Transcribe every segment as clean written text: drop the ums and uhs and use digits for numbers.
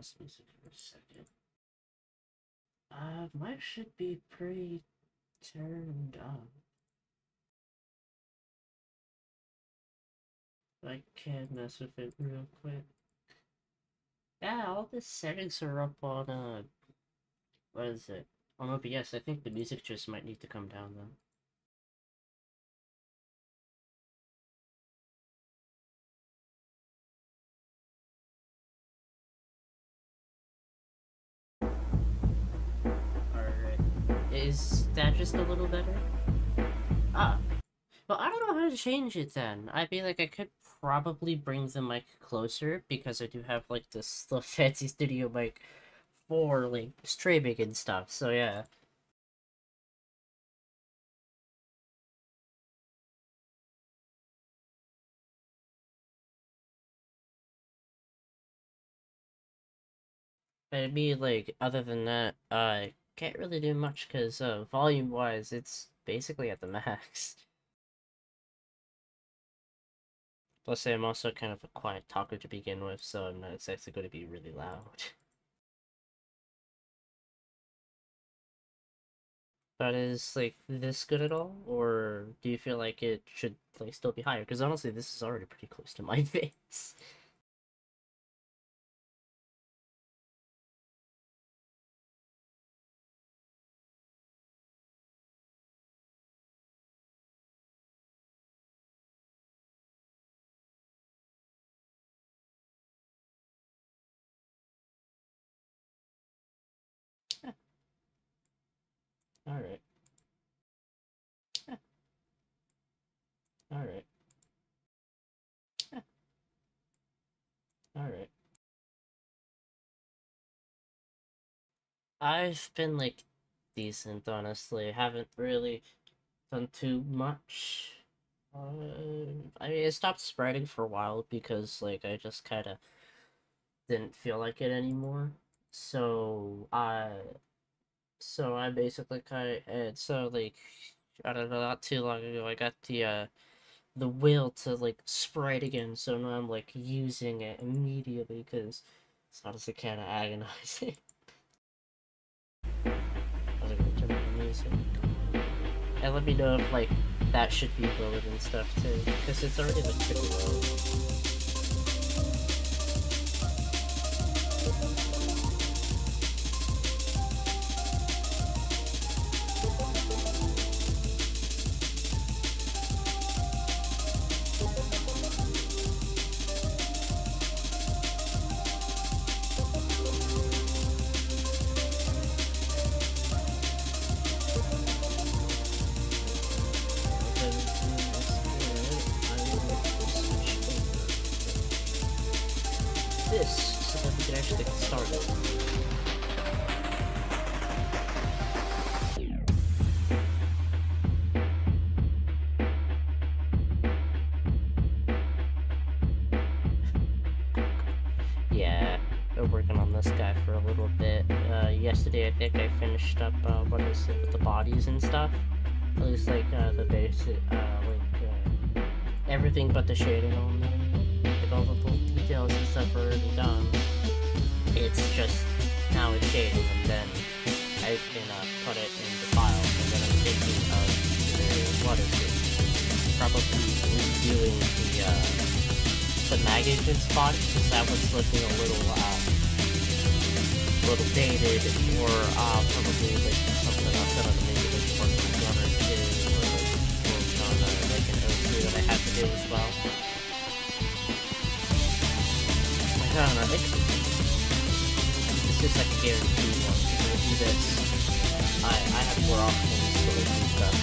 this music for a second. Mine should be pretty turned up. I can mess with it real quick. Yeah, all the settings are up on, what is it? On OBS. I think the music just might need to come down, though. Alright. Is that just a little better? Ah. Well, I don't know how to change it then. I feel like I could probably bring the mic closer because I do have like this little fancy studio mic for like streaming and stuff, so yeah. But I mean, like, other than that, I can't really do much because volume-wise, it's basically at the max. Plus, I'm also kind of a quiet talker to begin with, so I'm not exactly going to be really loud. But is, like, this good at all? Or do you feel like it should, like, still be higher? Because honestly, this is already pretty close to my face. Alright. Alright. Alright. I've been, like, decent, honestly. Haven't really done too much. I mean, it stopped spreading for a while because, like, I just kind of didn't feel like it anymore. So I basically kind of, and so, like, I don't know, not too long ago, I got the will to, like, spread again, so now I'm, like, using it immediately because it's honestly kind of agonizing. I was gonna turn on the music. And let me know if, like, that should be lowered and stuff, too. Because it's already, like, pretty low. So that we can actually get started. Yeah, we're working on this guy for a little bit. Yesterday I think I finished up, what is it, with the bodies and stuff. At least, like, the basic, everything but the shading on them. Like, all the little details and stuff are already done. It's just now it's shading, and then I can put it in the file, and then I'm thinking of what is it? Probably redoing the mag agent's body, because that was looking a little dated, or probably like something else that I'm maybe like working on or two, or like working on like an O2 that I have to do as well. Like, I don't know, it's just like a guaranteed one. If I do this, I have more options to do stuff.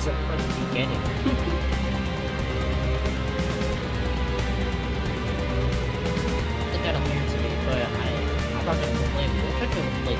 except for the beginning. It got weird to me, but I'm not gonna complain. We'll try to complain.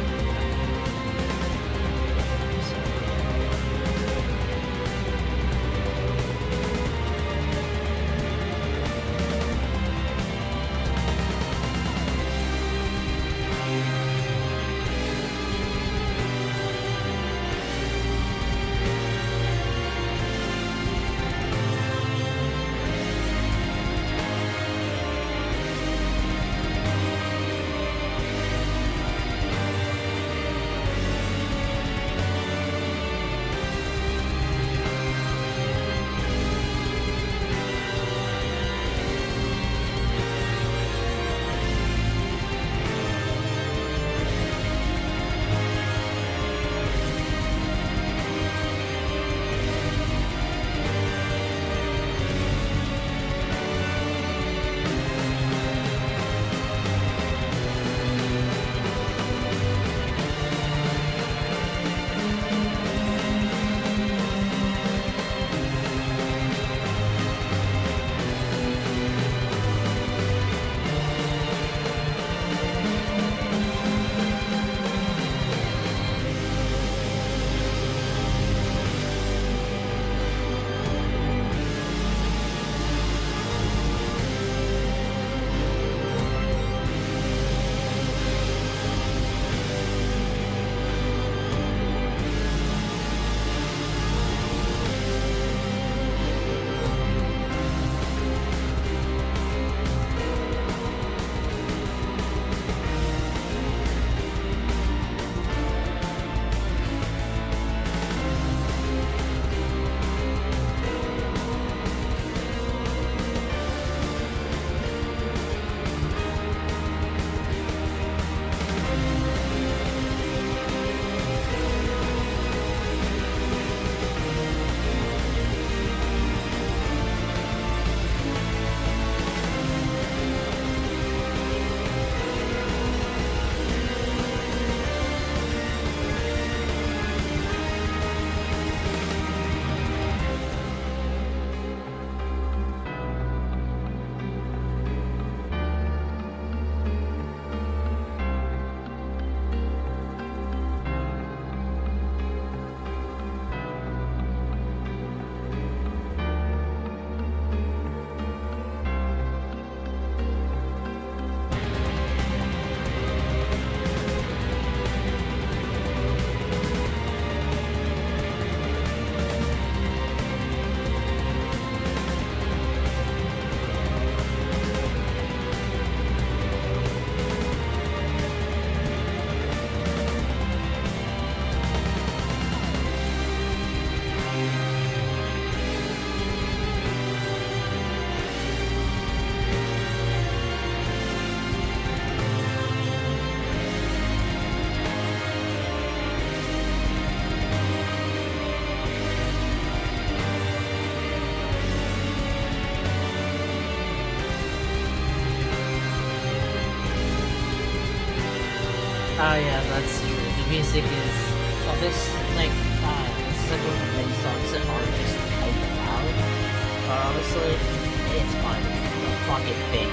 Oh yeah, that's true. The music is, well, this this is like one of the many songs that are just kind of loud. But honestly, it's fine. It's a fucking thing.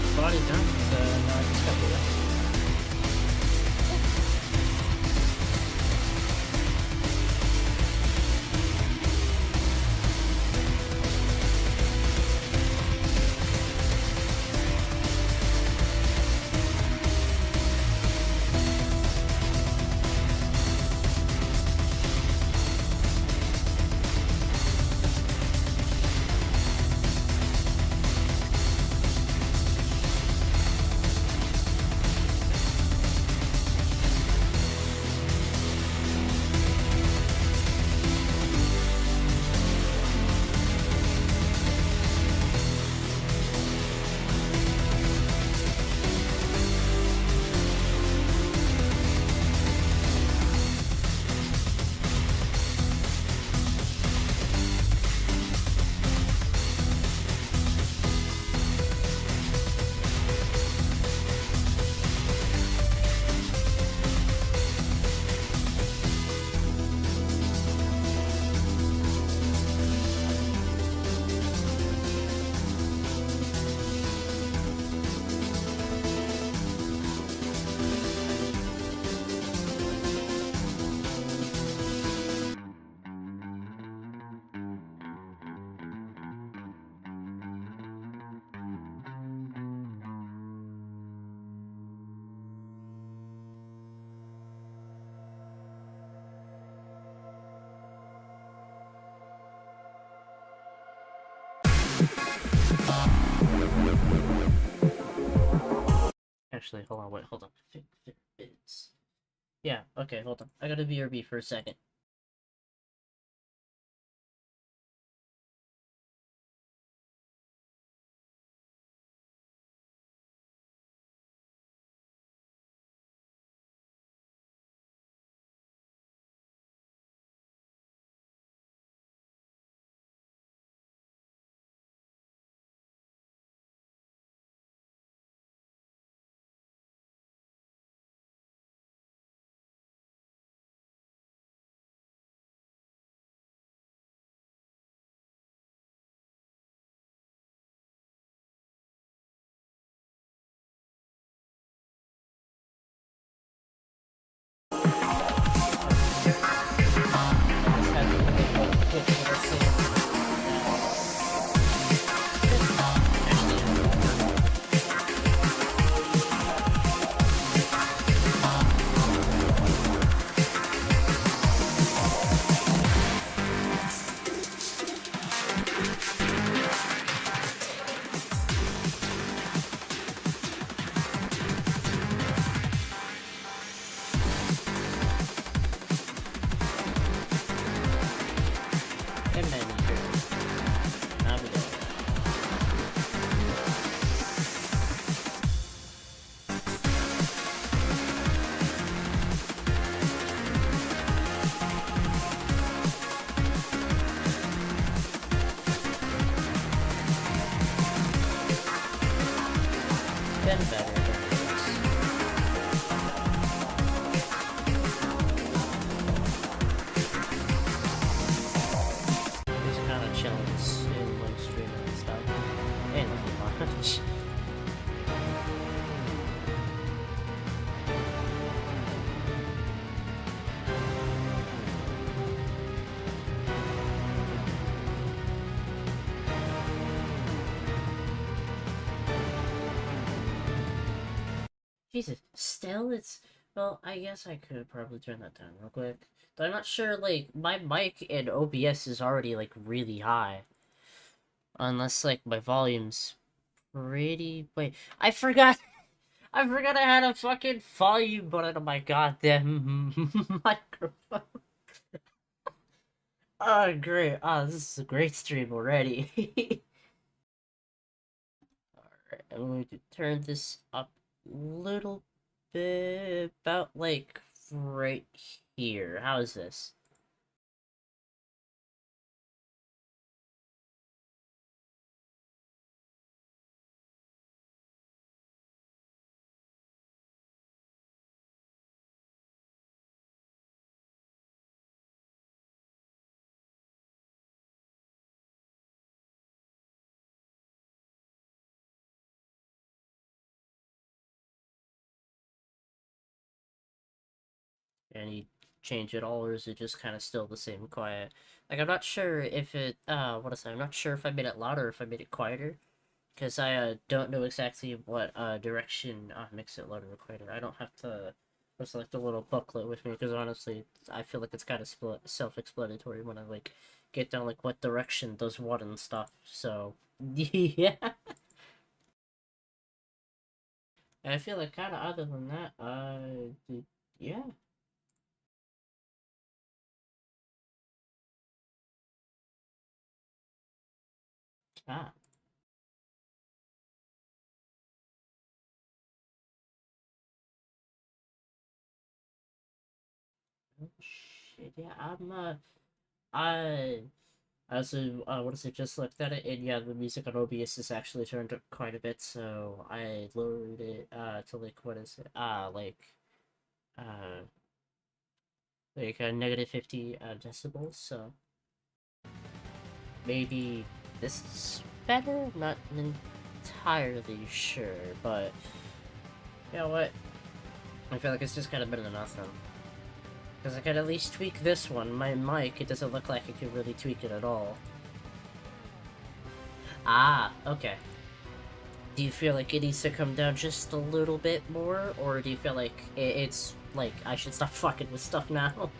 quick body jump, so now I just got the rest. Actually, hold on, wait, hold on. It's... Yeah, okay, hold on. I gotta BRB for a second. Been better than this. Just kind of chilling in like streaming and stuff. Ain't nothing much. Jesus, still it's... Well, I guess I could probably turn that down real quick. But I'm not sure, like, my mic and OBS is already, like, really high. Unless, like, my volume's pretty... Wait, I forgot... I forgot I had a fucking volume button on my goddamn microphone. Oh, great. Oh, this is a great stream already. Alright, I'm going to turn this up a little bit, about, like, right here. How is this? any change at all, or is it just kind of still the same quiet? Like, I'm not sure if it, what is it? I'm not sure if I made it louder or if I made it quieter. Because I don't know exactly what direction makes it louder or quieter. I don't have to select a little booklet with me because honestly, I feel like it's kind of self-explanatory when I like get down like what direction does what and stuff. So yeah, and I feel like kind of other than that, yeah, ah, oh, shit, yeah, I. As a, what is it, just looked at it, and yeah, the music on OBS is actually turned up quite a bit, so I lowered it, to, like, what is it, uh, negative 50, decibels, so maybe this is better? Not entirely sure, but, you know what, I feel like it's just kind of better than nothing. Because I could at least tweak this one, my mic, it doesn't look like I could really tweak it at all. Ah, okay. Do you feel like it needs to come down just a little bit more, or do you feel like it's like I should stop fucking with stuff now?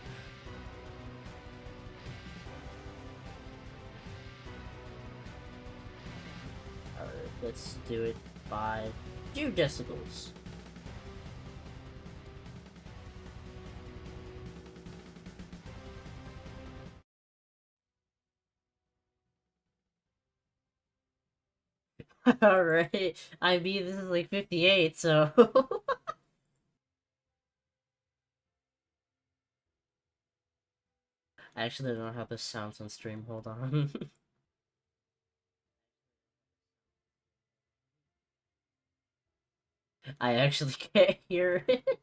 Alright, let's do it by 2 decibels. Alright, I mean, this is like 58, so... I actually don't know how this sounds on stream, hold on. I actually can't hear it.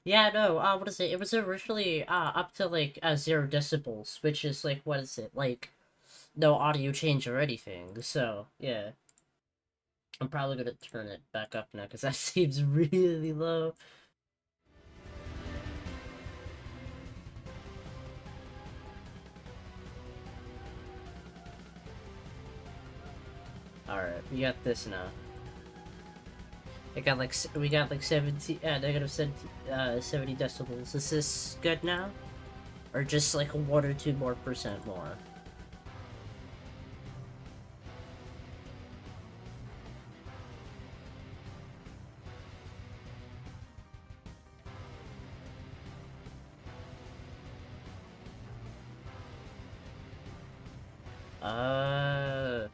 Yeah, no, what is it? It was originally, up to, like, 0 decibels, which is, like, what is it? Like, no audio change or anything, so, yeah. I'm probably gonna turn it back up now, because that seems really low. Alright, we got this now. We got like 70, negative 70 decibels. Is this good now? Or just like 1 or 2 more percent more? Uh,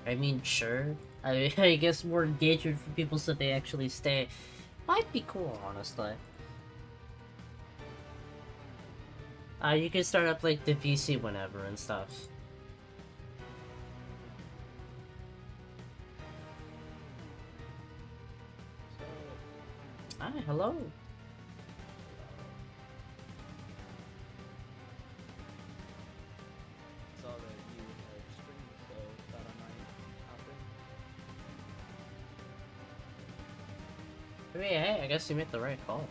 I mean, sure. I guess more engagement for people so they actually stay. Might be cool, honestly. You can start up like the VC whenever and stuff. Hi, hello. Saw that you had streamed, so thought I might hop in. I mean, hey, I guess you made the right call.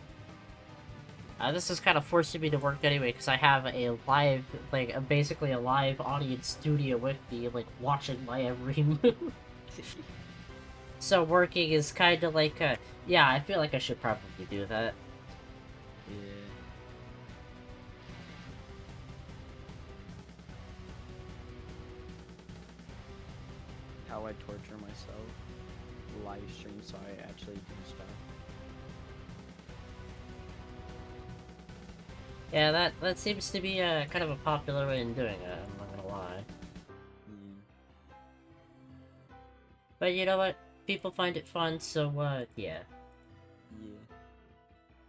This is kind of forcing me to work anyway, because I have a live, like, basically a live audience studio with me, like, watching my every move. So working is kind of like a... Yeah, I feel like I should probably do that. Yeah. How I torture myself. Live stream so I actually do stuff. Yeah, that seems to be kind of a popular way in doing it, I'm not gonna lie. Yeah. But you know what? People find it fun, so, yeah. Yeah.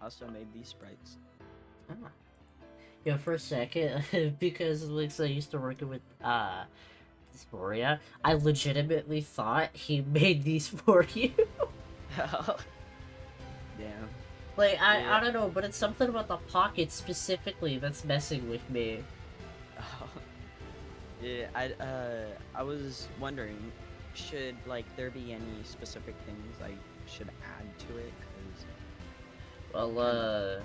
Also made these sprites. Ah. Yo, for a second, because it looks like I used to work with, Dysphoria, I legitimately thought he made these for you. Damn. Like, Yeah. I don't know, but it's something about the pocket specifically that's messing with me. Yeah, I was wondering, should like there be any specific things like should add to it, because Well,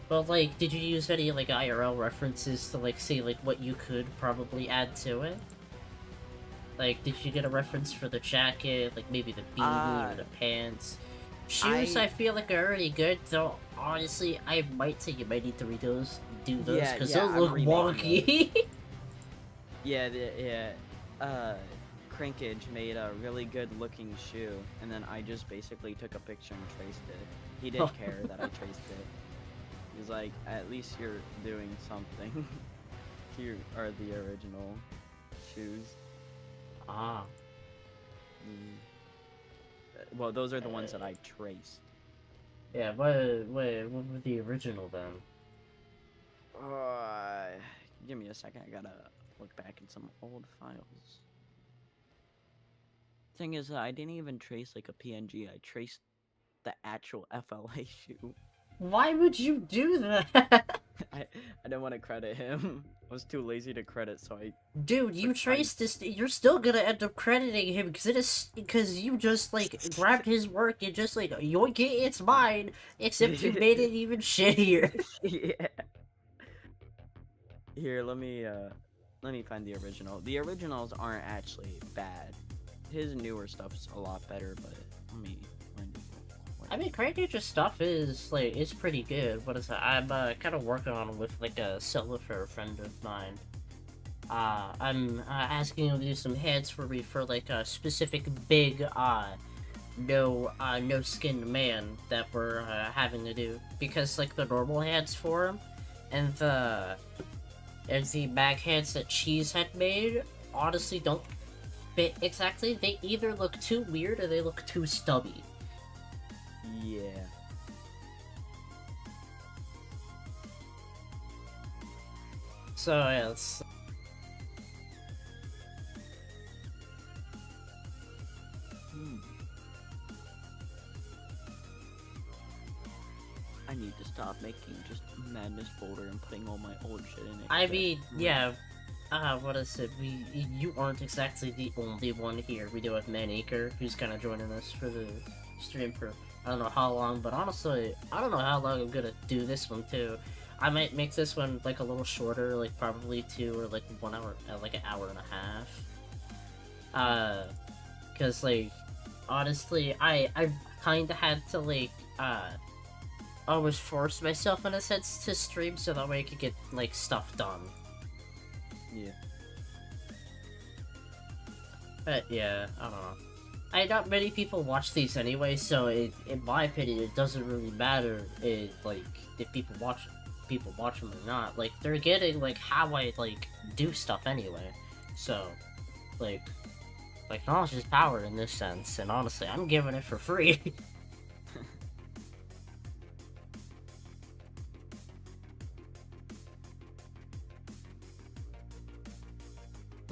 but like, did you use any like IRL references to like see like what you could probably add to it? Like, did you get a reference for the jacket, like maybe the beanie or the pants? Shoes, I feel like are already good, though. Honestly, I might say you might need to do those, because they'll I'm look remaking those. wonky. Yeah. Crinkage made a really good looking shoe, and then I just basically took a picture and traced it. He did care that I traced it. He's like, at least you're doing something. Here are the original shoes. Ah. Well, those are the ones that I traced. Yeah, what were the original then? Give me a second. I gotta look back in some old files. Thing is, I didn't even trace like a PNG. I traced the actual FLA shoe. Why would you do that? I don't want to credit him. I was too lazy to credit, so I. Dude, you traced this. You're still gonna end up crediting him because you just like grabbed his work and just like yoink it, it's mine. Except you made it even shittier. Yeah. Here, let me find the original. The originals aren't actually bad. His newer stuff's a lot better, but let me find it. I mean, Craig stuff is like is pretty good. What is that? I'm kind of working on with like a solo for a friend of mine. I'm asking him to do some heads for me for like a specific big no skin man that we're having to do, because like the normal heads for him and the mag heads that Cheese had made honestly don't fit exactly. They either look too weird or they look too stubby. Yeah. So yeah, it's... I need to stop making just madness folder and putting all my old shit in it. I mean, yeah. What is it? You aren't exactly the only one here. We do have Manicre, who's kind of joining us for the stream for I don't know how long, but honestly, I don't know how long I'm gonna do this one too. I might make this one like a little shorter, like probably 2 or like 1 hour, like an hour and a half. Cause like, honestly, I kind of had to like, almost force myself in a sense to stream so that way I could get like stuff done. Yeah. But yeah, I don't know. Not many people watch these anyway, so in my opinion, it doesn't really matter like if people watch them or not. Like they're getting like how I like do stuff anyway. So like knowledge is power in this sense, and honestly, I'm giving it for free.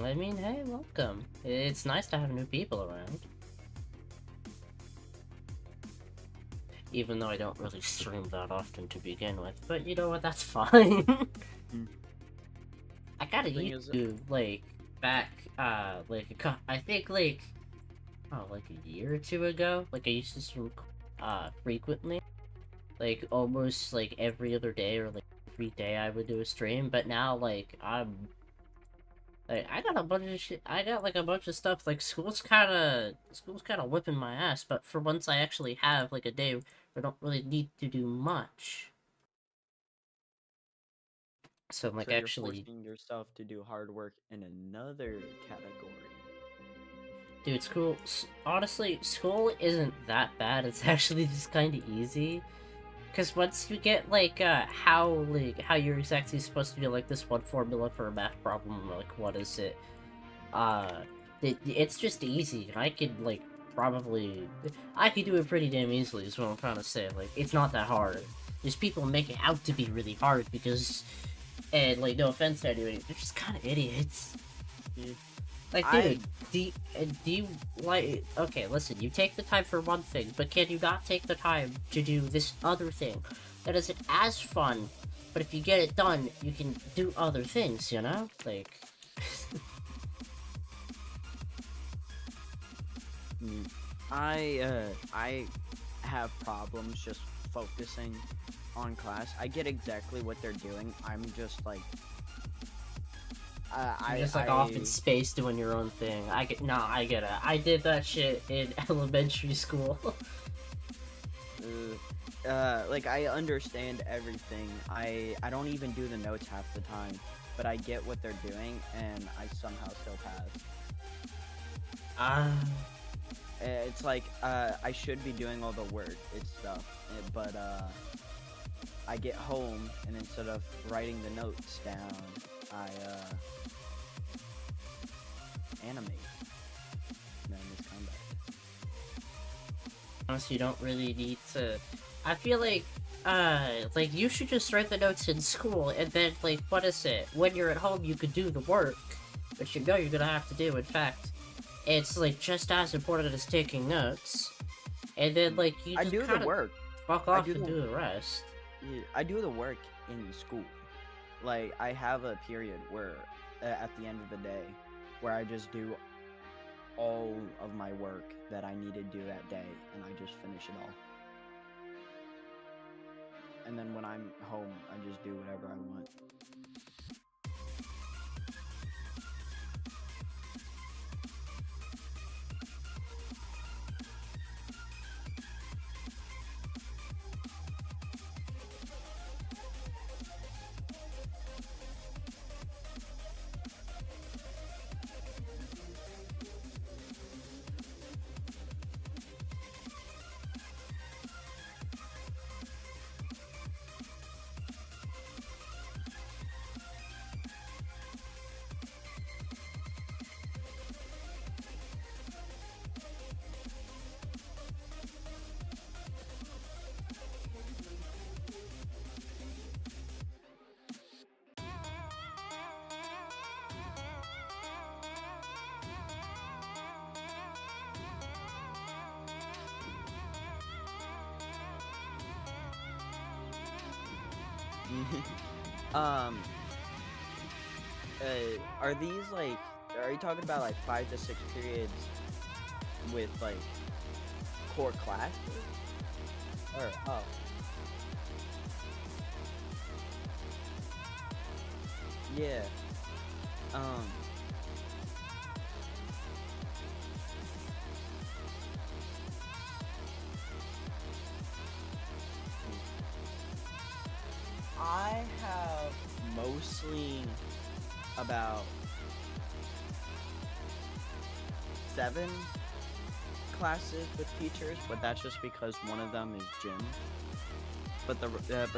I mean, hey, welcome. It's nice to have new people around. Even though I don't really stream that often to begin with, but you know what, that's fine. I got a YouTube, like, back, I think, like a year or 2 ago, like, I used to stream, frequently. Like, almost, like, every other day, or, like, every day I would do a stream, but now, like, like, I got a bunch of shit. I got like a bunch of stuff. Like school's kind of whipping my ass. But for once, I actually have like a day where I don't really need to do much. So like, so actually, you're forcing yourself to do hard work in another category. dude, school. Honestly, school isn't that bad. It's actually just kind of easy. Because once you get like how you're exactly supposed to do like this one formula for a math problem, like what is it? It's just easy. I could like I could do it pretty damn easily. Is what I'm trying to say. Like it's not that hard. Just people make it out to be really hard because, and like no offense to anybody, they're just kind of idiots. Yeah. Like, dude, do you, like, okay, listen, you take the time for one thing, but can you not take the time to do this other thing that isn't as fun, but if you get it done, you can do other things, you know? Like... I have problems just focusing on class. I get exactly what they're doing. I'm just like You're I just like off in I space doing your own thing. I get it. I did that shit in elementary school. like I understand everything. I don't even do the notes half the time, but I get what they're doing and I somehow still pass. Ah. It's like I should be doing all the work and stuff, but I get home and instead of writing the notes down, I animate. And then it's combat. Honestly, you don't really need to. I feel like you should just write the notes in school, and then like, what is it? When you're at home, you could do the work, which you know you're gonna have to do. In fact, it's like just as important as taking notes, and then like you I just do the kind of work. fuck I off do and the do the rest. yeah, I do the work in school. Like I have a period where at the end of the day where I just do all of my work that I need to do that day and I just finish it all. And then when I'm home, I just do whatever I want. um, are these like? Are you talking about like 5 to 6 periods with like core classes? Or oh, yeah. Um, I have mostly about 7 classes with teachers, but that's just because one of them is gym. But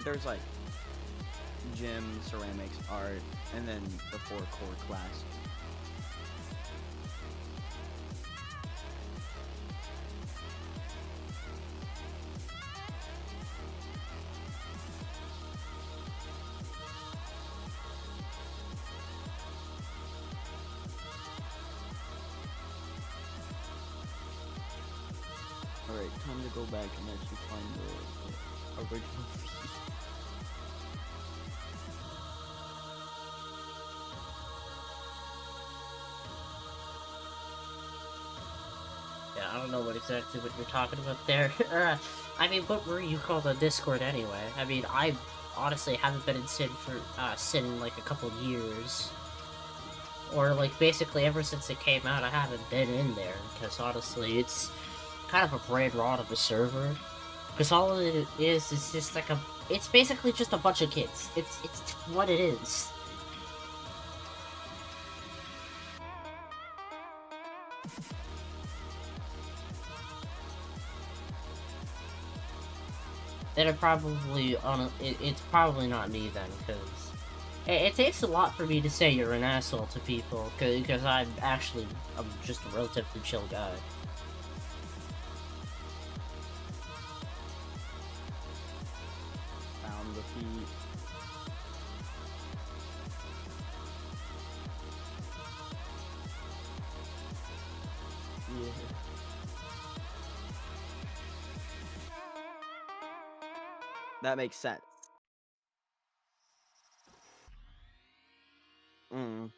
there's like gym, ceramics, art, and then the 4 core classes. Alright, time to go back and actually find the original feed. Yeah, I don't know what you're talking about there. I mean, what were you called on Discord anyway? I mean, I honestly haven't been in Sin in like a couple years. Or like basically ever since it came out, I haven't been in there because honestly, it's kind of a brain rot of a server. Because all it is just like it's basically just a bunch of kids. It's what it is. Then it's probably not me then, because it takes a lot for me to say you're an asshole to people, because I'm just a relatively chill guy. Found the feed. Yeah. That makes sense. Mm.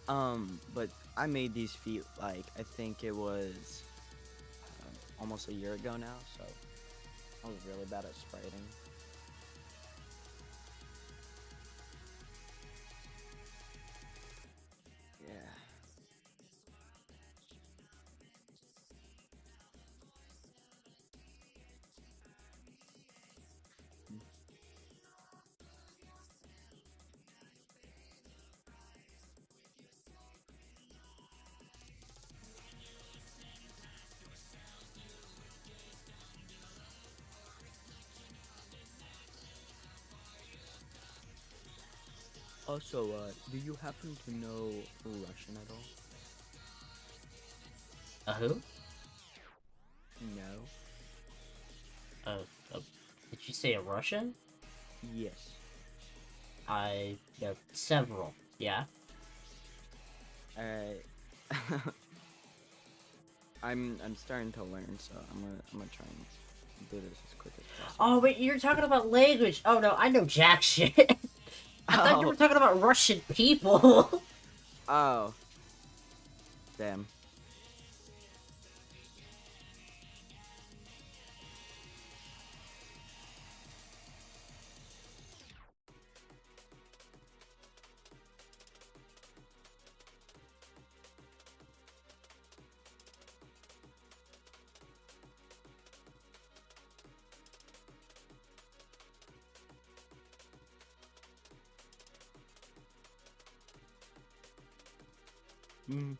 But I made these feet like I think it was almost a year ago now, so I was really bad at spriting. Yeah. Also, do you happen to know Russian at all? A who? No. Uh, uh, did you say a Russian? Yes. I know several. Yeah. Uh, I'm starting to learn, so I'm gonna try and do this as quick as possible. Oh wait, you're talking about language. Oh no, I know jack shit. I thought you were Oh, talking about Russian people. oh, damn. Mm.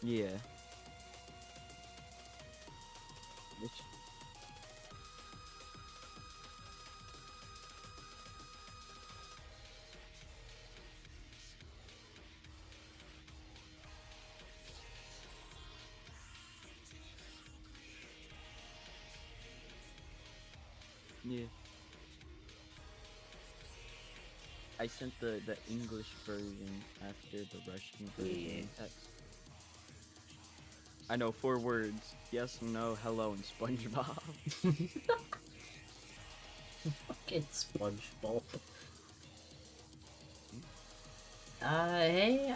Yeah. Which, yeah. I sent the English version after the Russian version Yeah. in text. I know 4 words: yes, no, hello, and SpongeBob. Fucking SpongeBob. Hey,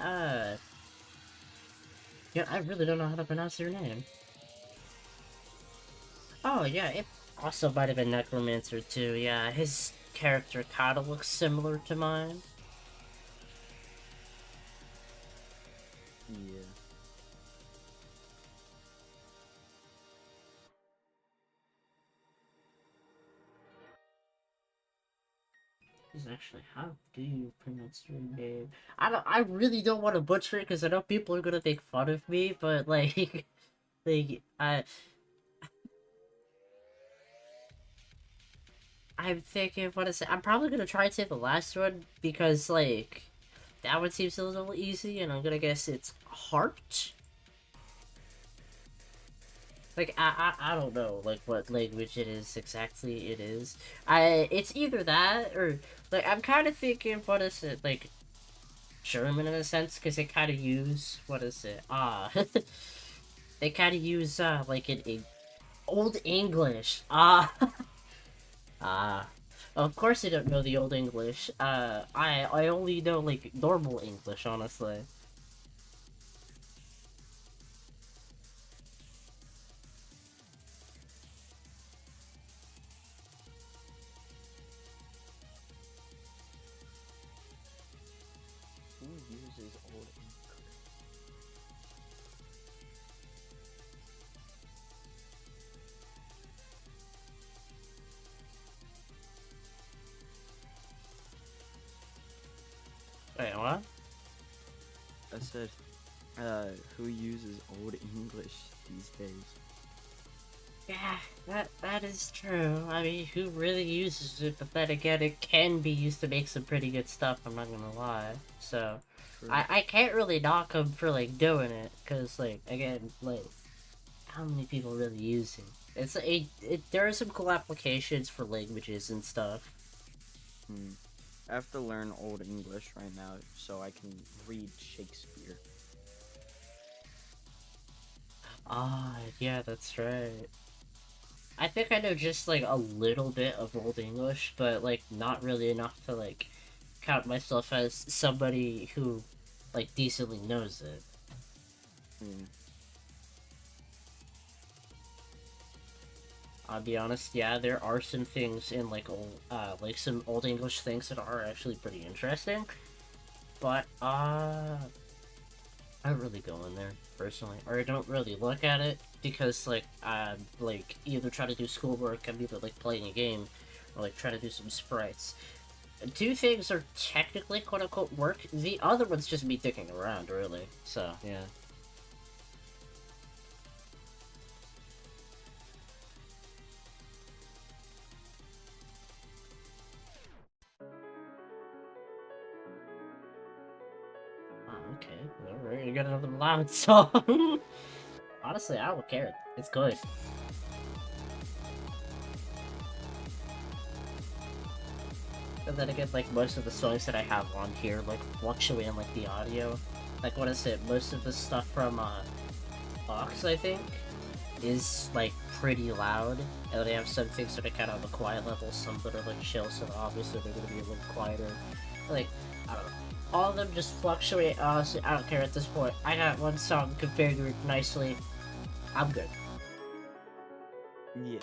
yeah, I really don't know how to pronounce your name. Oh, yeah, it also might have been Necromancer too. Yeah, his character kind of looks similar to mine. Yeah. Is actually, how do you pronounce your name? I really don't want to butcher it because I know people are gonna make fun of me, but like, like, I'm thinking, what is it? I'm probably gonna try and say the last one because like, that one seems a little easy, and I'm gonna guess it's heart. Like I don't know like what language it is exactly. It is it's either that or like I'm kind of thinking, what is it, like German in a sense, because they kind of use, what is it, they kind of use like an old English, ah of course I don't know the old English. I only know like normal English, honestly. Who uses old English? Wait, what? I said, who uses old English these days? Yeah, that is true. I mean, who really uses it? But then again, it can be used to make some pretty good stuff. I'm not gonna lie. So, True. I can't really knock them for like doing it, cause like again, like how many people really use it? There are some cool applications for languages and stuff. Hmm. I have to learn old English right now so I can read Shakespeare. Ah, yeah, that's right. I think I know just like a little bit of Old English, but like not really enough to like count myself as somebody who like decently knows it. Mm. I'll be honest, yeah, there are some things in like like some Old English things that are actually pretty interesting, but I don't really go in there personally, or I don't really look at it because like I like either try to do schoolwork, I'm either like playing a game, or like try to do some sprites. Two things are technically quote unquote work. The other one's just me dicking around, really. So yeah. Okay, alright, you got another loud song. Honestly, I don't care. It's good. And then again, like most of the songs that I have on here, like fluctuate in like the audio. Like what is it? Most of the stuff from Fox, I think, is like pretty loud, and they have some things that are kind of on the quiet level, some that are like chill, so obviously they're gonna be a little quieter. Like I don't know, all of them just fluctuate. Honestly, I don't care at this point. I got one song configured nicely. I'm good. Yeah.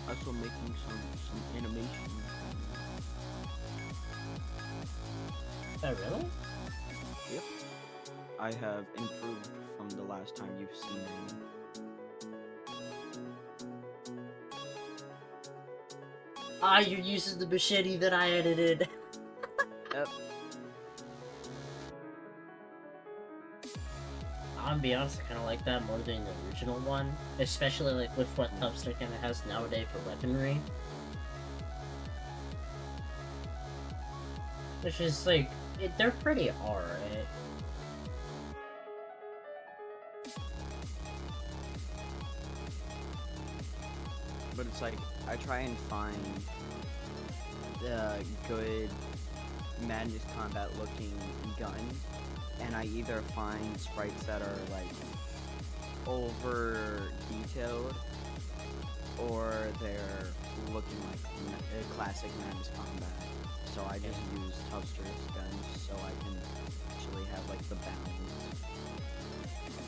Also making some animation. Oh really? Yep. I have improved from the last time you've seen me. Ah, you're using the machete that I edited. Yep. I'm gonna be honest, I kind of like that more than the original one, especially like with what Tubster kind of has nowadays for weaponry. Which is like, they're pretty alright. But it's like I try and find good Madness Combat looking guns, and I either find sprites that are like over detailed, or they're looking like a classic Madness Combat. So I just use Tubster's guns so I can actually have like the balance.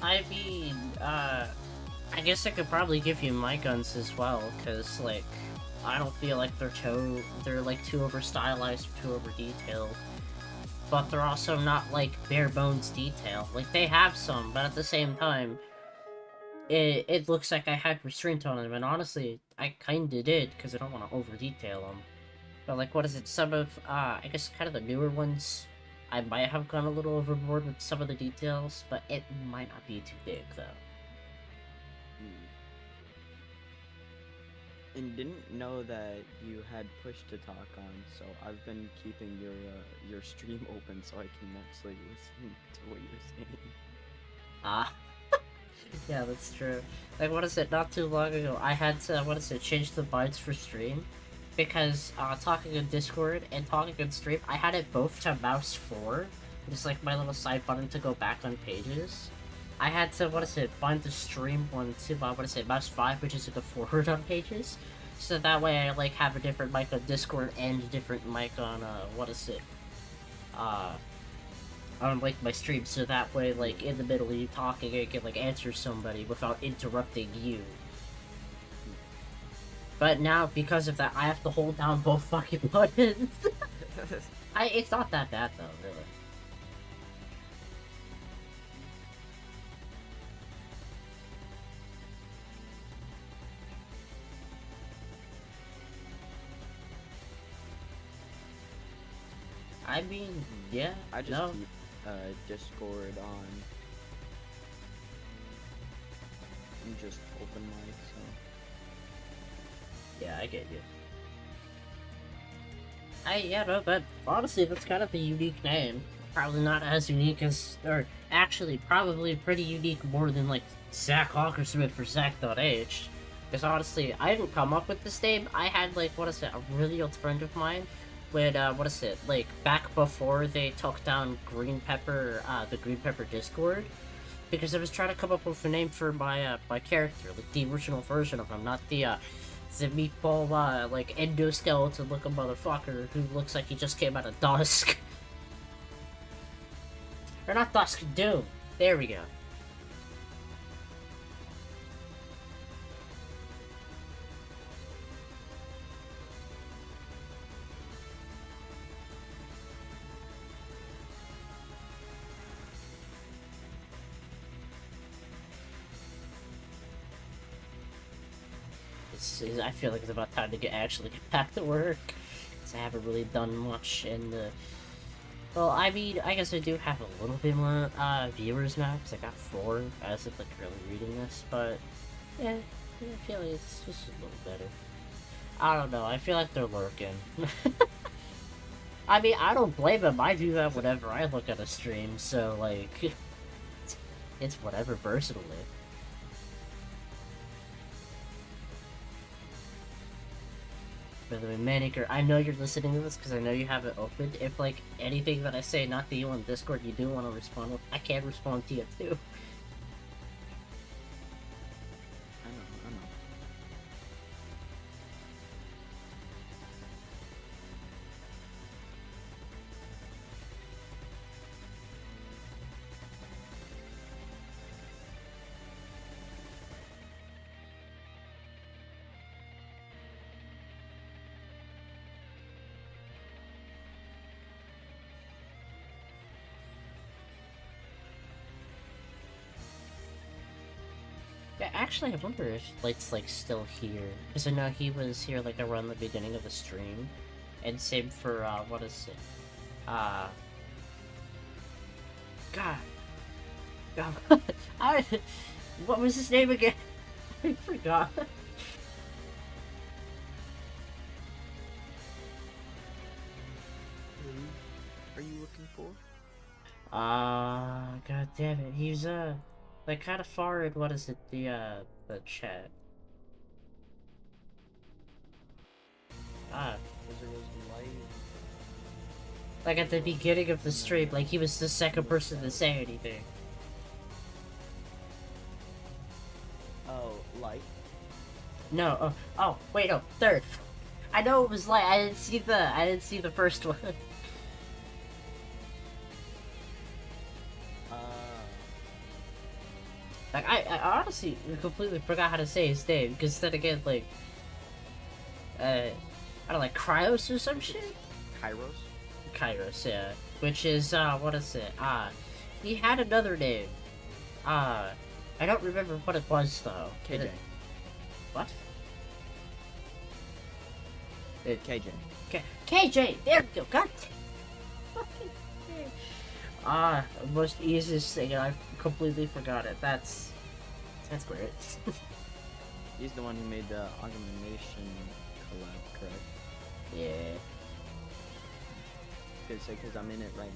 I mean, I guess I could probably give you my guns as well, because, like, I don't feel like they're, like, too over-stylized or too over-detailed. But they're also not, like, bare-bones detail. Like, they have some, but at the same time, it looks like I had restraint on them, and honestly, I kinda did, because I don't want to over-detail them. But, like, what is it? Some of, I guess kind of the newer ones, I might have gone a little overboard with some of the details, but it might not be too big, though. Hmm. And didn't know that you had push to talk on, so I've been keeping your stream open so I can actually listen to what you're saying. Ah. Yeah, that's true. Like, what is it? Not too long ago, I had to, what is it, change the bytes for stream. Because, talking in Discord and talking in stream, I had it both to mouse 4. Just like my little side button to go back on pages. I had to, what is it, find the stream one to, what is it, mouse 5, which is to go forward on pages. So that way I, like, have a different mic on Discord and a different mic on, what is it, uh, on like my stream, so that way like in the middle of you talking I can like answer somebody without interrupting you. But now because of that I have to hold down both fucking buttons. It's not that bad though, really. I mean, yeah, I just no. keep Discord on and just open mic, so Yeah, I get you. Yeah, no, but honestly, that's kind of a unique name. Probably not as unique as, or actually, probably pretty unique more than like Zach Hawkersmith for Zach.H. Because honestly, I didn't come up with this name. I had like, what is it, a really old friend of mine would, what is it, like back before they took down Green Pepper, the Green Pepper Discord. Because I was trying to come up with a name for my character, like the original version of him, not the meatball, like, endoskeleton looking motherfucker who looks like he just came out of Dusk. Or not Dusk, Doom. There we go. I feel like it's about time to actually get back to work. Because I haven't really done much in the... Well, I mean, I guess I do have a little bit more viewers now, because I got 4 as of like really reading this, but yeah, I feel like it's just a little better. I don't know, I feel like they're lurking. I mean, I don't blame them, I do that whenever I look at a stream, so like, it's whatever personally. By the way, Manicure, I know you're listening to this because I know you have it opened. If, like, anything that I say, not to you on Discord, you do want to respond with, I can respond to you, too. I know. Yeah, actually, I wonder if Light's, like, still here. Because I know he was here, like, around the beginning of the stream. And same for, what is it? God. God. What was his name again? I forgot. Who are you looking for? God damn it. He's, like, kind of far in, what is it, the chat. Because there was light. Like, at the beginning of the stream, like, he was the second person to say anything. Oh, light? No, oh, wait, no, third. I know it was Light, I didn't see the first one. Like, I honestly completely forgot how to say his name, because then again, like, I don't know, like, Cryos or some shit? Kairos? Kairos, yeah. Which is, what is it? He had another name. I don't remember what it was, though. KJ. What? KJ. KJ! There we go, god fucking most easiest thing, and I completely forgot it. That's great. He's the one who made the Augmentation collab, correct? Yeah. Good say, because I'm in it right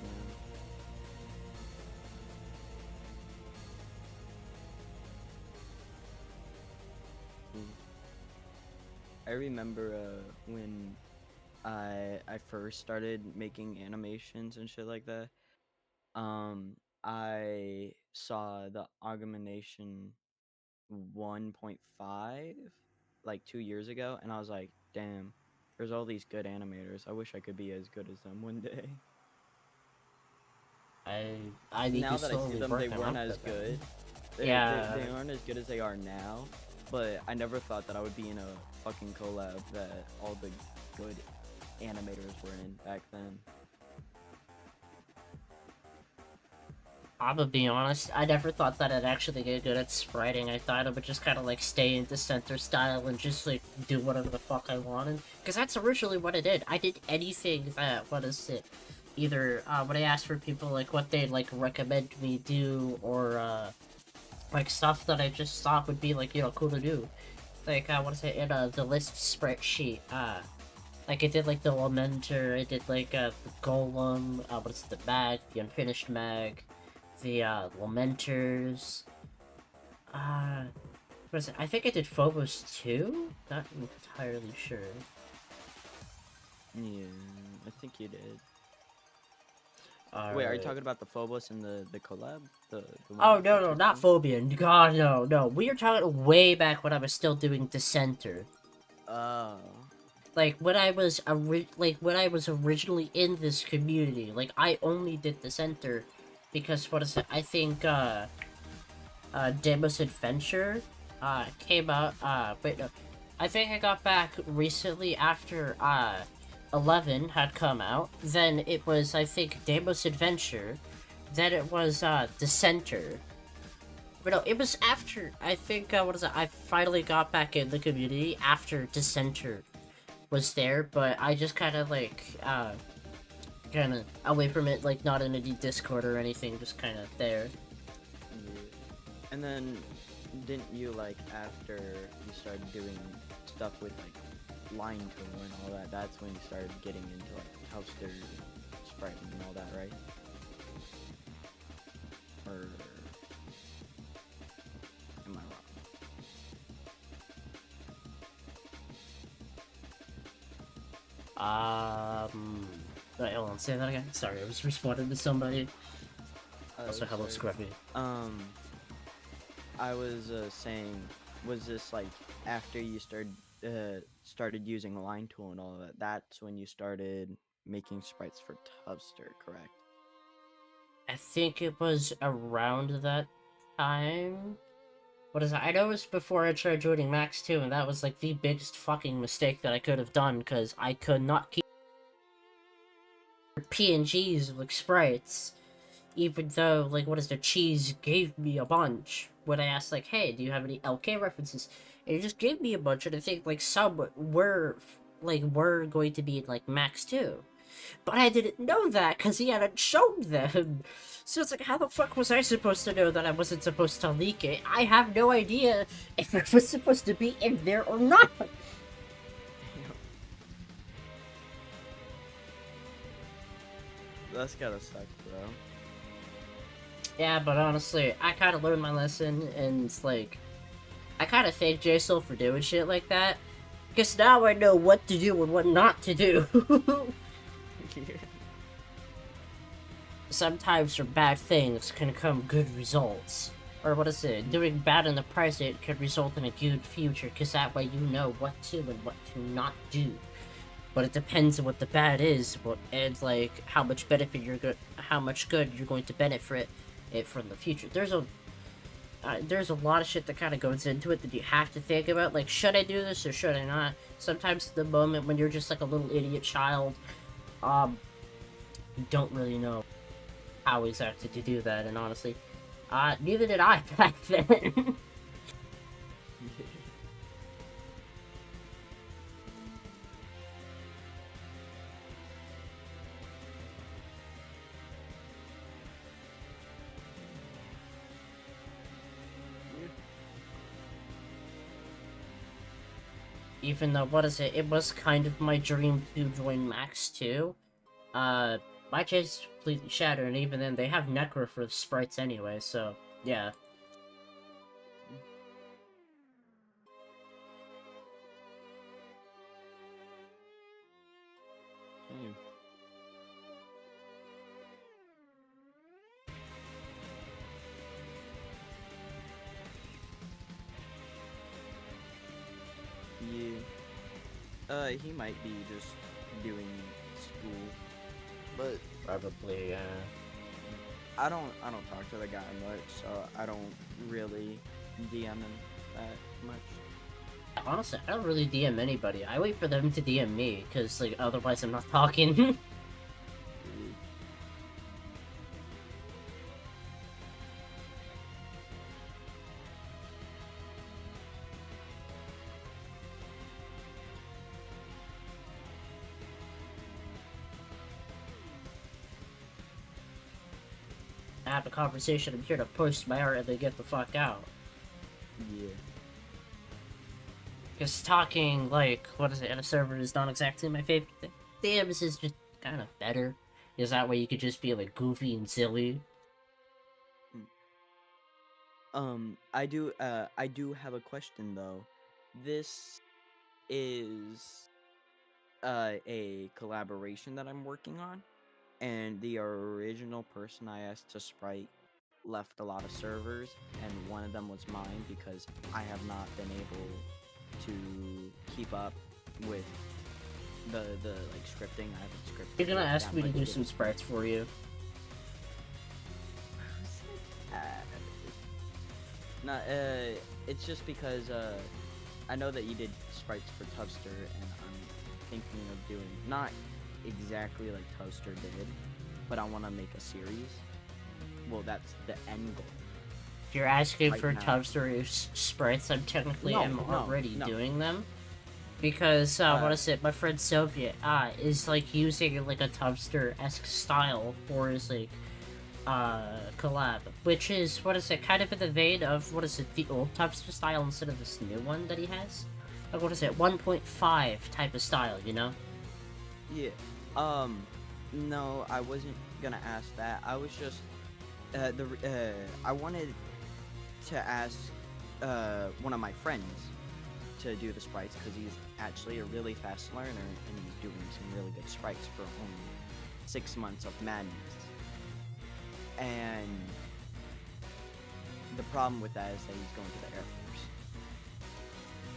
now. I remember when I first started making animations and shit like that. I saw the Augmentation 1.5 like 2 years ago, and I was like, damn, there's all these good animators. I wish I could be as good as them one day. I need Now to that I see slowly them, work they on weren't up as to that. good. They aren't as good as they are now, but I never thought that I would be in a fucking collab that all the good animators were in back then. I'm gonna be honest, I never thought that I'd actually get good at spriting. I thought I would just kind of like stay into center style and just like do whatever the fuck I wanted. Because that's originally what I did. I did anything that, what is it, either when I asked for people like what they'd like recommend me do, or like stuff that I just thought would be like, you know, cool to do. Like, what is it, in the list spreadsheet, Like, I did, like, the Lamenter, I did, like, the Golem, what's the mag, the Unfinished mag, the, Lamenters, what is it? I think I did Phobos too? Not entirely sure. Yeah, I think you did. All Wait, are you right. talking about the Phobos and the collab? The one Oh, that no, Fletch no, was not doing? Phobia. God, no, no. We are talking way back when I was still doing Dissenter. Oh. Like, when I was originally in this community, like, I only did Dissenter because, what is it? I think, Demo's Adventure, came out, wait, no. I think I got back recently after, 11 had come out. Then it was, I think, Demo's Adventure. Then it was, Dissenter. But no, it was after, I think, what is it? I finally got back in the community after Dissenter was there, but I just kind of, like, kind of away from it, like, not in any Discord or anything, just kind of there. Yeah. And then, didn't you, like, after you started doing stuff with, like, line tool and all that, that's when you started getting into, like, Toaster, Sprite, and all that, right? Or am I wrong? Wait, hold on, say that again? Sorry, I was responding to somebody. Also, hello, Sorry. Scruffy. I was saying, was this like after you started using line tool and all that? That's when you started making sprites for Tubster, correct? I think it was around that time. What is it? I know it was before I tried joining Max 2, and that was like the biggest fucking mistake that I could have done, because I could not keep PNGs of like sprites, even though, like, what is the cheese gave me a bunch. When I asked, like, hey, do you have any LK references? And he just gave me a bunch, and I think, like, some were going to be in, like, Max 2. But I didn't know that, because he hadn't shown them. So it's like, how the fuck was I supposed to know that I wasn't supposed to leak it? I have no idea if it was supposed to be in there or not. That's gotta suck, bro. Yeah, but honestly, I kind of learned my lesson, and it's like, I kind of thank JSOUL for doing shit like that, because now I know what to do and what not to do. Sometimes from bad things can come good results. Or what is it? Doing bad in the present could result in a good future, because that way you know what to and what to not do. But it depends on what the bad is, and like how much benefit how much good you're going to benefit it from the future. There's a lot of shit that kind of goes into it that you have to think about. Like, should I do this or should I not? Sometimes the moment when you're just like a little idiot child, you don't really know how exactly to do that. And honestly, neither did I back then. Even though, what is it? It was kind of my dream to join Max 2. My chance is completely shattered, and even then, they have Necro for the sprites anyway, so, yeah. Damn. Yeah. He might be just doing school, but Probably, I don't talk to the guy much, so I don't really DM him that much. honestly, I don't really DM anybody. I wait for them to DM me, because, like, otherwise I'm not talking. I have a conversation, I'm here to post my art and then get the fuck out. Yeah. Because talking, like, what is it, at a server is not exactly my favorite thing. DMs is just kind of better. Because that way you could just be, like, goofy and silly. I do have a question though. This is a collaboration that I'm working on, and the original person I asked to sprite left a lot of servers, and one of them was mine because I have not been able to keep up with the like scripting. I haven't scripted. You're gonna it ask that me to much do with- some sprites for you. Uh, Not it's just because I know that you did sprites for Tubster, and I'm thinking of doing not exactly like Tubster did, but I want to make a series. Well, that's the end goal. If you're asking Right for now. Tubster sprites, I'm technically am No, already no. doing them. Because, what is it, my friend Soviet, is, like, using, like, a Tubster-esque style for his, like, collab. Which is, what is it, kind of in the vein of, what is it, the old Tubster style instead of this new one that he has? Like, what is it, 1.5 type of style, you know? Yeah. No, I wasn't gonna ask that. I was just I wanted to ask one of my friends to do the sprites because he's actually a really fast learner and he's doing some really good sprites for only 6 months of madness. And the problem with that is that he's going to the Air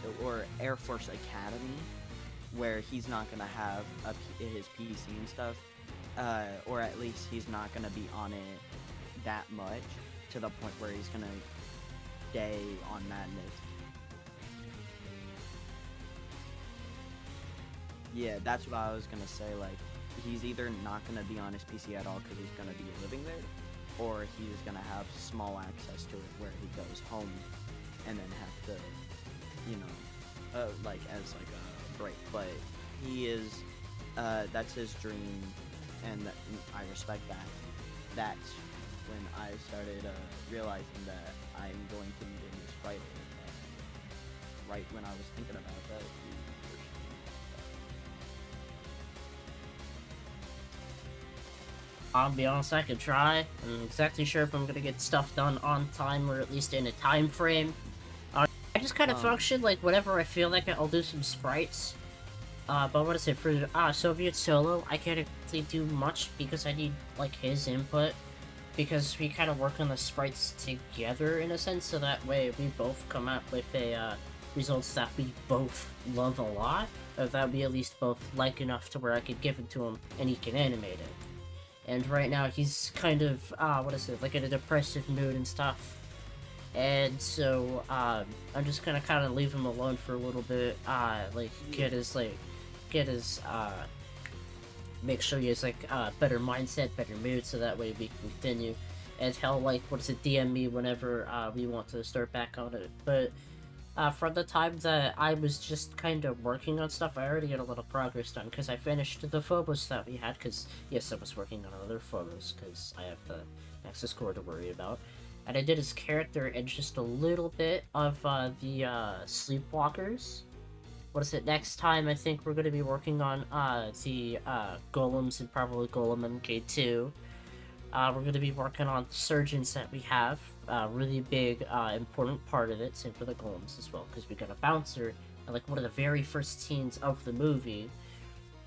Force or Air Force Academy, where he's not gonna have his PC and stuff, or at least he's not gonna be on it that much to the point where he's gonna day on madness. Yeah, that's what I was gonna say. Like, he's either not gonna be on his PC at all because he's gonna be living there, or he's gonna have small access to it where he goes home and then have to, you know, like as like a break. But he is, that's his dream, and I respect that. That's when I started realizing that I'm going to need a new sprite. Right when I was thinking about that. I'll be honest, I could try. I'm not exactly sure if I'm gonna get stuff done on time or at least in a time frame. I just kind of function like whenever I feel like it, I'll do some sprites. But what is it for Soviet Solo? I can't actually do much because I need like his input because we kind of work on the sprites together in a sense, so that way we both come up with a results that we both love a lot, or that we at least both like enough to where I could give it to him and he can animate it. And right now he's kind of, what is it, like in a depressive mood and stuff. And so, I'm just gonna kind of leave him alone for a little bit, make sure he has, like, better mindset, better mood, so that way we can continue. And he'll, like, what is it, DM me whenever, we want to start back on it. But, from the time that I was just kind of working on stuff, I already got a lot of progress done, because I finished the phobos that we had, because, yes, I was working on other phobos, because I have the Nexus core to worry about. And I did his character and just a little bit of, the, Sleepwalkers. What is it, next time I think we're going to be working on, the, Golems and probably Golem MK2. We're going to be working on the Surgeons that we have. Really big, important part of it. Same for the Golems as well, because we got a Bouncer, and like one of the very first scenes of the movie.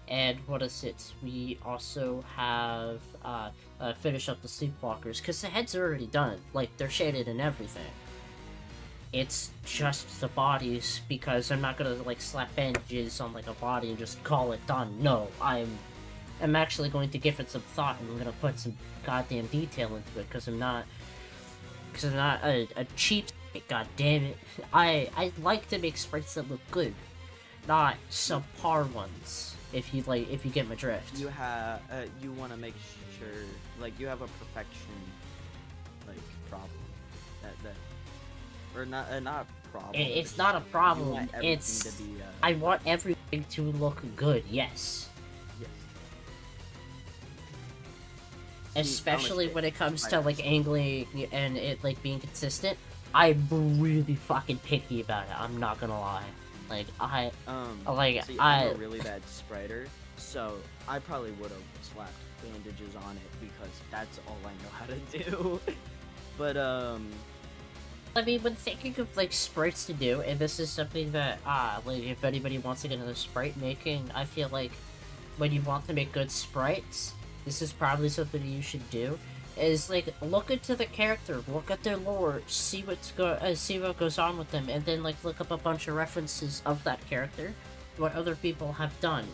And what is it? We also have, finish up the Sleepwalkers, because the heads are already done. Like, they're shaded and everything. It's just the bodies, because I'm not gonna, like, slap bandages on, like, a body and just call it done. No, I'm actually going to give it some thought, and I'm gonna put some goddamn detail into it, because I'm not a cheapskate, god damn it. I like to make sprites that look good, not subpar ones, if you get my drift. You have, you want to make sure, like, you have a perfection, like, problem. Or not problem. It's not a You problem, want everything it's... to be, I want everything to look good, yes. yes. Especially when it comes to, like, angling and it, like, being consistent. I'm really fucking picky about it, I'm not gonna lie. Like I, See, I'm a really bad spriter, so I probably would have slapped bandages on it because that's all I know how to do. But I mean, when thinking of like sprites to do, and this is something that like if anybody wants to get into sprite making, I feel like when you want to make good sprites, this is probably something you should do. Is like look into the character, look at their lore, see what goes on with them, and then like look up a bunch of references of that character, what other people have done,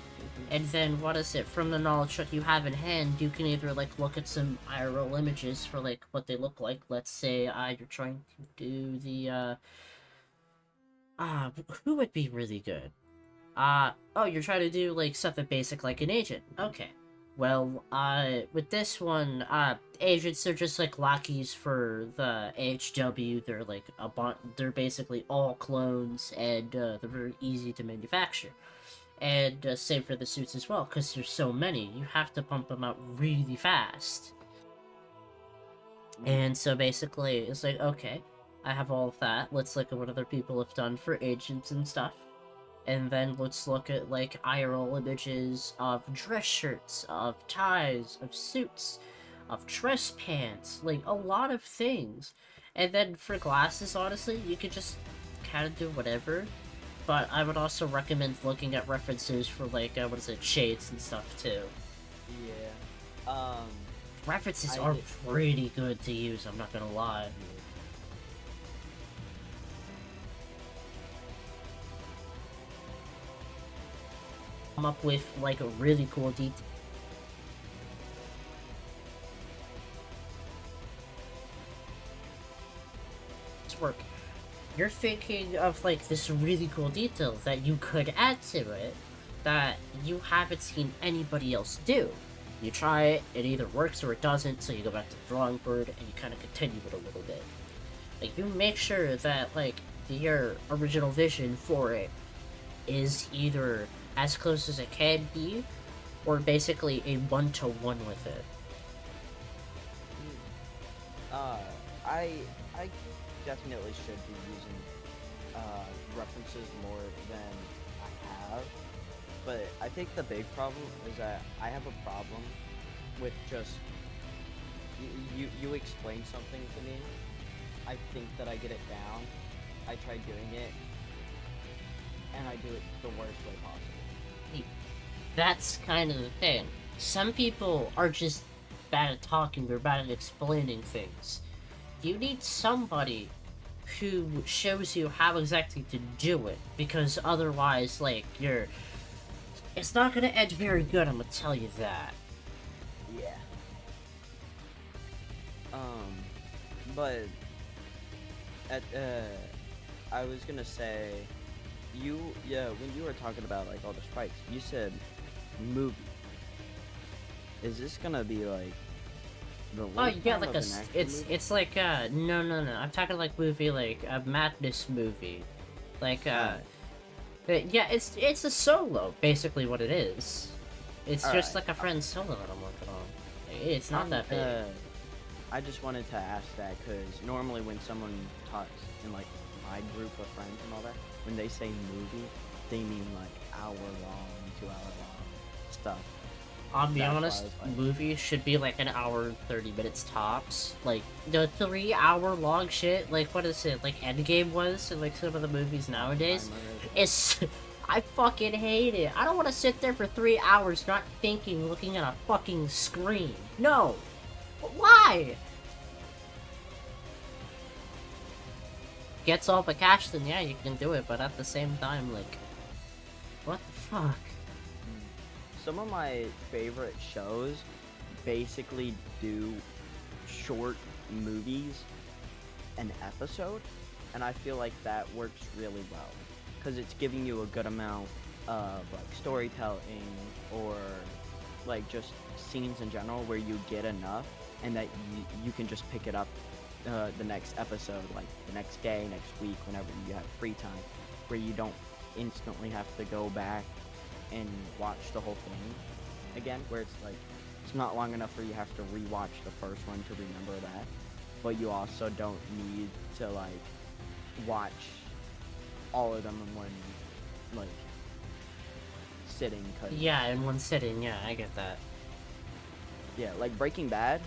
and then what is it from the knowledge that you have in hand, you can either like look at some IRL images for like what they look like. Let's say you're trying to do the who would be really good? Oh, you're trying to do, like, something basic like an agent. Okay. Well, with this one, agents are just, like, lackeys for the A.H.W. They're, like, they're basically all clones, and, they're very easy to manufacture. And, same for the suits as well, because there's so many. You have to pump them out really fast. And so, basically, it's like, okay, I have all of that. Let's look at what other people have done for agents and stuff. And then let's look at, like, IRL images of dress shirts, of ties, of suits, of dress pants, like, a lot of things. And then for glasses, honestly, you could just kind of do whatever. But I would also recommend looking at references for, like, what is it, shades and stuff, too. yeah, References are pretty good to use, I'm not gonna lie. Come up with like a really cool detail. Work. You're thinking of like this really cool detail that you could add to it that you haven't seen anybody else do. You try it, it either works or it doesn't, so you go back to the drawing board and you kind of continue it a little bit. Like you make sure that like your original vision for it is either as close as it can be, or basically a one-to-one with it. I definitely should be using references more than I have, but I think the big problem is that I have a problem with just you explain something to me, I think that I get it down, I try doing it, and I do it the worst way possible. That's kind of the thing. Some people are just bad at talking, they're bad at explaining things. You need somebody who shows you how exactly to do it, because otherwise, like, it's not gonna end very good, I'm gonna tell you that. Yeah. But, I was gonna say, when you were talking about, like, all the sprites, you said movie. Is this gonna be, like, Oh, you got like it's like no, I'm talking like movie, like a madness movie, like yeah, it's a solo, basically what it is. It's just like a friend's solo that I'm working on. It's not that big. I just wanted to ask that because normally when someone talks in like my group of friends and all that, when they say movie, they mean like hour-long, 2-hour long stuff. I'll be honest, movies should be like an hour and 30 minutes tops. Like, the 3-hour long shit, like, what is it, like Endgame was, and like some of the movies nowadays, I fucking hate it. I don't want to sit there for 3 hours not thinking, looking at a fucking screen. No! Why? Gets all the cash, then yeah, you can do it, but at the same time, like, what the fuck? Some of my favorite shows basically do short movies an episode, and I feel like that works really well because it's giving you a good amount of like storytelling or like just scenes in general where you get enough and that you can just pick it up the next episode, like the next day, next week, whenever you have free time, where you don't instantly have to go back and watch the whole thing again, where it's like it's not long enough where you have to rewatch the first one to remember that, but you also don't need to like watch all of them in one like sitting. Cause Yeah, in one sitting. Yeah, I get that. yeah, like Breaking Bad.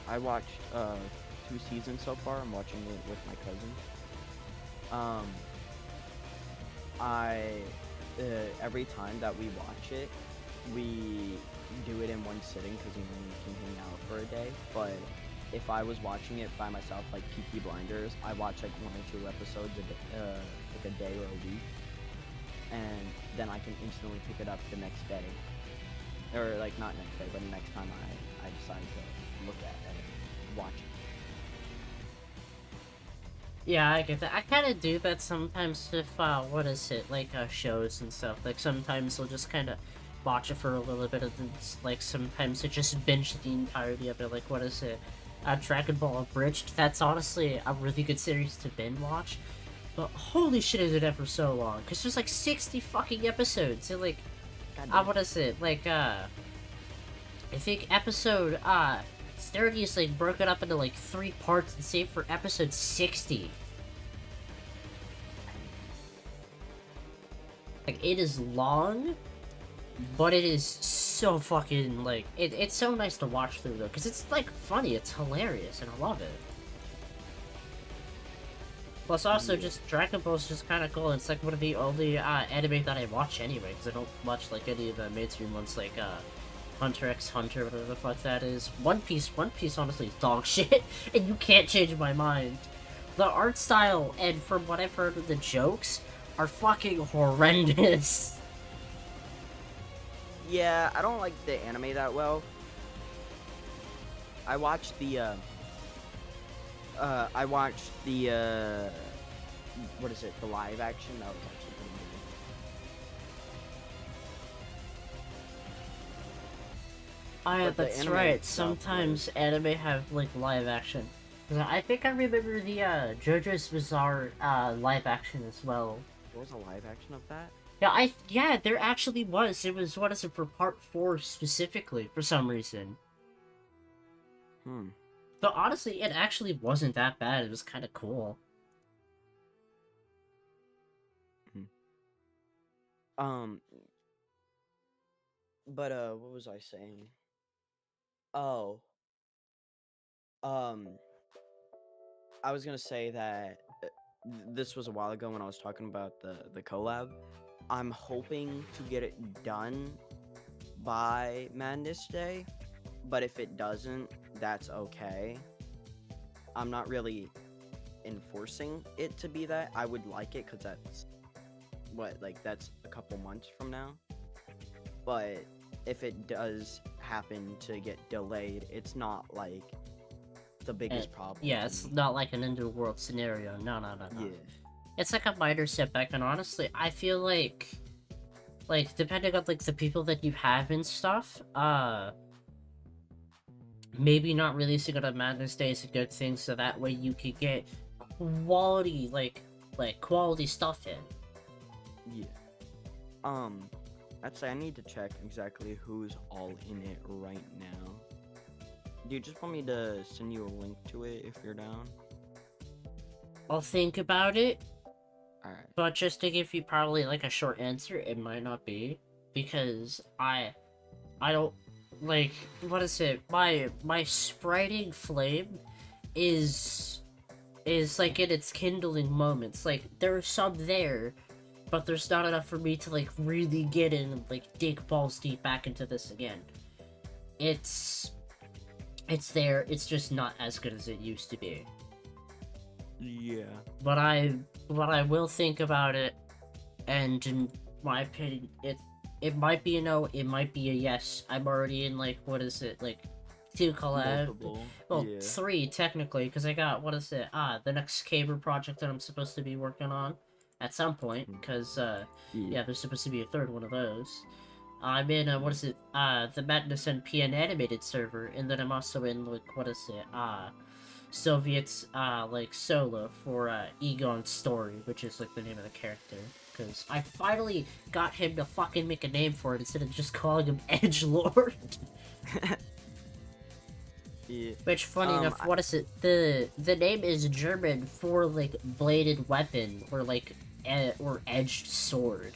I watched 2 seasons so far. I'm watching it with my cousin. Um, I every time that we watch it, we do it in one sitting because we can hang out for a day. But if I was watching it by myself, like Peaky Blinders, I watch like 1 or 2 episodes like a day or a week, and then I can instantly pick it up the next day, or like not next day, but the next time I decide to look at it, watch it. Yeah, I get that. I kind of do that sometimes with, what is it, like, shows and stuff. Like, sometimes I'll just kind of watch it for a little bit, and then, like, sometimes I just binge the entirety of it. Like, what is it? Dragon Ball Abridged. That's honestly a really good series to binge watch. But holy shit, is it ever so long? Because there's, like, 60 fucking episodes. And, like, what is it? Like, I think episode, 30 is like broken up into like 3 parts and saved for episode 60. Like, it is long, but it is so fucking like it's so nice to watch through though, because it's like funny, it's hilarious, and I love it. Plus, also, just Dragon Ball is just kind of cool. It's like one of the only anime that I watch anyway, because I don't watch like any of the mainstream ones, like Hunter x Hunter, whatever the fuck that is. One Piece honestly is dog shit, and you can't change my mind. The art style, and from what I've heard of the jokes, are fucking horrendous. Yeah, I don't like the anime that well. I watched the what is it? The live action? That was actually pretty good. But the That's animated right. stuff Sometimes was- anime have like live action. 'Cause I think I remember the JoJo's Bizarre live action as well. There was a live action of that? Yeah, there actually was. It was, what is it, for part 4 specifically for some reason. Hmm. But honestly, it actually wasn't that bad. It was kind of cool. Um, but what was I saying? Oh, um, I was gonna say that this was a while ago when I was talking about the collab. I'm hoping to get it done by Madness Day, but if it doesn't, that's okay. I'm not really enforcing it to be that. I would like it because that's that's a couple months from now. But if it does happen to get delayed, it's not like the biggest problem. Yeah, to it's me. not like an underworld scenario. No. Yeah. It's like a minor setback, and honestly, I feel like depending on like the people that you have and stuff, maybe not releasing it on Madness Day is a good thing, so that way you could get quality quality stuff in. Yeah. I'd say I need to check exactly who's all in it right now. Do you just want me to send you a link to it if you're down? I'll think about it, Alright. but just to give you probably like a short answer, it might not be, because I don't like, what is it? My spriting flame is like in its kindling moments. Like, there's some there, but there's not enough for me to like really get in and like dig balls deep back into this again. It's there, it's just not as good as it used to be. Yeah. But I will think about it, and in my opinion, it might be a no, it might be a yes. I'm already in like, what is it, like 2 collab, Multiple. well, Yeah. 3 technically, because I got, what is it, the next Caber project that I'm supposed to be working on at some point, because yeah, there's supposed to be a 3rd one of those. I'm in what is it, the Madness NPN animated server, and then I'm also in like, what is it, Soviet's like solo for Egon's story, which is like the name of the character. Because I finally got him to fucking make a name for it instead of just calling him Edgelord. Yeah. Which, funny enough, what is it? The name is German for like bladed weapon, or like or edged sword.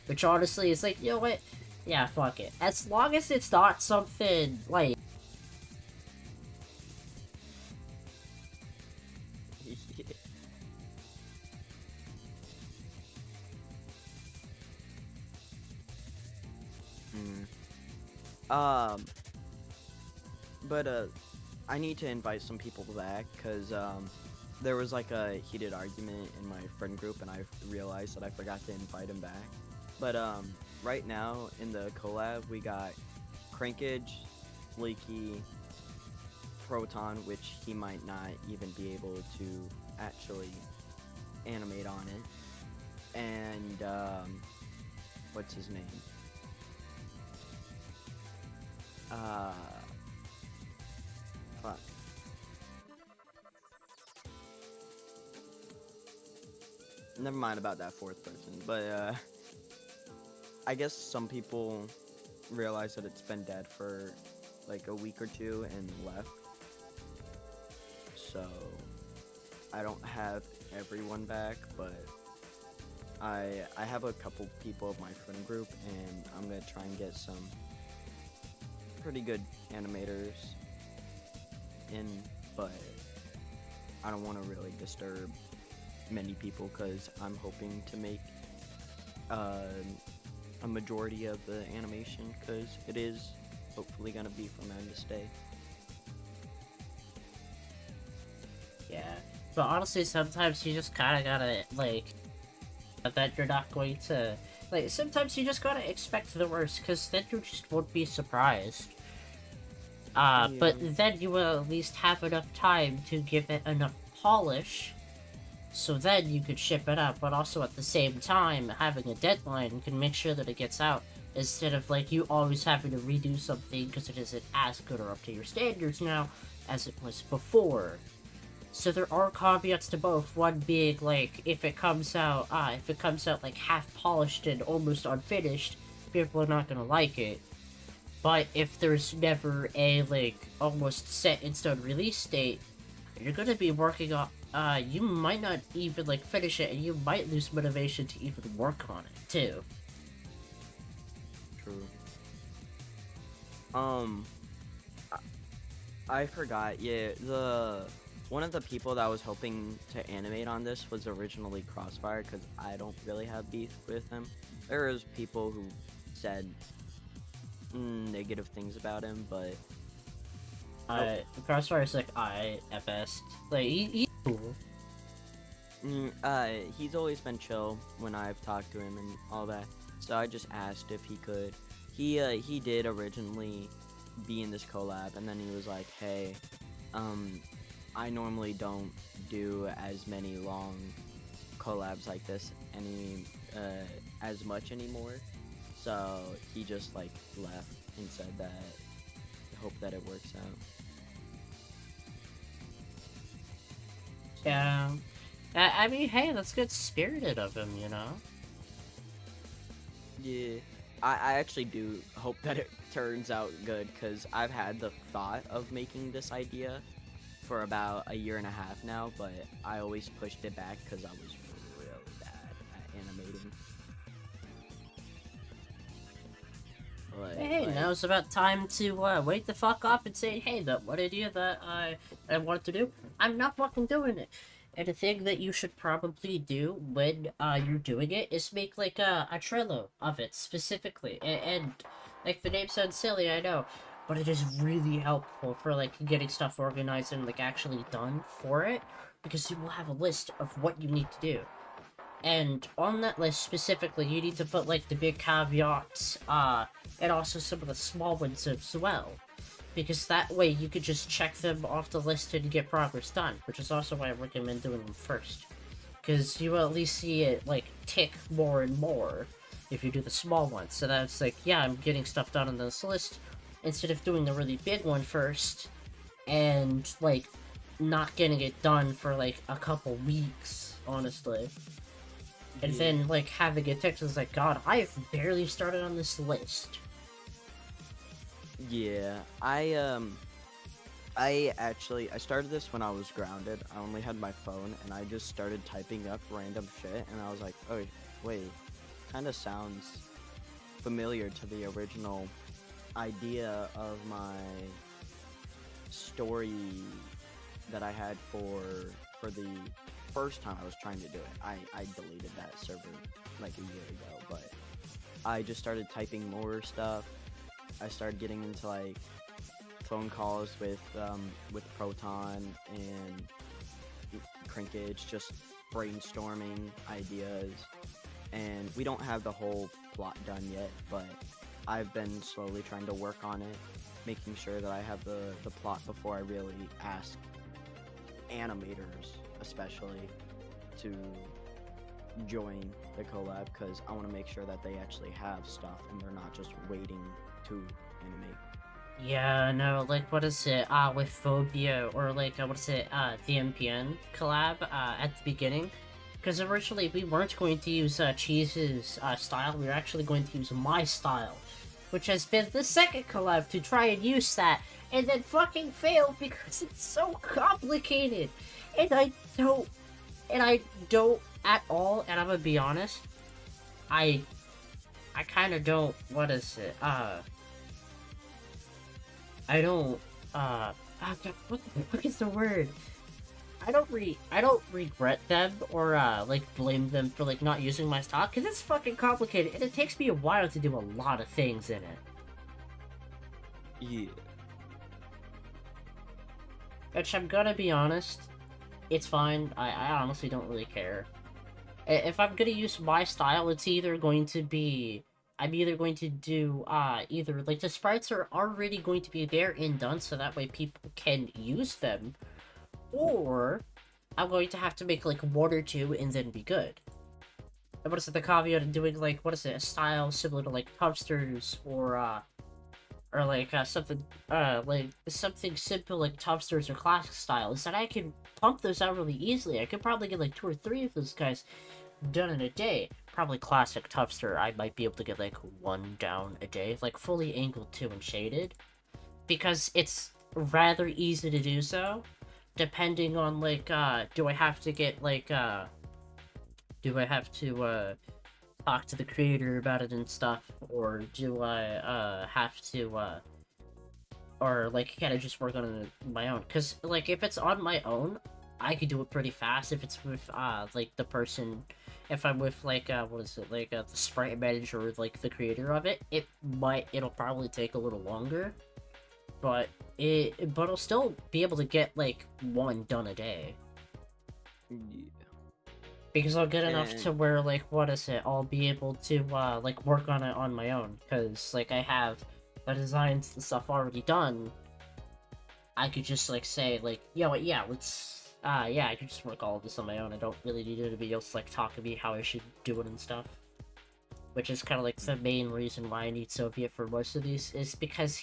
Which honestly is like, you know what? Yeah, fuck it. As long as it's not something like um, but I need to invite some people back because there was like a heated argument in my friend group, and I realized that I forgot to invite him back. But right now in the collab, we got Crankage, Leaky, Proton, which he might not even be able to actually animate on it, and what's his name? Fuck. Never mind about that fourth person, but I guess some people realize that it's been dead for like a week or two and left. So I don't have everyone back, but I have a couple people of my friend group, and I'm gonna try and get some pretty good animators in, but I don't want to really disturb many people because I'm hoping to make a majority of the animation, because it is hopefully gonna be from end to stay. yeah. But honestly, sometimes you just kind of gotta like that you're not going to like. Sometimes you just gotta expect the worst, because then you just won't be surprised. But then you will at least have enough time to give it enough polish, so then you could ship it out. But also at the same time, having a deadline can make sure that it gets out, instead of like you always having to redo something because it isn't as good or up to your standards now as it was before. So there are caveats to both. One being like if it comes out like half polished and almost unfinished, people are not gonna like it. But if there's never a like almost set in stone release date, you're gonna be working on you might not even like finish it, and you might lose motivation to even work on it too. True. I forgot. Yeah, the one of the people that was hoping to animate on this was originally Crossfire, because I don't really have beef with him. There was people who said negative things about him, but Crossfire's like I at best. Like he's cool. He's always been chill when I've talked to him and all that. So I just asked if he could. He did originally be in this collab, and then he was like, "Hey, I normally don't do as many long collabs like this as much anymore." So he just like left and said that I hope that it works out. Yeah. I mean, hey, that's good spirited of him, you know? Yeah, I actually do hope that it turns out good, because I've had the thought of making this idea for about a year and a half now, but I always pushed it back because I was really bad at animating. Hey, now it's about time to wake the fuck up and say, hey, that one idea that I wanted to do, I'm not fucking doing it. And the thing that you should probably do when you're doing it is make like a Trello of it specifically. And like the name sounds silly, I know, but it is really helpful for like getting stuff organized and like actually done for it, because you will have a list of what you need to do. And on that list specifically, you need to put like the big caveats, and also some of the small ones as well. Because that way you could just check them off the list and get progress done, which is also why I recommend doing them first. Because you will at least see it like tick more and more if you do the small ones. So that's like, yeah, I'm getting stuff done on this list, instead of doing the really big one first and like not getting it done for like a couple weeks, honestly. And then, like, having it text is like, God, I've barely started on this list. Yeah, I I started this when I was grounded. I only had my phone, and I just started typing up random shit, and I was like, oh wait, kind of sounds familiar to the original idea of my story that I had for the first time I was trying to do it. I deleted that server like a year ago, but I just started typing more stuff. I started getting into like phone calls with Proton and Crinkage, just brainstorming ideas. And we don't have the whole plot done yet, but I've been slowly trying to work on it, making sure that I have the plot before I really ask animators, especially, to join the collab, because I want to make sure that they actually have stuff and they're not just waiting to animate. Yeah, no, like, what is it, with Phobia, or, like, what is it, the MPN collab, at the beginning? Because originally we weren't going to use, Cheese's, style, we were actually going to use my style, which has been the second collab to try and use that, and then fucking fail because it's so complicated, and I don't at all, and I'm gonna be honest, I kinda don't, what is it, I don't, God, what the fuck is the word? I don't regret them, or, like, blame them for, like, not using my style, because it's fucking complicated, and it takes me a while to do a lot of things in it. Yeah. Which, I'm gonna be honest, it's fine, I honestly don't really care. If I'm gonna use my style, it's either going to be... I'm either going to do, either, like, the sprites are already going to be there and done, so that way people can use them, or I'm going to have to make, like, one or two and then be good. And what is it, the caveat of doing, like, what is it, a style similar to, like, Tubsters, or like, something, like, something simple like Tubsters or Classic style, is that I can pump those out really easily. I could probably get, like, 2 or 3 of those guys done in a day. Probably Classic Tubster, I might be able to get, like, 1 down a day, like, fully angled too and shaded, because it's rather easy to do so, depending on, like, do I have to get, like, do I have to, talk to the creator about it and stuff, or do I, have to, or, like, can I just work on it on my own? Because, like, if it's on my own, I could do it pretty fast. If it's with, like, the person, if I'm with, like, what is it, like, the sprite manager or, like, the creator of it, it'll probably take a little longer, but I'll still be able to get, like, 1 done a day. Yeah. Because I'll get enough to where, like, what is it, I'll be able to, like, work on it on my own, because, like, I have the designs and stuff already done. I could just, like, say, like, yeah, let's, yeah, I could just work all of this on my own. I don't really need anybody else, like, talk to me how I should do it and stuff. Which is kind of, like, the main reason why I need Soviet for most of these, is because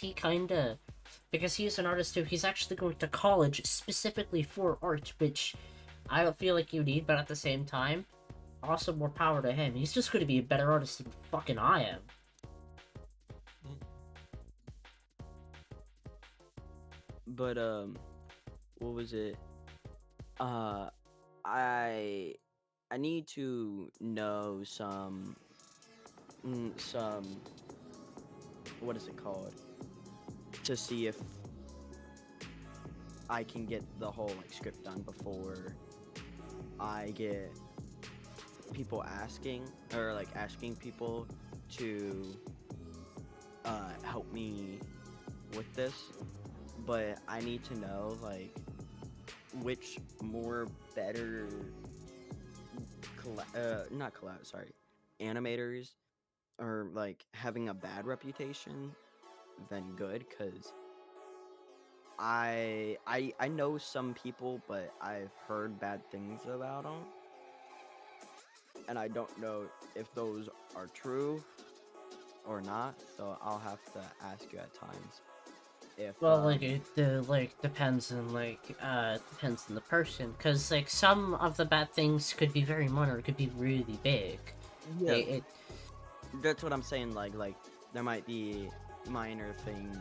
because he's an artist too, he's actually going to college specifically for art, which I don't feel like you need, but at the same time, also more power to him. He's just going to be a better artist than fucking I am. But what was it? I need to know some what is it called, to see if I can get the whole, like, script done before I get people asking people to help me with this. But I need to know, like, which more better animators are, like, having a bad reputation than good, because I know some people, but I've heard bad things about them, and I don't know if those are true or not, so I'll have to ask you at times. If, well, like, it depends on, like, depends on the person, because, like, some of the bad things could be very minor, it could be really big. That's what I'm saying, like, there might be minor things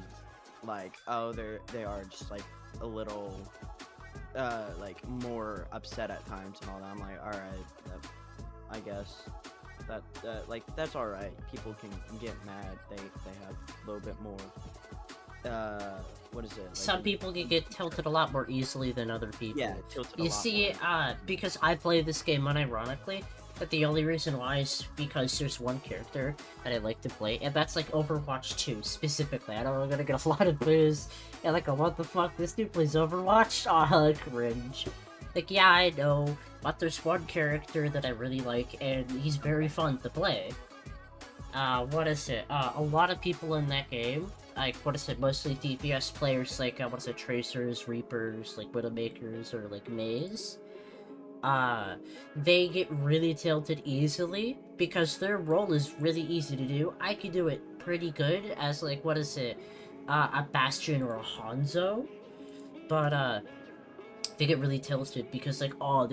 like, oh, they are just like a little like more upset at times and all that. I'm like, all right, I guess that like that's all right. People can get mad. They have a little bit more. What is it? Like Some people can get tilted a lot more easily than other people. Yeah, tilted a You lot see, more. because I play this game unironically, that the only reason why is because there's one character that I like to play, and that's like Overwatch 2 specifically. I know I'm gonna get a lot of booze, and like, what the fuck, this dude plays Overwatch? Aw, cringe. Like, yeah, I know, but there's one character that I really like, and he's very fun to play. What is it? A lot of people in that game, like, what is it, mostly DPS players, like, what is it, Tracers, Reapers, like, Widowmakers, or, like, Maze, they get really tilted easily, because their role is really easy to do. I could do it pretty good as, like, what is it, a Bastion or a Hanzo, but, they get really tilted because, like, oh,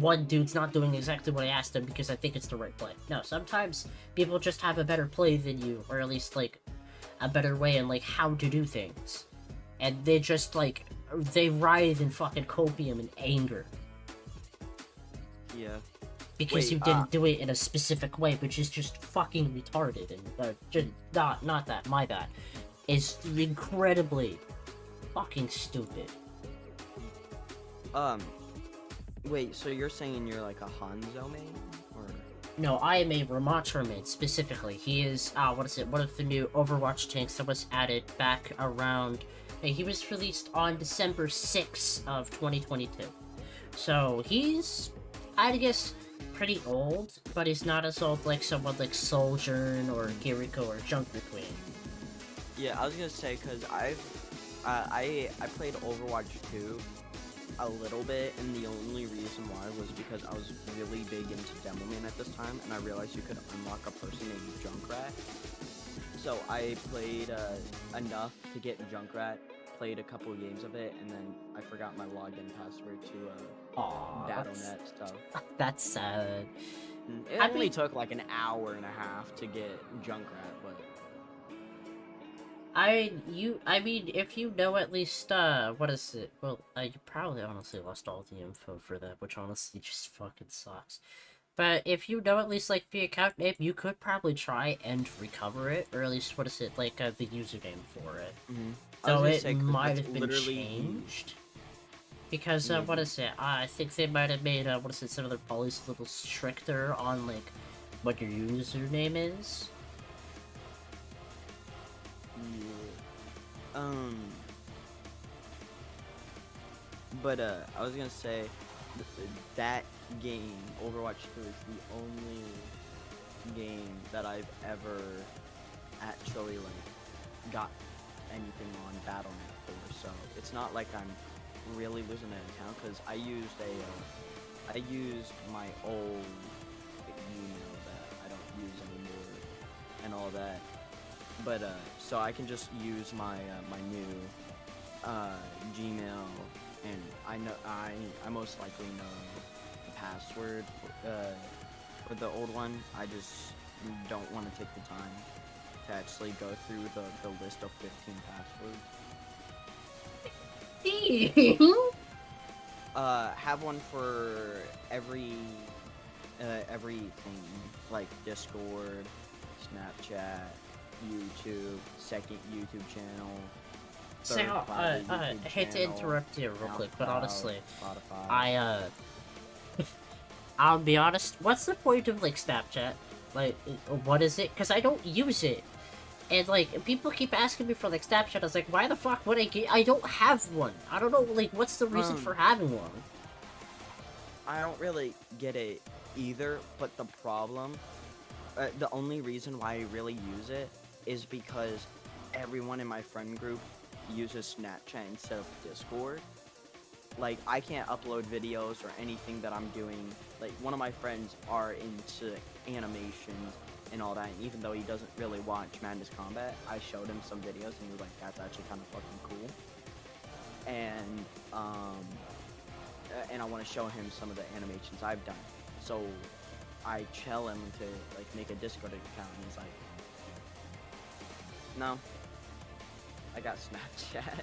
one dude's not doing exactly what I asked him because I think it's the right play. No, sometimes people just have a better play than you, or at least, like, a better way in, like, how to do things. And they just, like, they writhe in fucking copium and anger. Yeah. Because Wait, you didn't do it in a specific way, which is just fucking retarded, and, just, not that, my bad. Is incredibly fucking stupid. Wait, so you're saying you're like a Hanzo main? Or... No, I am a Ramatra main, specifically. He is, what is it, one of the new Overwatch tanks that was added back around... He was released on December 6th of 2022. So, he's, I guess, pretty old, but he's not as old like someone like Sojourn or Kiriko or Junker Queen. Yeah, I was gonna say, because I played Overwatch 2 a little bit, and the only reason why was because I was really big into Demoman at this time, and I realized you could unlock a person named Junkrat. So I played enough to get Junkrat, played a couple of games of it, and then I forgot my login password to Battle.net stuff. That's sad. It only took like an hour and a half to get Junkrat, but... I mean, if you know at least, what is it? Well, you probably honestly lost all the info for that, which honestly just fucking sucks. But if you know at least, like, the account name, you could probably try and recover it, or at least, what is it, like, the username for it. Though it might have been changed. Because, what is it? I think they might have made, what is it, some of their policies a little stricter on, like, what your username is. But I was gonna say that game, Overwatch 2, is the only game that I've ever actually like got anything on Battle.net for. So it's not like I'm really losing an account, because I used my old email that I don't use anymore and all that. But so I can just use my my new Gmail, and I most likely know the password for the old one. I just don't want to take the time to actually go through the list of 15 passwords. Have one for everything, like Discord, Snapchat, YouTube, second YouTube channel. So, I hate to interrupt you real quick, but honestly, Spotify. I'll be honest, what's the point of, like, Snapchat? Like, what is it? Because I don't use it. And, like, people keep asking me for, like, Snapchat. I was like, why the fuck would I get... I don't have one. I don't know, like, what's the reason for having one? I don't really get it either, but the problem... the only reason why I really use it is because everyone in my friend group uses Snapchat instead of Discord. Like, I can't upload videos or anything that I'm doing. Like, one of my friends are into animations and all that, and even though he doesn't really watch Madness Combat, I showed him some videos and he was like, that's actually kind of fucking cool. And I want to show him some of the animations I've done. So I tell him to, like, make a Discord account, and he's like, no, I got Snapchat.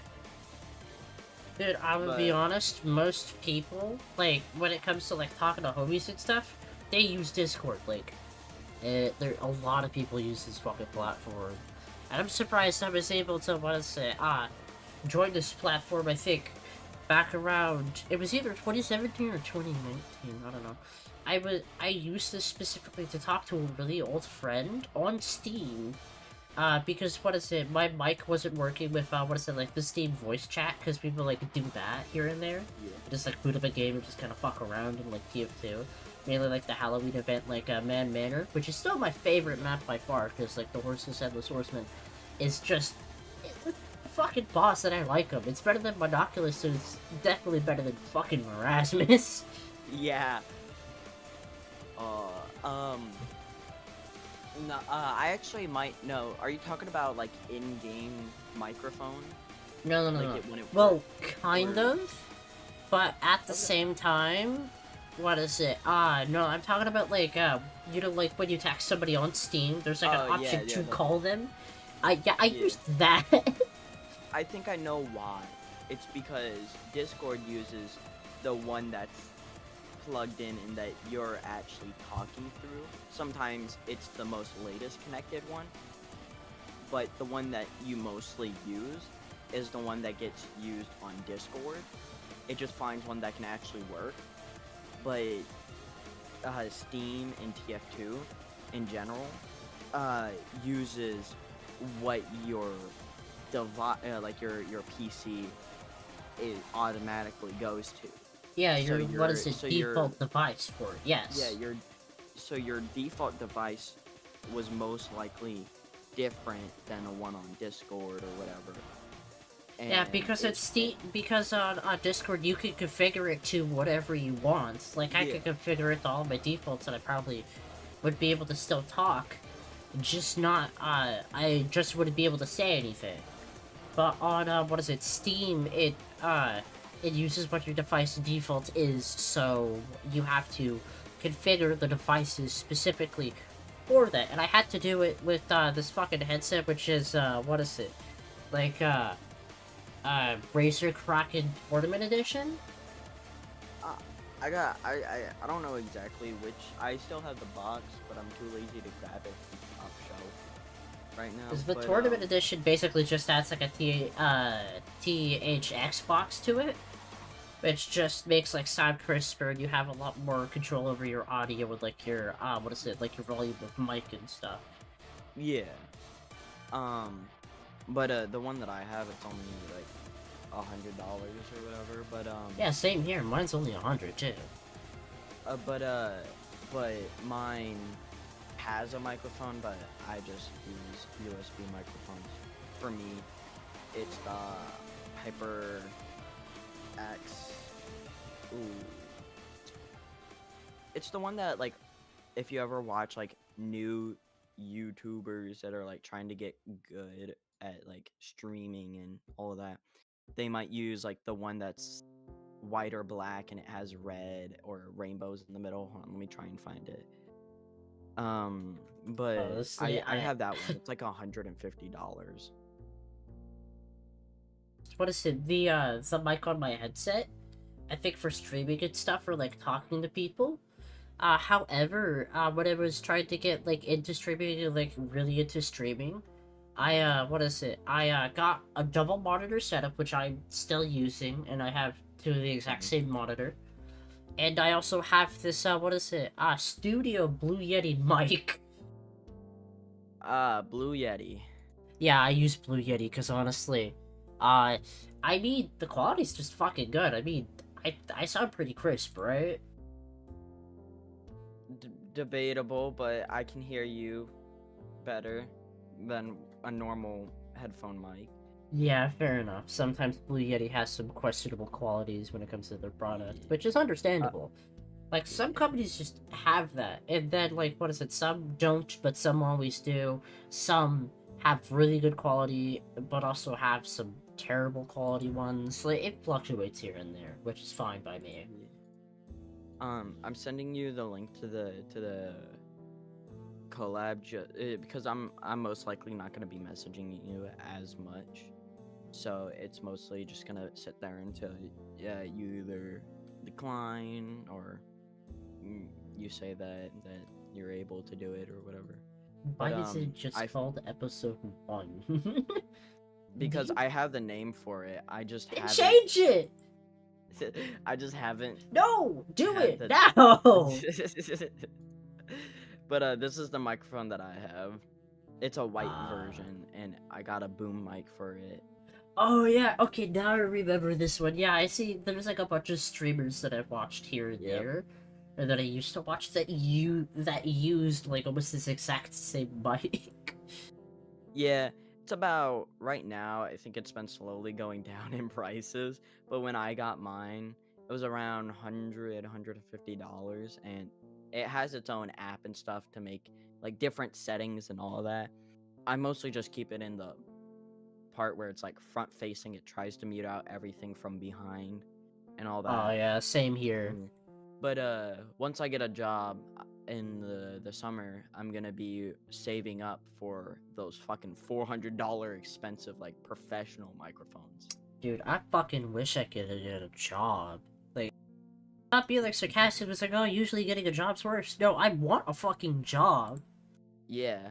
Dude, I would be But honest, most people, like, when it comes to, like, talking to homies and stuff, they use Discord, like, there, a lot of people use this fucking platform. And I'm surprised I was able to, what is it, join this platform, I think, back around, it was either 2017 or 2019, I don't know. I used this specifically to talk to a really old friend on Steam, because, what is it, my mic wasn't working with, what is it, like, the Steam voice chat, because people, like, do that here and there. yeah, Just, like, boot up a game and just kind of fuck around and, like, TF2. Mainly, like, the Halloween event, like, Man Manor, which is still my favorite map by far, because, like, the Horseless Headless Horseman is just... It's a fucking boss, and I like him. It's better than Monoculus, so it's definitely better than fucking Marasmus. yeah. Um, no, I actually might know. Are you talking about like in-game microphone? No, no, no, Like no. it when it Well, works? kind Or of. But at the okay. same time, what is it? No, I'm talking about, like, you know, like, when you text somebody on Steam, there's, like, an Oh yeah, option yeah, to call them. I yeah. used that. I think I know why. It's because Discord uses the one that's plugged in and that you're actually talking through. Sometimes it's the most latest connected one, but the one that you mostly use is the one that gets used on Discord. It just finds one that can actually work. But Steam and TF2 in general uses what your device, like your PC, it automatically goes to. Yeah, So what is it, so your default device for it, yeah yes. your default device was most likely different than the one on Discord or whatever. Yeah, And because it's Steam, because on Discord you can configure it to whatever you want. Like, I yeah, could configure it to all my defaults and I probably would be able to still talk. Just not, I just wouldn't be able to say anything. But on, what is it, Steam, it uses what your device default is, so you have to configure the devices specifically for that. And I had to do it with, this fucking headset, which is, what is it? Like, Razer Kraken Tournament Edition? uh, I don't know exactly which. I still have the box, but I'm too lazy to grab it from the top shelf right now. Because the But Tournament Edition basically just adds, like, a THX box to it, which just makes, like, sound crisper, and you have a lot more control over your audio with, like, your, what is it, like, your volume of mic and stuff. yeah, um, but the one that I have, it's only like $100 or whatever. But Yeah, same here. Mine's only 100 too. uh, but but mine has a microphone, but I just use USB microphones. For me, it's the Hyper X. Ooh, it's the one that, like, if you ever watch like new YouTubers that are like trying to get good at like streaming and all of that, they might use like the one that's white or black and it has red or rainbows in the middle. Hold on, let me try and find it. But Honestly, I have that one. It's like $150. what is it? The mic on my headset, I think for streaming and stuff, or, like, talking to people. However, when I was trying to get, like, into streaming, like, really into streaming, what is it? Got a double monitor setup, which I'm still using, and I have two of the exact Mhm. same monitor. And I also have this, what is it? Studio Blue Yeti mic. Blue Yeti. Yeah, I use Blue Yeti because, honestly, uh, I mean, the quality's just fucking good. I mean, I sound pretty crisp, right? Debatable, but I can hear you better than a normal headphone mic. Yeah, fair enough. Sometimes Blue Yeti has some questionable qualities when it comes to their product, Yeah. which is understandable. Like, some Yeah. companies just have that, and then, like, what is it? Some don't, but some always do. Some have really good quality, but also have some terrible quality ones. Like, it fluctuates here and there, which is fine by me. Yeah. I'm sending you the link to the collab because I'm most likely not gonna be messaging you as much. So it's mostly just gonna sit there until you either decline or you say that you're able to do it or whatever. Why But is it just I called episode 1? because I have the name for it, I just haven't. Change it! I just haven't No! Do had it! the. Now! But this is the microphone that I have. It's a white Ah. version, and I got a boom mic for it. Oh yeah, okay, now I remember this one. Yeah, I see there's like a bunch of streamers that I've watched here and Yep. there, or that I used to watch that used like almost this exact same mic. Yeah, it's about right now. I think it's been slowly going down in prices, but when I got mine, it was around $150, and it has its own app and stuff to make like different settings and all that. I mostly just keep it in the part where it's like front facing. It tries to mute out everything from behind and all Oh that. yeah, same here. But once I get a job in the summer, I'm gonna be saving up for those fucking $400 expensive like professional microphones. Dude, I fucking wish I could get a job. Like, not be like sarcastic, it's like, oh, usually getting a job's worse. No, I want a fucking job. Yeah,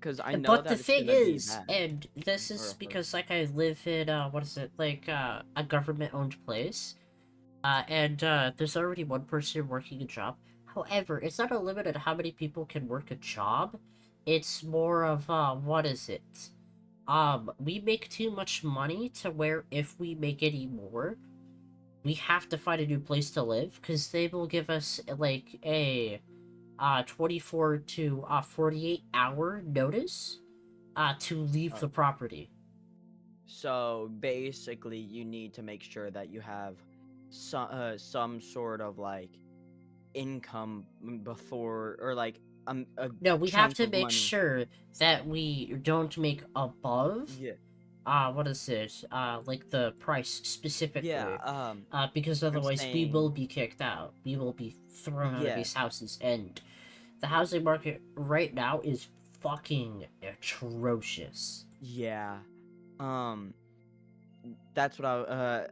because I know But the that it's thing gonna be is, bad. and this Or is hard. because like I live in what is it, like a government owned place. And there's already one person working a job. However, it's not a limit on how many people can work a job. It's more of what is it? We make too much money to where if we make any more, we have to find a new place to live because they will give us like a 24 to 48-hour notice to leave the property. So basically, you need to make sure that you have some sort of like income before, or like a No, we have chunk to of make money. sure that we don't make above Yeah. what is it? Like the price specifically. Yeah. Because I'm otherwise we will saying. be kicked out. We will be thrown out of Yeah. these houses, and the housing market right now is fucking atrocious. Yeah. Um. That's what I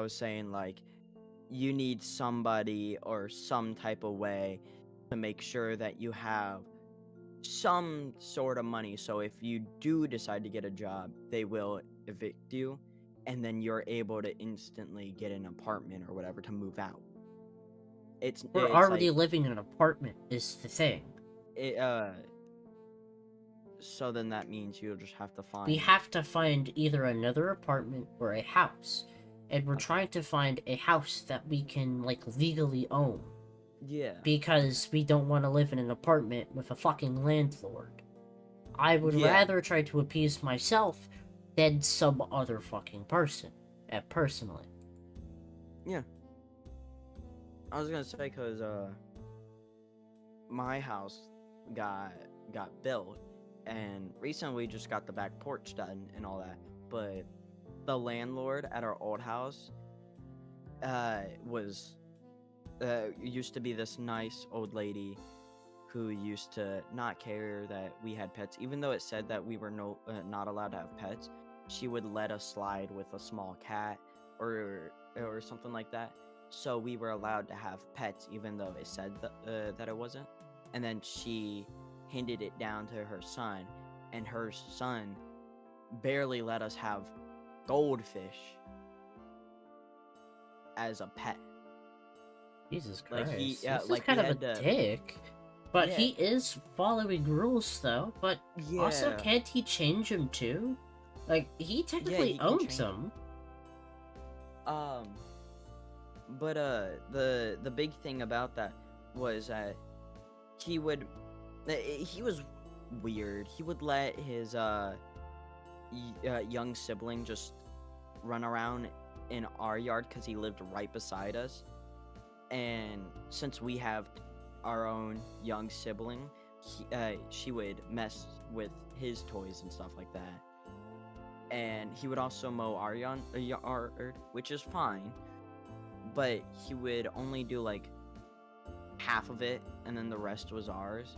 was saying. Like, you need somebody or some type of way to make sure that you have some sort of money. So if you do decide to get a job, they will evict you, and then you're able to instantly get an apartment or whatever to move out. We're It's already like living in an apartment is the thing. it. So then that means you'll just have to find. We have to find either another apartment or a house. And we're trying to find a house that we can like legally own. Yeah. Because we don't want to live in an apartment with a fucking landlord. I would rather try to appease myself than some other fucking person. Personally. Yeah. I was gonna say, cause my house got built, and recently we just got the back porch done and all that. But the landlord at our old house was used to be this nice old lady who used to not care that we had pets, even though it said that we were not allowed to have pets. She would let us slide with a small cat or something like that. So we were allowed to have pets, even though it said that it wasn't. And then she handed it down to her son, and her son barely let us have goldfish as a pet. Jesus Like, Christ. he this like is kind we of a had to. dick. But Yeah. he is following rules though. But also, Yeah. can't he change them too? Like, he technically he can owns change them. But the big thing about that was that he was weird. He would let his young sibling just run around in our yard because he lived right beside us. And since we have our own young sibling, she would mess with his toys and stuff like that. And he would also mow our yard, which is fine, but he would only do like half of it, and then the rest was ours,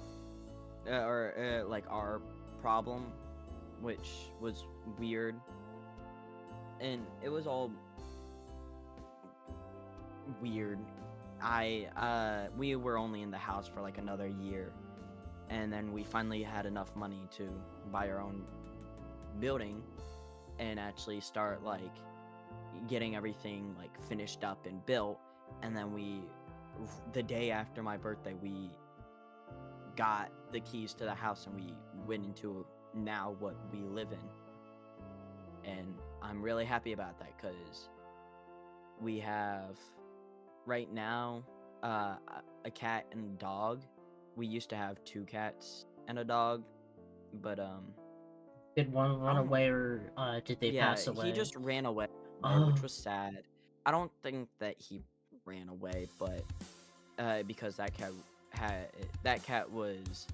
or like our problem, which was weird. and it was all weird. We were only in the house for like another year, and then we finally had enough money to buy our own building and actually start like getting everything like finished up and built. And then the day after my birthday, we got the keys to the house and we went into now what we live in. And I'm really happy about that because we have right now a cat and a dog. We used to have 2 cats and a dog, but Did one I run don't away or did they yeah, pass he away? just ran away, which Oh, was sad. I don't think that he ran away, but because had that cat was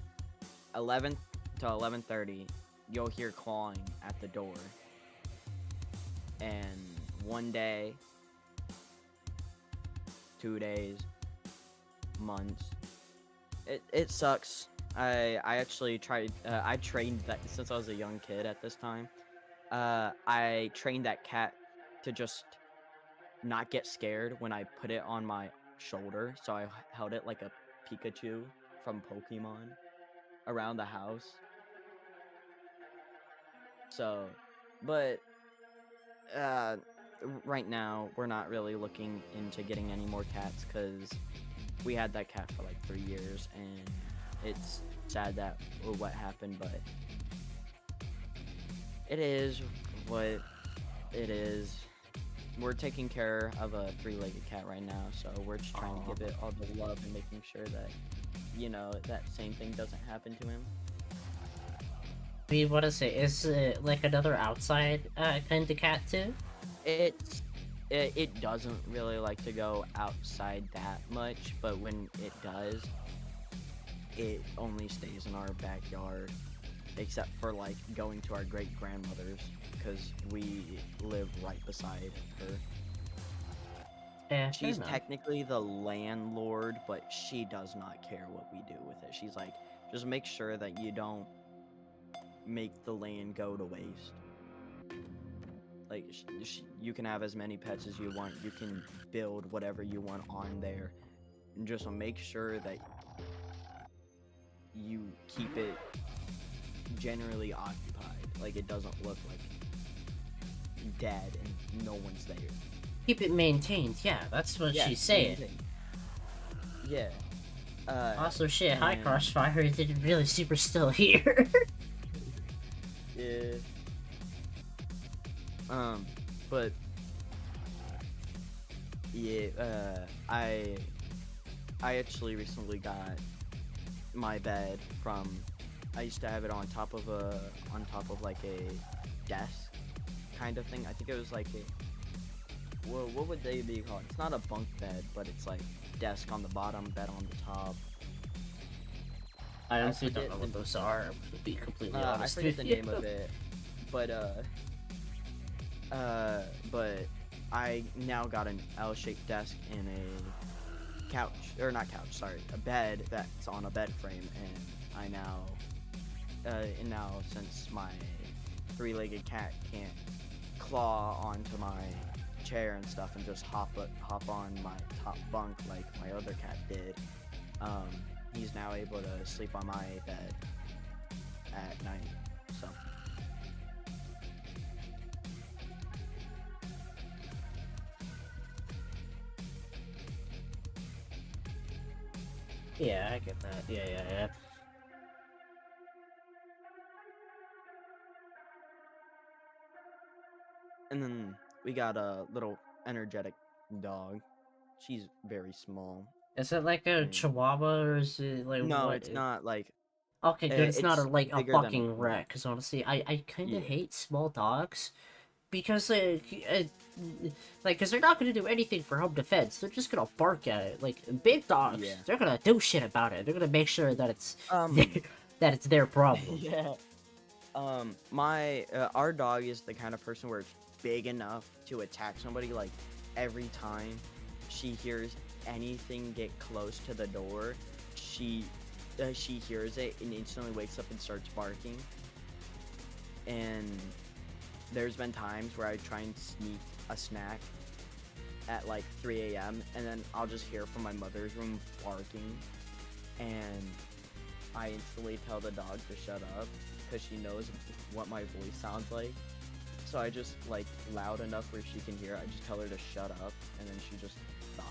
11 to 11:30. You'll hear clawing at the door, and one day, 2 days, months. It sucks. I actually tried. I trained that since I was a young kid at this time. I trained that cat to just not get scared when I put it on my shoulder. So I held it like a Pikachu from Pokemon around the house. So, but uh, right now we're not really looking into getting any more cats because we had that cat for like 3 years, and it's sad that what happened, but it is what it is. We're taking care of a 3-legged cat right now, so we're just trying to give it all the love and making sure that, that same thing doesn't happen to him. what to say? Is it like another outside kind of cat too? It's it doesn't really like to go outside that much, but when it does, it only stays in our backyard, except for like going to our great grandmother's because we live right beside her. Yeah, fair She's enough. technically the landlord, but she does not care what we do with it. She's like, just make sure that you don't make the land go to waste. Like, you can have as many pets as you want. You can build whatever you want on there. And just make sure that you keep it generally occupied. Like, it doesn't look like dead and no one's there. Keep it maintained. Yeah, that's what Yeah, she's saying. maintain. Yeah. Also, shit, High And Crossfire didn't really super still here. yeah. But yeah, I actually recently got my bed from. I used to have it on top of like a desk kind of thing. I think it was like a, well, what would they be called? It's not a bunk bed, but it's like desk on the bottom, bed on the top. I honestly don't forget know what those are, to be completely I honest forget with the you. name of it, but but I now got an L-shaped desk and a couch, or not couch, sorry, a bed that's on a bed frame, and now since my 3-legged cat can't claw onto my chair and stuff and just hop on my top bunk like my other cat did, he's now able to sleep on my bed at night, so. Yeah, I get that. Yeah. And then we got a little energetic dog. She's very small. Is it like a And chihuahua, or is it like no, what? it's not like Okay, good. It's not it's like a bigger than a fucking rat. rat. Cause honestly, I kind of Yeah. hate small dogs because like, cause they're not gonna do anything for home defense. They're just gonna bark at it. Like big dogs, Yeah. they're gonna do shit about it. They're gonna make sure that it's Um that it's their problem. yeah. My our dog is the kind of person where it's big enough to attack somebody like every time she hears anything get close to the door, she hears it and instantly wakes up and starts barking. And there's been times where I try and sneak a snack at like 3 a.m. and then I'll just hear from my mother's room barking, and I instantly tell the dog to shut up because she knows what my voice sounds like. So I just, like, loud enough where she can hear, I just tell her to shut up, and then she just stops.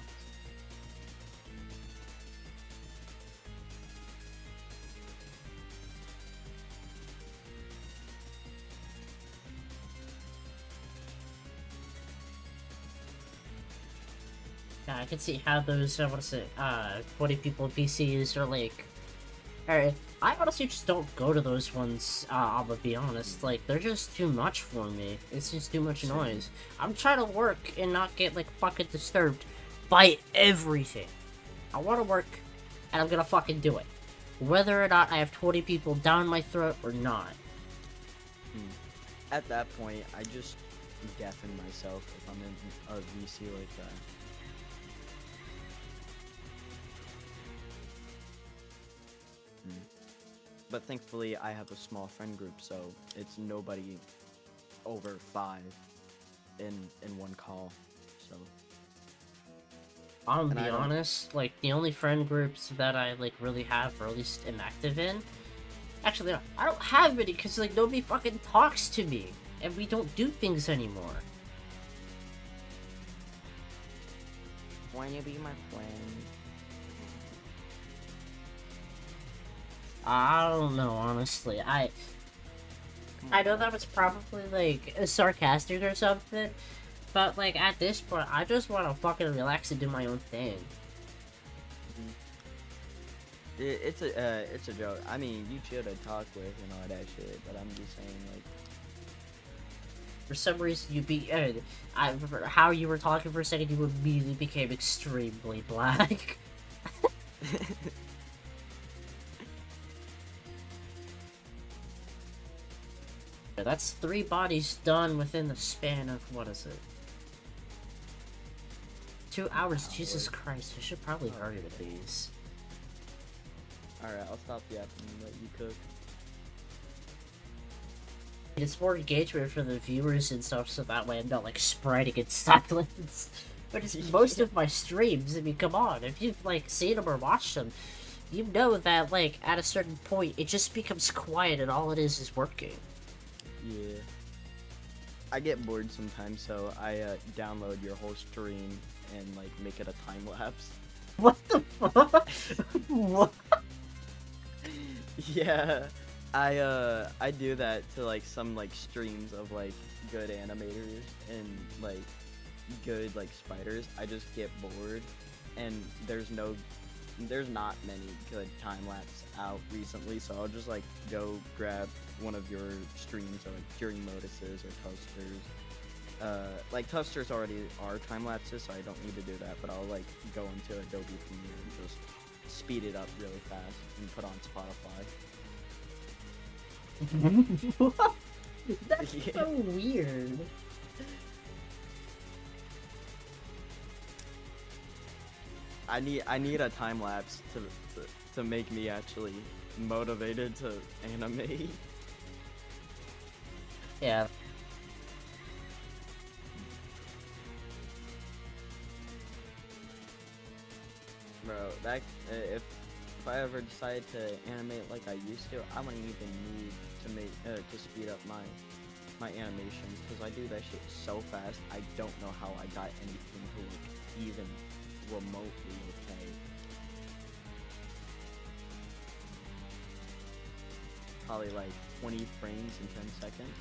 Yeah, I can see how those, what is it, 20 people VCs are like... Alright, I honestly just don't go to those ones, I'm gonna be honest. Like, they're just too much for me. It's just too much noise. I'm trying to work and not get, like, fucking disturbed by everything. I want to work, and I'm gonna fucking do it. Whether or not I have 20 people down my throat or not. At that point, I just deafen myself if I'm in a VC like that. But thankfully, I have a small friend group, so it's nobody over 5 in one call. So I'm gonna be honest, like, the only friend groups that I, like, really have, or at least am active in... Actually, I don't have any, because, like, nobody fucking talks to me, and we don't do things anymore. Wanna you be my friend? I don't know, honestly. I know that was probably, like, sarcastic or something, but, like, at this point, I just want to fucking relax and do my own thing. It's a joke. I mean, you chill to talk with and all that shit, but I'm just saying, like... For some reason, how you were talking for a second, you immediately became extremely black. That's 3 bodies done within the span of, what is it? 2 hours, Jesus Christ, I should probably hurry with these. Alright, I'll stop yapping and let you cook. It's more engagement for the viewers and stuff, so that way I'm not, like, spreading in silence. But it's most of my streams, I mean, come on, if you've, like, seen them or watched them, you know that, like, at a certain point, it just becomes quiet and all it is working. Yeah. I get bored sometimes, so I download your whole stream and, like, make it a time lapse. What the fuck? What? Yeah, I do that to, like, some, like, streams of, like, good animators and, like, good, like, spiders. I just get bored, and there's not many good time-lapse out recently, so I'll just, like, go grab one of your streams, or, like, during Modus's or Toasters. Like, Toasters already are time-lapses, so I don't need to do that, but I'll, like, go into Adobe Premiere and just speed it up really fast and put on Spotify. What? That's so weird. I need a time lapse to make me actually motivated to animate. Yeah. Bro, that if I ever decide to animate like I used to, I wouldn't even need to make to speed up my animations, because I do that shit so fast. I don't know how I got anything to look even remotely okay. Probably like 20 frames in 10 seconds.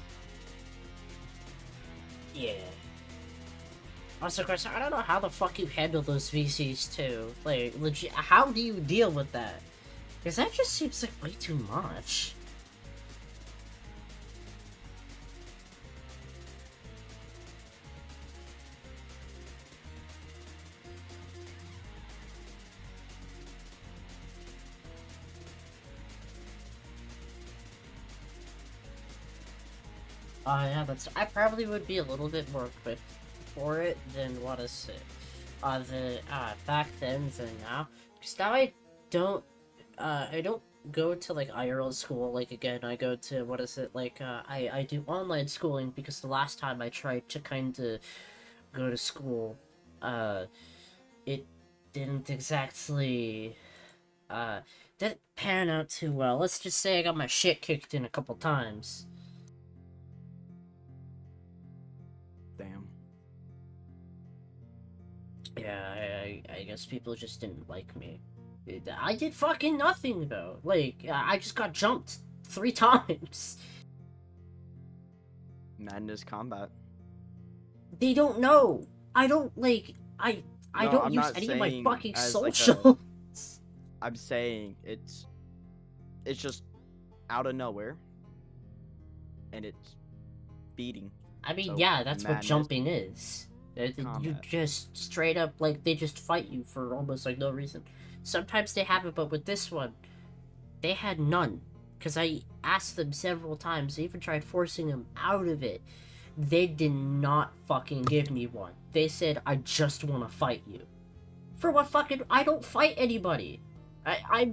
Yeah. Also, Chris, I don't know how the fuck you handle those VCs too. Like, legit, how do you deal with that? Because that just seems like way too much. Yeah, I probably would be a little bit more equipped for it than what is it, back then than now. Because now I don't go to like IRL school. Like again, I go to what is it like? I do online schooling because the last time I tried to kind of go to school, uh, it didn't exactly didn't pan out too well. Let's just say I got my shit kicked in a couple times. Damn. Yeah, I guess people just didn't like me. I did fucking nothing though. Like I just got jumped 3 times. Madness combat. They don't know. I don't like. I No, don't I'm use not any of my saying fucking as like socials. I'm saying it's just out of nowhere, and it's beating. I mean, So yeah, that's what madness jumping is. You combat. just straight up like they just fight you for almost like no reason. Sometimes they have it, but with this one, they had none. Cause I asked them several times. I even tried forcing them out of it. They did not fucking give me one. They said, "I just want to fight you." For what fucking? I don't fight anybody. I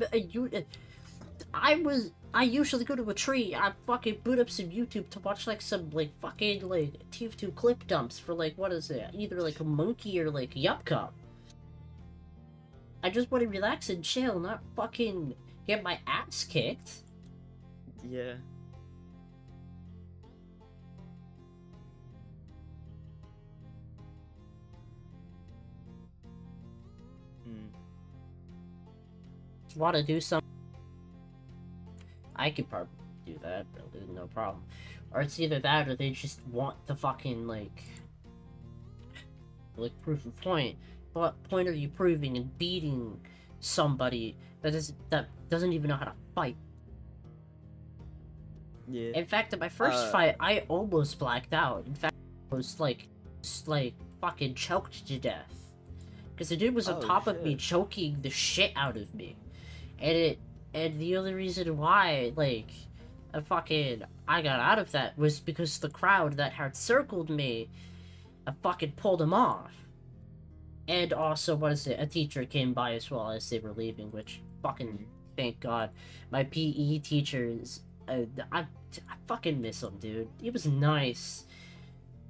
usually go to a tree. I fucking boot up some YouTube to watch like some like fucking like TF2 clip dumps for like what is it? Either like a monkey or like Yup Cup. I just want to relax and chill, not fucking get my ass kicked. Yeah. Mm. Want to do something? I could probably do that, really, no problem. Or it's either that or they just want to fucking like proof of point. What point are you proving and beating somebody that doesn't even know how to fight? Yeah. In fact, in my first fight, I almost blacked out. In fact, I was like fucking choked to death because the dude was on Oh, top of me, shit. choking the shit out of me, and the only reason why I got out of that was because the crowd that had circled me, I fucking pulled him off. And also, what is it? A teacher came by as well as they were leaving, which fucking thank God. My PE teachers, I fucking miss him, dude. He was nice.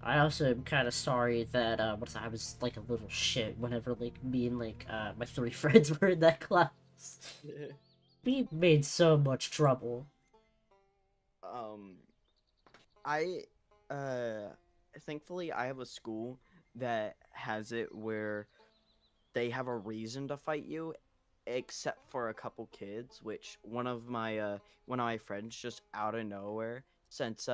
I also am kind of sorry that I was like a little shit whenever like me and like my 3 friends were in that class. We made so much trouble. um, I thankfully I have a school that has it where they have a reason to fight you, except for a couple kids, which one of my friends just out of nowhere, since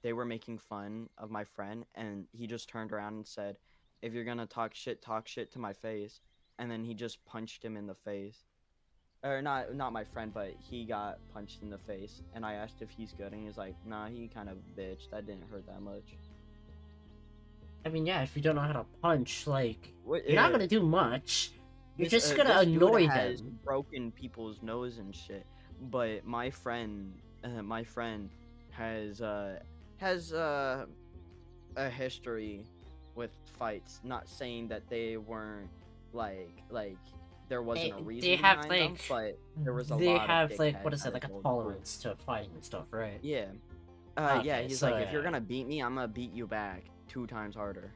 they were making fun of my friend, and he just turned around and said, "If you're gonna talk shit to my face," and then he just punched him in the face. Or not my friend, but he got punched in the face, and I asked if he's good, and he's like, "Nah, he kind of bitch. That didn't hurt that much." I mean, yeah, if you don't know how to punch, like, What? you're not gonna do much. You're This just gonna this dude annoy has them. broken people's nose and shit, but my friend has has a history with fights. Not saying that they weren't like there wasn't a reason behind them, but there was a they lot of have like, what dickheads is that it, I like a told the group. tolerance to fighting and stuff, right? Yeah. Yeah, Okay, he's so like, if you're yeah. gonna beat me, I'm gonna beat you back 2 times harder.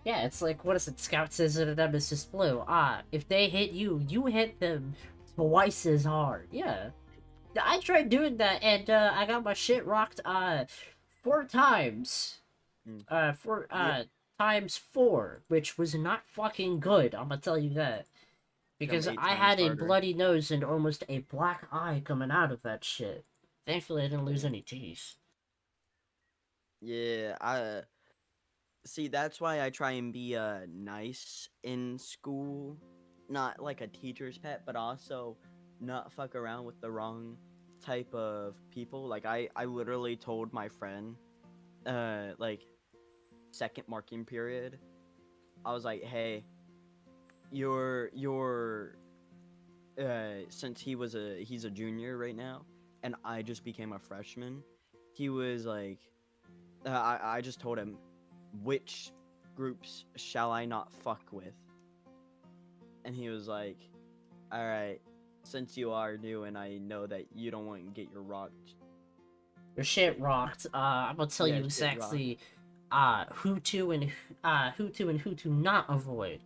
Yeah, it's like, what is it, Scout Scissor to Nemesis Blue. If they hit you, you hit them twice as hard. Yeah. I tried doing that, and I got my shit rocked 4 times. Mm. Four Yeah, times 4, which was not fucking good, I'm gonna tell you that. hit him Because eight I times had a harder. bloody nose and almost a black eye coming out of that shit. Thankfully, I didn't lose Damn. any teeth. Yeah, I see. That's why I try and be nice in school, not like a teacher's pet, but also not fuck around with the wrong type of people. Like I literally told my friend, like second marking period, I was like, hey, you're since he's a junior right now, and I just became a freshman. He was like, I just told him, which groups shall I not fuck with? And he was like, all right, since you are new and I know that you don't want to get your rock. Your shit rocked. I'm gonna tell Yeah, you shit rock. exactly who to and who to not avoid.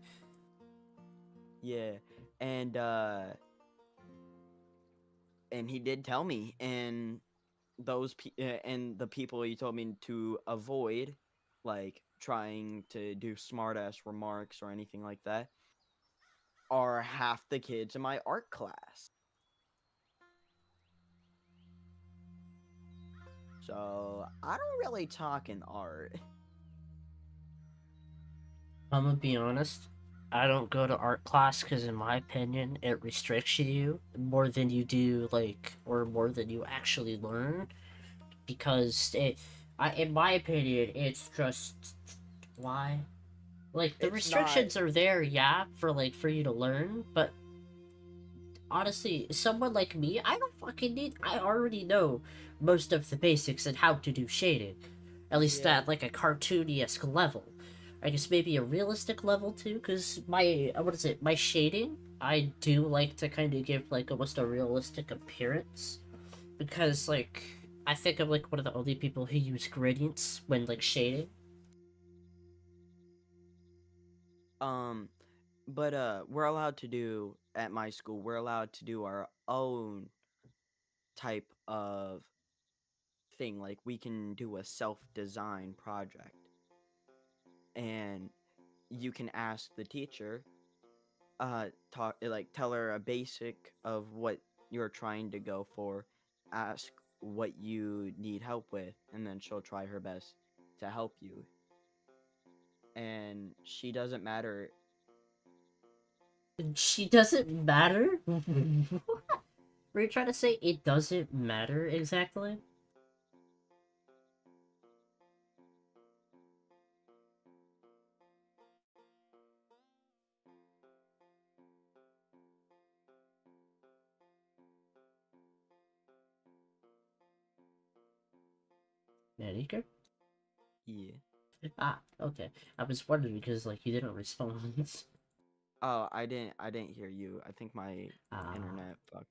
Yeah. And and he did tell me, and and the people he told me to avoid, like trying to do smart ass remarks or anything like that, are half the kids in my art class. So I don't really talk in art. I'm gonna be honest. I don't go to art class because, in my opinion, it restricts you more than you do, like, or more than you actually learn. Because in my opinion, it's just why. Like the It's not. restrictions are there, yeah, for you to learn, but honestly, someone like me, I don't fucking need. I already know most of the basics and how to do shading, at least Yeah. at like a cartoony-esque level. I guess maybe a realistic level too, because my what is it? My shading, I do like to kind of give like almost a realistic appearance, because like I think I'm like one of the only people who use gradients when like shading. Um, but we're allowed to do at my school. We're allowed to do our own type of thing. Like we can do a self-design project, and you can ask the teacher, talk like tell her a basic of what you're trying to go for, ask what you need help with, and then she'll try her best to help you. And she doesn't matter. She doesn't matter. Were you trying to say it doesn't matter exactly? Manicure? Yeah. Ah, okay. I was wondering because like you didn't respond. Oh, I didn't hear you. I think my Ah. internet fucked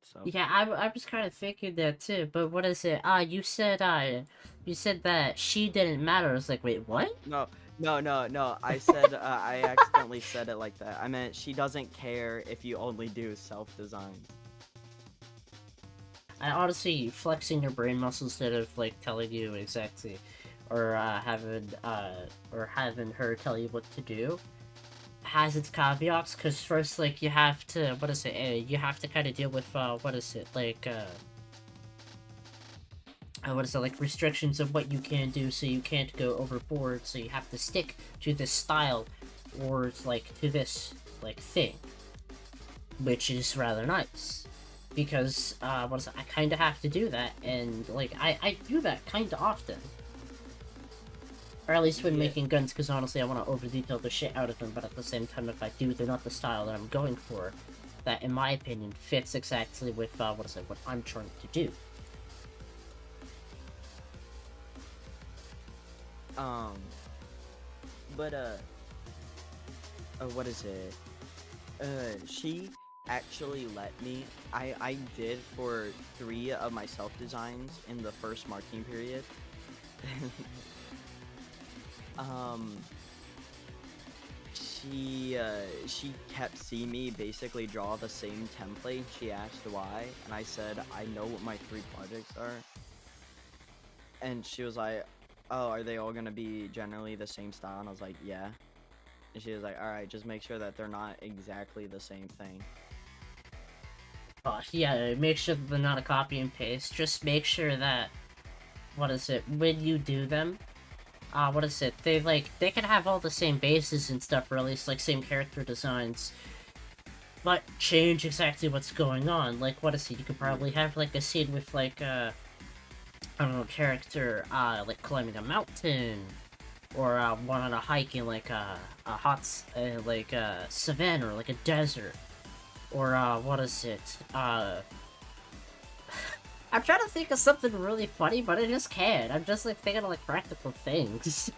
itself. Yeah, I was kind of thinking that too, but what is it? You said that she didn't matter. I was like, wait, what? No, no. I said I accidentally said it like that. I meant she doesn't care if you only do self-designs. I honestly flexing your brain muscles instead of like telling you exactly, or having her tell you what to do has its caveats. Because first, like you have to what is it? You have to kind of deal with what is it like what is it like restrictions of what you can do, so you can't go overboard. So you have to stick to this style, or like to this like thing, which is rather nice. Because what is it? I kind of have to do that, and like I do that kind of often, or at least when Yeah. making guns. Because honestly, I want to over detail the shit out of them, but at the same time, if I do, they're not the style that I'm going for. That, in my opinion, fits exactly with what is it? What I'm trying to do. Um. But what is it? She actually let me. I did for 3 of my self designs in the first marking period. um. She kept seeing me basically draw the same template. She asked why, and I said I know what my 3 projects are. And she was like, "Oh, are they all gonna be generally the same style?" And I was like, "Yeah." And she was like, "All right, just make sure that they're not exactly the same thing." Yeah, make sure that they're not a copy and paste. Just make sure that what is it when you do them. What is it? They can have all the same bases and stuff, or at least like same character designs, but change exactly what's going on. Like what is it? You could Yeah. probably have like a scene with like I don't know, character like climbing a mountain, or one on a hike in like a like a savannah or like a desert, or what is it? I'm trying to think of something really funny, but I just can't. I'm just like thinking of like practical things.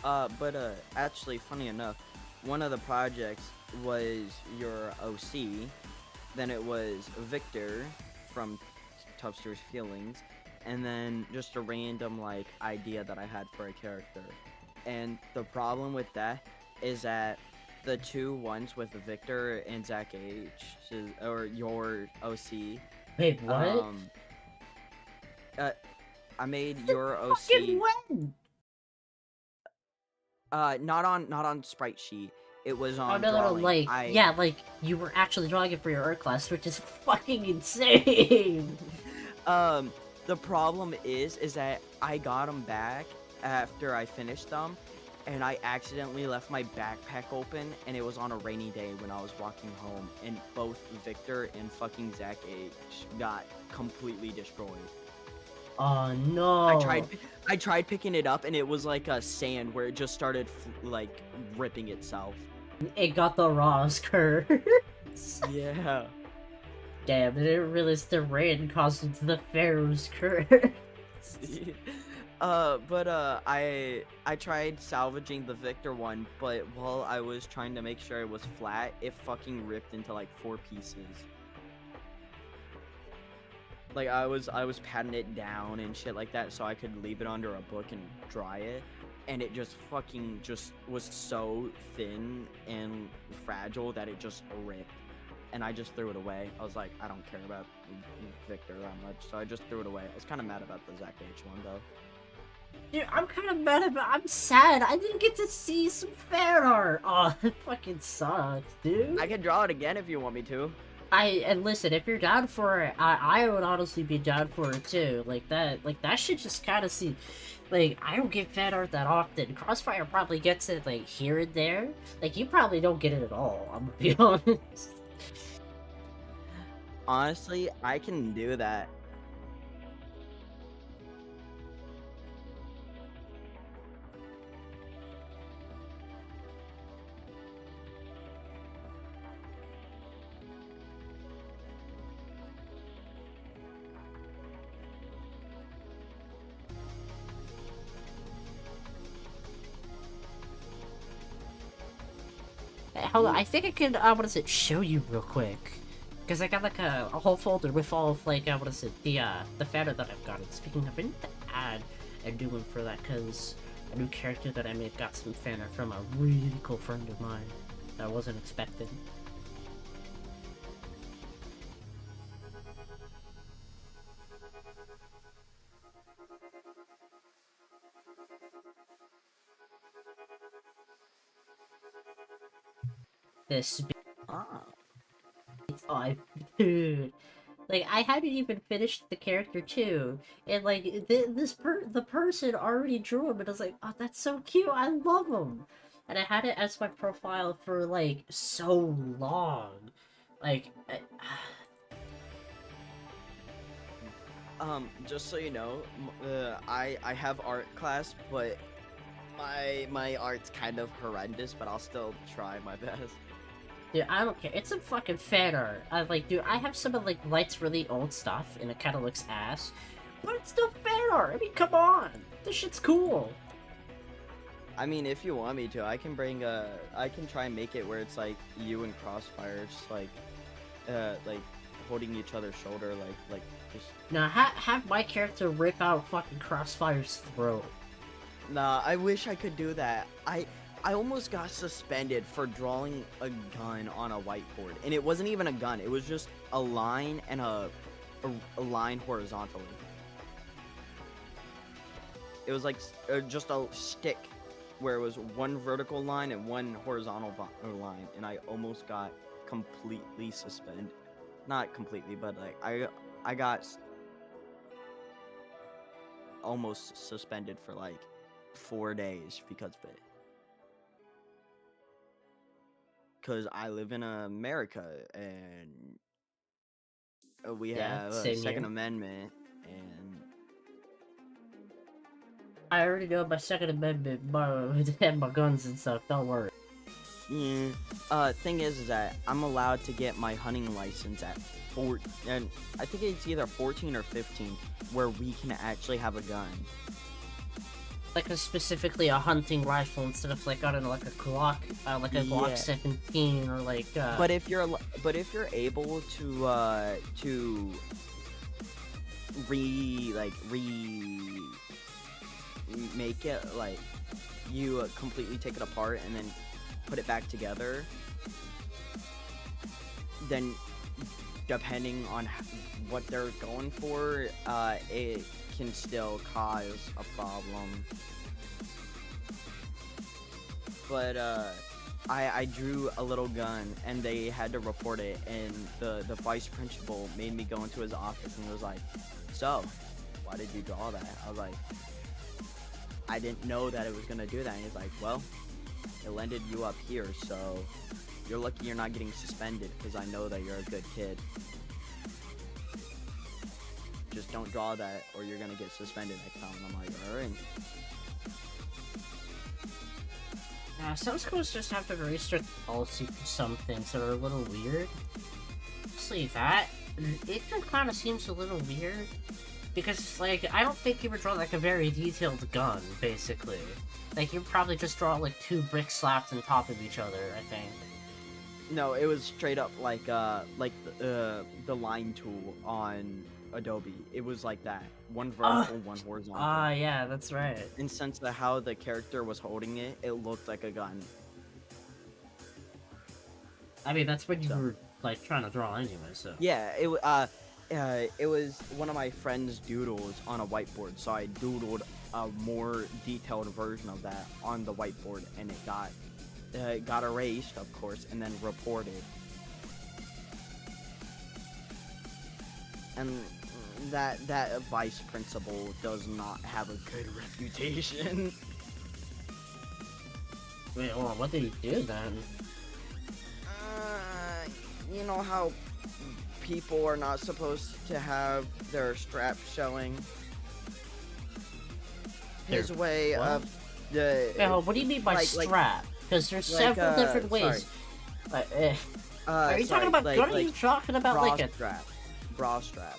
But actually, funny enough, one of the projects was your OC, then it was Victor from Tuffster's Feelings, and then just a random like idea that I had for a character. And the problem with that is that the two ones with Victor and Zach H, or your OC, Wait, what? uh, I made your Fucking OC when? not on sprite sheet. It was Oh on no, no, no, drawing. like, yeah, like, you were actually drawing it for your art class, which is fucking insane! The problem is that I got them back after I finished them, and I accidentally left my backpack open, and it was on a rainy day when I was walking home, and both Victor and fucking Zach H got completely destroyed. Oh no! I tried picking it up, and it was like a sand where it just started like ripping itself. It got the Ross curse. Yeah. Damn, I didn't realize the rain caused it to the Pharaoh's curse. I tried salvaging the Victor one, but while I was trying to make sure it was flat, it fucking ripped into like 4 pieces. Like I was patting it down and shit like that so I could leave it under a book and dry it, and it just fucking just was so thin and fragile that it just ripped. And I just threw it away. I was like, I don't care about Victor that much, so I just threw it away. I was kind of mad about the Zach H one though. Dude, I'm kind of mad about. I'm sad. I didn't get to see some fan art. Oh, that fucking sucks, dude. I can draw it again if you want me to. And listen, if you're down for it, I would honestly be down for it too. Like that should just kind of see. Like, I don't get fan art that often. Crossfire probably gets it like here and there. Like, you probably don't get it at all. I'm gonna be honest. Honestly, I can do that. Hold on, I think I can, what is it, show you real quick. Because I got, like, a whole folder with all of, like, what is it, the fan art that I've gotten. Speaking of, I need to add a new one for that, because a new character that I made got some fan art from a really cool friend of mine that I wasn't expecting. This Ah. oh, dude. Like, I hadn't even finished the character too, and like the person already drew him, and I was like, oh, that's so cute, I love him, and I had it as my profile for like so long, like. Just so you know, I have art class, but my art's kind of horrendous, but I'll still try my best. Dude, I don't care. It's some fucking fan art. Dude, I have some of, like, Light's really old stuff, and it kind of looks ass. But it's still fan art. I mean, come on. This shit's cool. I mean, if you want me to, I can try and make it where it's, like, you and Crossfire just, like, holding each other's shoulder, like, just... Now, have my character rip out fucking Crossfire's throat. Nah, I wish I could do that. I almost got suspended for drawing a gun on a whiteboard, and it wasn't even a gun. It was just a line and a line horizontally. It was like just a stick where it was one vertical line and one horizontal line, and I almost got completely suspended. Not completely, but like I got almost suspended for like 4 days because of it. Because I live in America, and we have a Second Amendment, and... I already know my Second Amendment, and my guns and stuff, don't worry. Yeah, thing is that I'm allowed to get my hunting license at and I think it's either 14 or 15, where we can actually have a gun. like a specifically a hunting rifle instead of like I don't know, like a Glock, like a Glock Yeah. 17 or like. But if you're able to make it, like, you completely take it apart and then put it back together, then depending on what they're going for, it can still cause a problem. But I drew a little gun and they had to report it, and the vice principal made me go into his office and was like, so why did you draw that? I was like, I didn't know that it was gonna do that. And he's like, well, it landed you up here, so you're lucky you're not getting suspended, because I know that you're a good kid. Just don't draw that or you're gonna get suspended next time. And I'm like, alright. Yeah, some schools just have a very strict policy for some things that are a little weird. Honestly, that it kind of seems a little weird because, like, I don't think you would draw like a very detailed gun. Basically, like you probably just draw like 2 bricks slapped on top of each other. I think. No, it was straight up like the line tool on Adobe. It was like that. One vertical, one horizontal. Yeah, that's right. In sense of how the character was holding it, it looked like a gun. I mean, that's what you were like trying to draw anyway. So. Yeah, it was one of my friend's doodles on a whiteboard, so I doodled a more detailed version of that on the whiteboard, and it got erased, of course, and then reported. And that vice principal does not have a good reputation. Wait, hold on, what did he do then? You know how people are not supposed to have their straps showing? His way what? of the... Wait, what do you mean by strap? Because there's several different ways. Are you talking about gun, or are you talking about like a... Bra strap.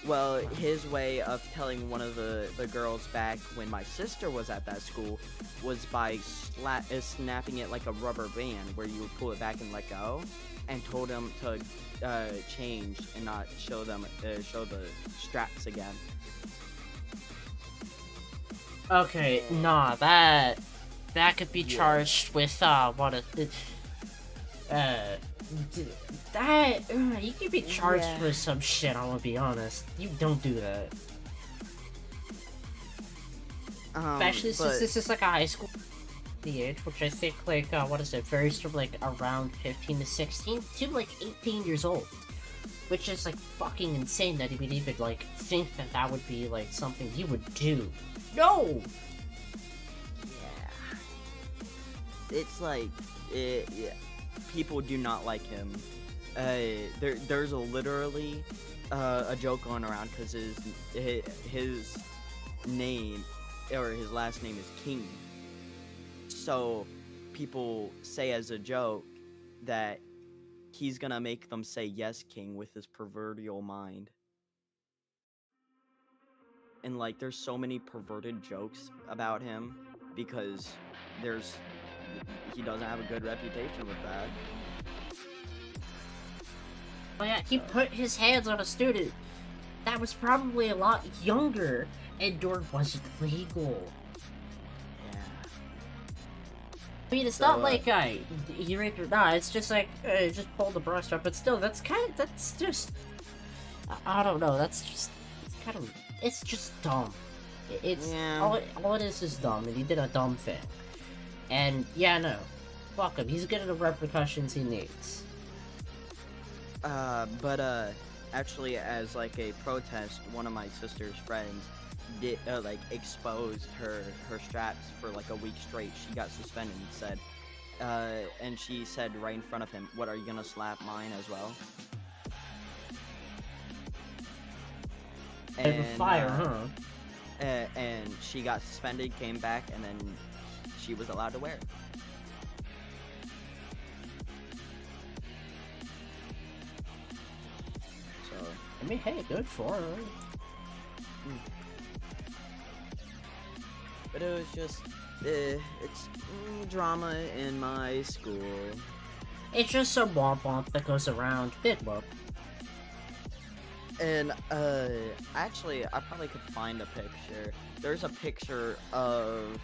Well, his way of telling one of the girls back when my sister was at that school was by snapping it like a rubber band, where you would pull it back and let go, and told him to change and not show the straps again. Okay, nah, that could be charged with you could be charged with some shit. I'm gonna be honest. You don't do that. Especially since this is like a high school the age, which I think like varies from like around 15 to 16 to like 18 years old, which is like fucking insane that you would even like think that would be like something you would do. No. Yeah. It's like people do not like him. There's literally a joke going around because his name, or his last name, is King. So people say as a joke that he's gonna make them say yes, King, with his proverbial mind. And like, there's so many perverted jokes about him because he doesn't have a good reputation with that. Oh yeah, he put his hands on a student that was probably a lot younger, and door wasn't legal. Yeah. I mean, it's not like he raped her. Nah, it's just like just pulled the brush up. But still, that's just I don't know. It's just dumb. It's all it is dumb, and he did a dumb thing. And yeah, no, fuck him. He's getting the repercussions he needs. But actually, as like a protest, one of my sister's friends did exposed her straps for like a week straight. She got suspended and said, and she said right in front of him, "What, are you gonna slap mine as well?" And fire, huh? And she got suspended, came back, and then she was allowed to wear it. I mean, hey, good for her. but it was just, it's drama in my school. It's just some womp womp that goes around. Big whoop. And, actually, I probably could find a picture. There's a picture of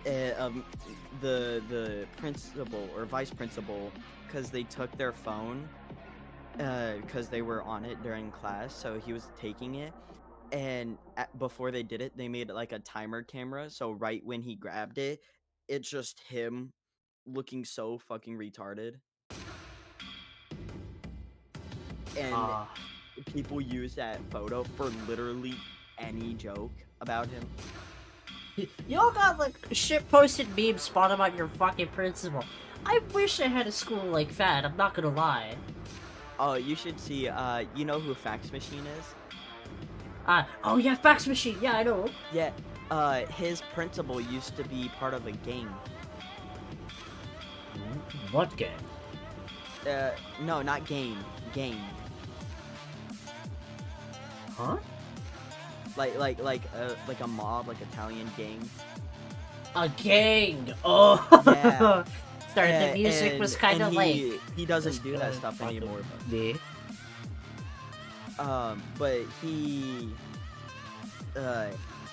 the principal or vice principal, because they took their phone, because they were on it during class, so he was taking it. And before they did it, they made like a timer camera, so right when he grabbed it, it's just him looking so fucking retarded. And Ah. people use that photo for literally any joke about him. Y'all got like shit posted memes spot about your fucking principal. I wish I had a school like that, I'm not gonna lie. Oh, you should see, you know who Fax Machine is? Oh yeah, fax machine, yeah, I know. Yeah, his principal used to be part of a gang. What game? No, not game. Gang. Huh? Like a mob, like Italian gang. A gang! Oh! Yeah. Sorry, the music was kind of like... He doesn't do that stuff anymore. Yeah. But he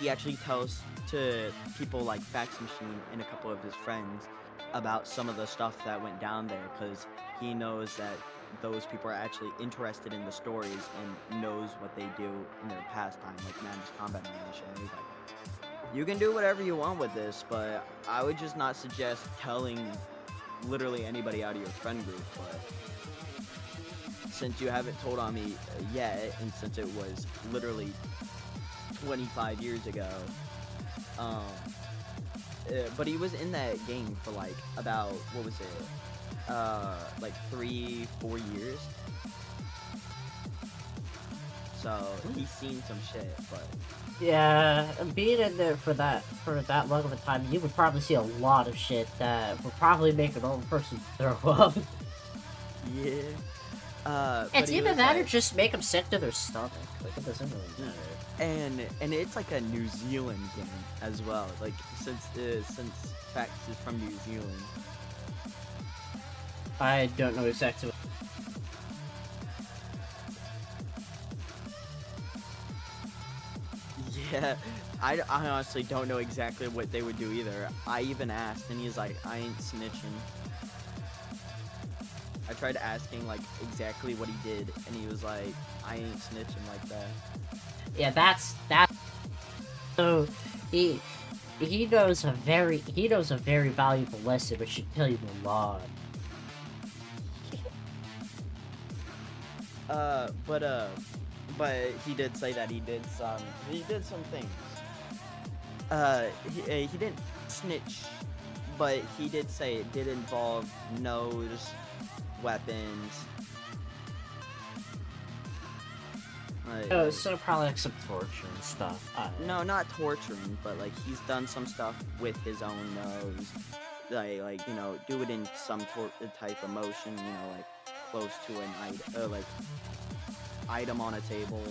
actually tells to people like Fax Machine and a couple of his friends about some of the stuff that went down there, because he knows that those people are actually interested in the stories and knows what they do in their pastime, like Man's Combat Animation. He's like, you can do whatever you want with this, but I would just not suggest telling literally anybody out of your friend group. But since you haven't told on me yet, and since it was literally 25 years ago, but he was in that game for like about, what was it, like 3-4 years. So he's seen some shit. But yeah, being in there for that long of a time, you would probably see a lot of shit that would probably make an old person throw up. Yeah. It's either that or just make them sick to their stomach. Like, it doesn't really matter. And it's like a New Zealand game as well. Like, since Fax is from New Zealand. I don't know exactly what... Yeah, I honestly don't know exactly what they would do either. I even asked, and he's like, I ain't snitching. I tried asking, like, exactly what he did, and he was like, I ain't snitching like that. Yeah, that's... So, he knows a very valuable lesson, which should tell you a lot. But he did say that he did some things. He didn't snitch, but he did say it did involve nose, weapons. So probably like some torture and stuff. No, not torturing, but like he's done some stuff with his own nose. Like you know, do it in some type of motion, you know, like close to an item, like item on a table.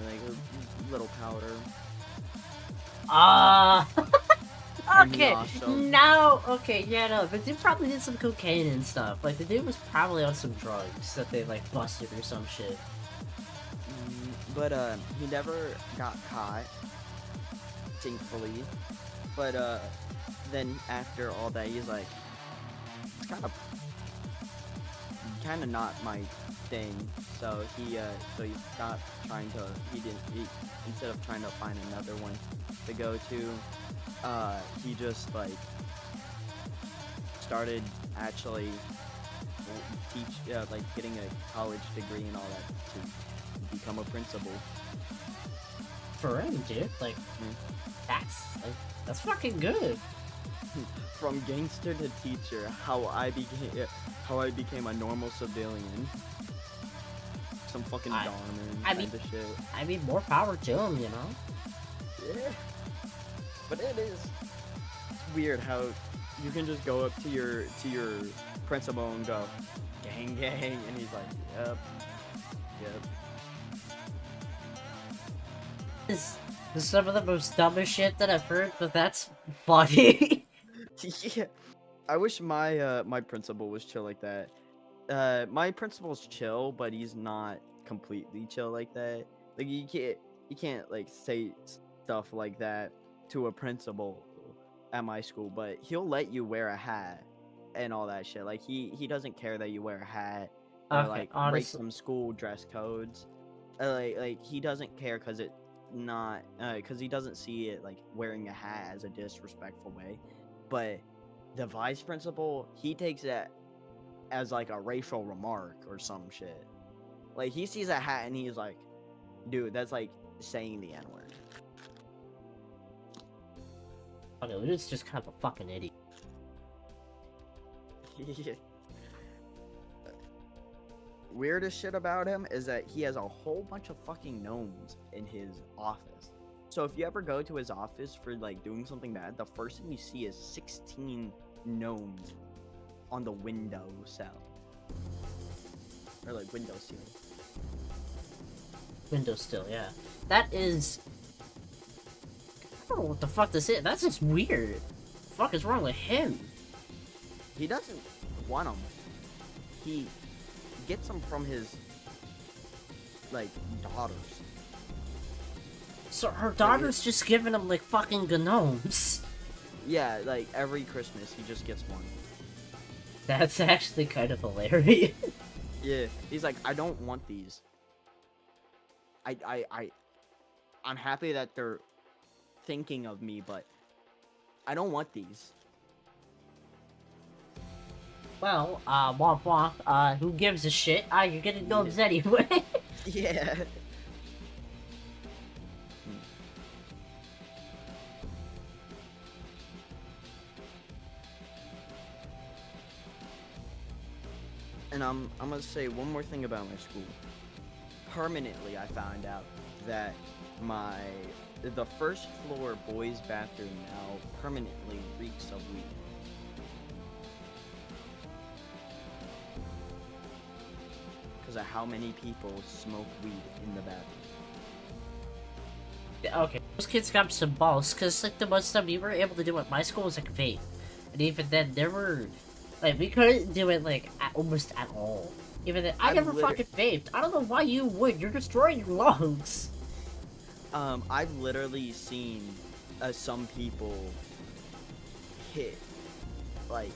Like a little powder. Okay, now, okay, yeah, no, but dude probably did some cocaine and stuff. Like, the dude was probably on some drugs that they, like, busted or some shit. But, he never got caught, thankfully. But, then after all that, he's like, it's kind of not my thing. So he stopped trying to, instead of trying to find another one to go to, he just like started actually like getting a college degree and all that to become a principal. For him, dude, like, that's fucking good. From gangster to teacher, how I became a normal civilian. Some fucking Dharma kind of shit. I mean, more power to him, you know? Yeah. But it's weird how you can just go up to your principal and go, gang, gang, and he's like, yep. some of the most dumbest shit that I've heard, but that's funny. Yeah, I wish my my principal was chill like that. My principal's chill, but he's not completely chill like that. Like you can't like say stuff like that to a principal at my school, but he'll let you wear a hat and all that shit. Like he doesn't care that you wear a hat or Okay, like break honestly, some school dress codes. Like he doesn't care because it not because he doesn't see it like wearing a hat as a disrespectful way. But the vice principal, he takes it as like a racial remark or some shit. Like he sees a hat and he's like, dude, that's like saying the N-word. okay, it's just kind of a fucking idiot. Weirdest shit about him is that he has a whole bunch of fucking gnomes in his office. So if you ever go to his office for like doing something bad, the first thing you see is 16 gnomes on the window cell. Or like window ceiling. Windows still, yeah. That is... I don't know what the fuck this is. That's just weird. The fuck is wrong with him? He doesn't want them. He gets them from his like daughters. So her daughter's just giving him, like, fucking gnomes. Yeah, like every Christmas he just gets one. That's actually kind of hilarious. Yeah, he's like, I don't want these. I'm happy that they're thinking of me, but I don't want these. Well, womp womp, who gives a shit? You're getting gnomes anyway. Yeah. And I'm gonna say one more thing about my school. Permanently, I found out that the first floor boys' bathroom now permanently reeks of weed. Because of how many people smoke weed in the bathroom. Okay, those kids got some balls, because, like, the most stuff we were able to do at my school was, like, vape. And even then, there were... Like, we couldn't do it, like, almost at all. Even then, I never fucking vaped. I don't know why you would. You're destroying your lungs. I've literally seen some people hit, like,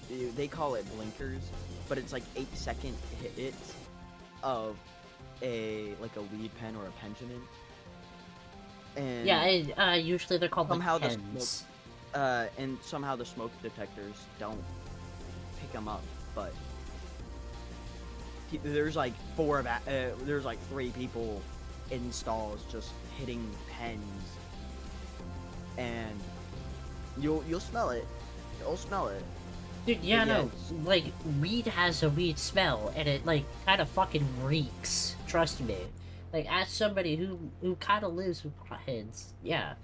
they call it blinkers, but it's like 8-second hits of a weed pen or a Pendulum. And yeah, usually they're called somehow like the pens. and somehow the smoke detectors don't pick them up, but there's like there's like 3 people in stalls just hitting pens, and you'll smell it. You'll smell it. Dude, yeah, But yeah, no, like, weed has a weed smell, and it, like, kind of fucking reeks. Trust me. Like, as somebody who kind of lives with potheads, yeah.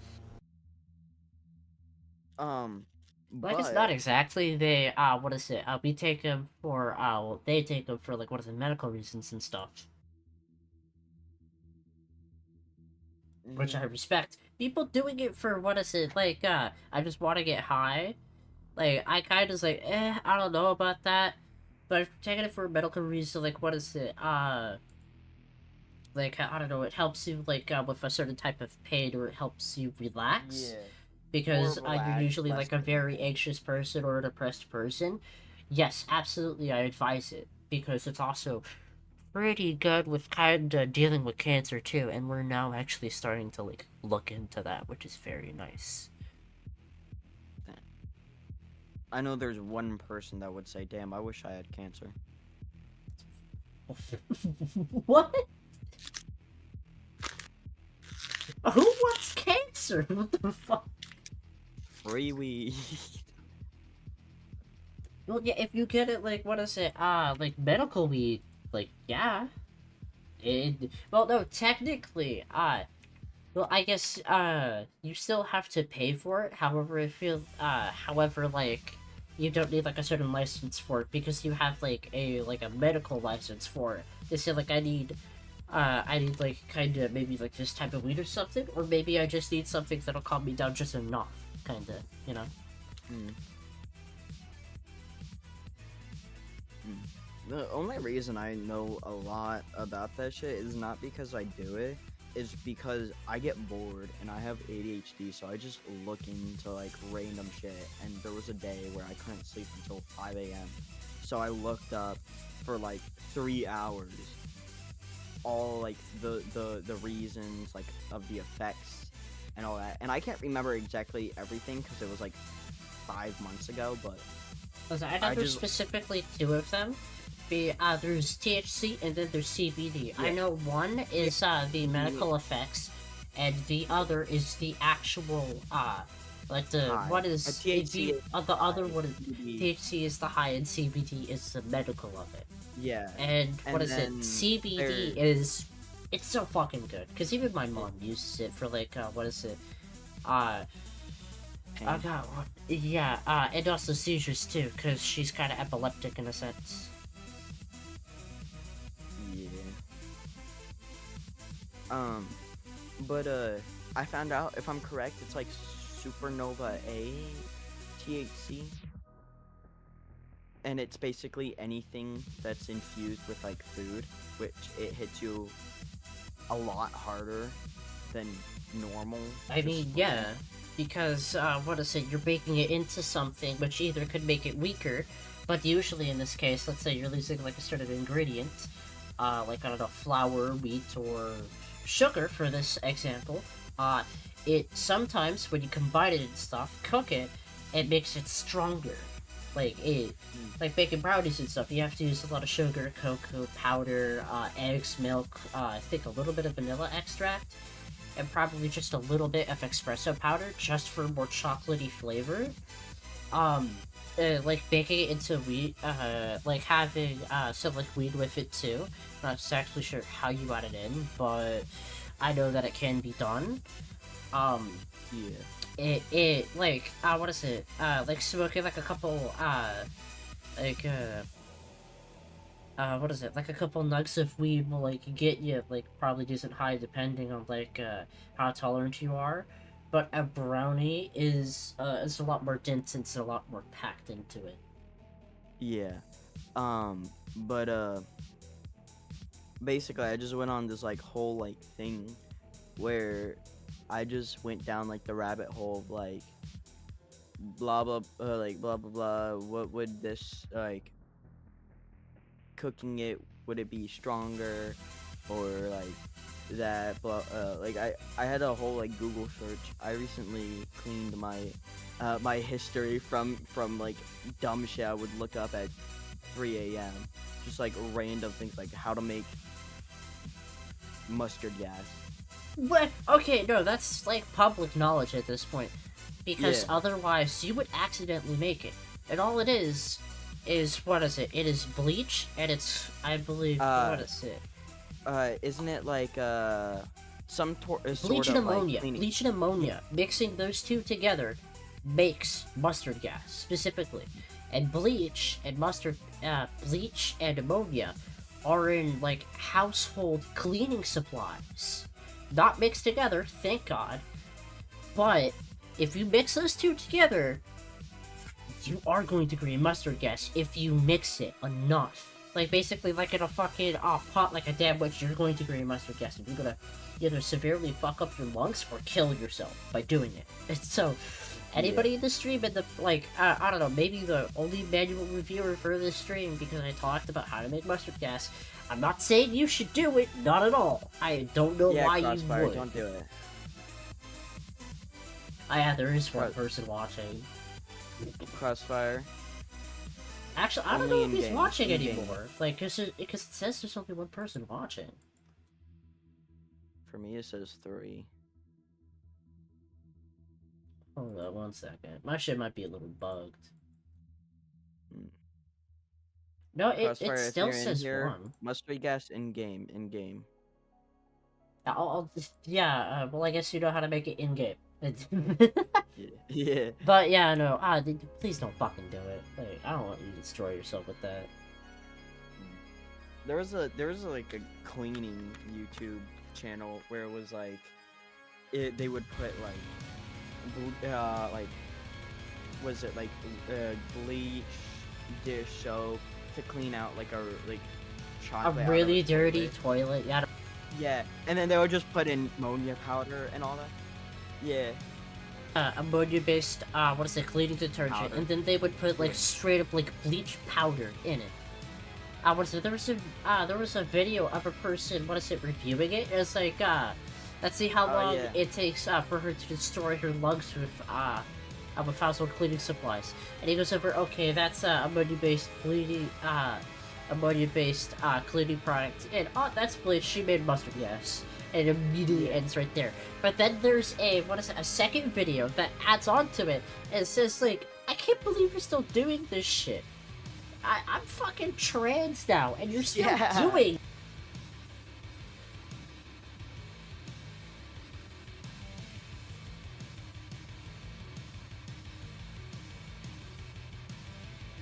Like, it's not But exactly, they, what is it, we take them for, well, they take them for, like, what is it, medical reasons and stuff. Which I respect. People doing it for, what is it, like, I just want to get high. Like, I kind of like, I don't know about that. But if you're taking it for a medical reason, like, what is it, like, I don't know, it helps you, like, with a certain type of pain, or it helps you relax. yeah, Because more you're relaxed, usually, less like, a very anxious person or a depressed person. Yes, absolutely, I advise it. Because it's also pretty good with kind of dealing with cancer, too. And we're now actually starting to, like, look into that, which is very nice. I know there's one person that would say, "Damn, I wish I had cancer." What? Who wants cancer? What the fuck? Free weed. Well, yeah, if you get it, like, what is it, like, medical weed, like, yeah. Well, no, technically, well, I guess, you still have to pay for it, however, however, like, you don't need, like, a certain license for it, because you have, like, a medical license for it. They say, like, I need, I need like kind of maybe like this type of weed or something, or maybe I just need something that'll calm me down just enough, kind of, you know. Mm. Mm. The only reason I know a lot about that shit is not because I do it, is because I get bored and I have ADHD, so I just look into like random shit. And there was a day where I couldn't sleep until 5 a.m. So I looked up for like 3 hours all like the reasons like of the effects and all that. And I can't remember exactly everything because it was like 5 months ago, but Listen, I know I there's just specifically two of them. There's THC and then there's CBD. I yeah. know one Yeah, is the the medical effects, and the other is the actual like the high. what A is THC the is the other high. one is CBD, THC is the high and CBD is the medical of it. yeah. And what And is it? then CBD there is it's so fucking good because even my it mom uses it for like what is it? Uh I pain. got one. Yeah, and also seizures too, because she's kind of epileptic in a sense. Yeah. Um, but I found out if I'm correct, it's like Supernova A THC, and it's basically anything that's infused with like food, which it hits you a lot harder than normal. I just mean, from yeah, because what is it? You're baking it into something, which either could make it weaker, but usually in this case, let's say you're losing like a certain ingredient, like I don't know, flour, wheat, or sugar for this example. Uh, it sometimes when you combine it and stuff, cook it, it makes it stronger. Like baking brownies and stuff, you have to use a lot of sugar, cocoa powder, eggs, milk, I think a little bit of vanilla extract, and probably just a little bit of espresso powder just for more chocolatey flavor. Um, like baking it into wheat, like having some like weed with it too. Not exactly sure how you add it in, but I know that it can be done. Um, yeah. it like what is it? Like smoking like a couple like what is it? Like a couple nugs of weed will like get you like probably decent high depending on like how tolerant you are. But a brownie is a lot more dense and it's a lot more packed into it. Yeah. But basically I just went on this like whole like thing where I just went down like the rabbit hole of like blah blah like blah blah blah. What would this like cooking it? Would it be stronger or like that? Blah. Like I had a whole like Google search. I recently cleaned my history from like dumb shit I would look up at 3 a.m. Just like random things like how to make mustard gas. What? Okay, no, that's like public knowledge at this point, because Yeah. otherwise you would accidentally make it. And all it is what is it? It is bleach, and it's I believe what Uh. is it? Isn't it like sort Bleach and of like ammonia. cleaning? Bleach and ammonia. Mixing those two together makes mustard gas specifically. And bleach and ammonia are in like household cleaning supplies. Not mixed together, thank God. But if you mix those two together, you are going to create mustard gas if you mix it enough. Like basically, like in a fucking pot, like a damn witch, you're going to create mustard gas, and you're gonna either severely fuck up your lungs or kill yourself by doing it. And so, anybody in the stream, and the like, I don't know, maybe the only manual reviewer for this stream because I talked about how to make mustard gas. I'm not saying you should do it, not at all. I don't know Yeah, why Crossfire, you would. don't do it. Yeah, there is one Cro- person watching. Crossfire. Actually, I don't Only know if in he's game. watching In game. anymore. Like, because it says there's only one person watching. For me, it says 3. Hold on one second. My shit might be a little bugged. Mm. No, it Crossfire, if still you're in says here, one. mustard gas in game. In game. Yeah, well, I guess you know how to make it in-game. Yeah. Yeah. But yeah, no, please don't fucking do it. Like, I don't want you to destroy yourself with that. there was like a cleaning YouTube channel where it was like they would put like was it like bleach, dish soap to clean out like A chocolate out of really a dirty toilet. toilet. Yeah. Yeah, and then they would just put in ammonia powder and all that. Yeah, Ammonia-based, what is it, cleaning detergent, powder. and then they would put like Yeah. straight up like bleach powder in it. What is it? There was a video of a person, what is it, reviewing it. It's like, let's see how Oh, long yeah. it takes for her to destroy her lungs with household cleaning supplies. And he goes over, okay, that's ammonia-based cleaning product, and oh, that's bleach. She made mustard gas. And it immediately Yeah. ends right there. But then there's a second video that adds on to it, and it says, like, I can't believe you're still doing this shit. I'm fucking trans now, and you're still Yeah. doing.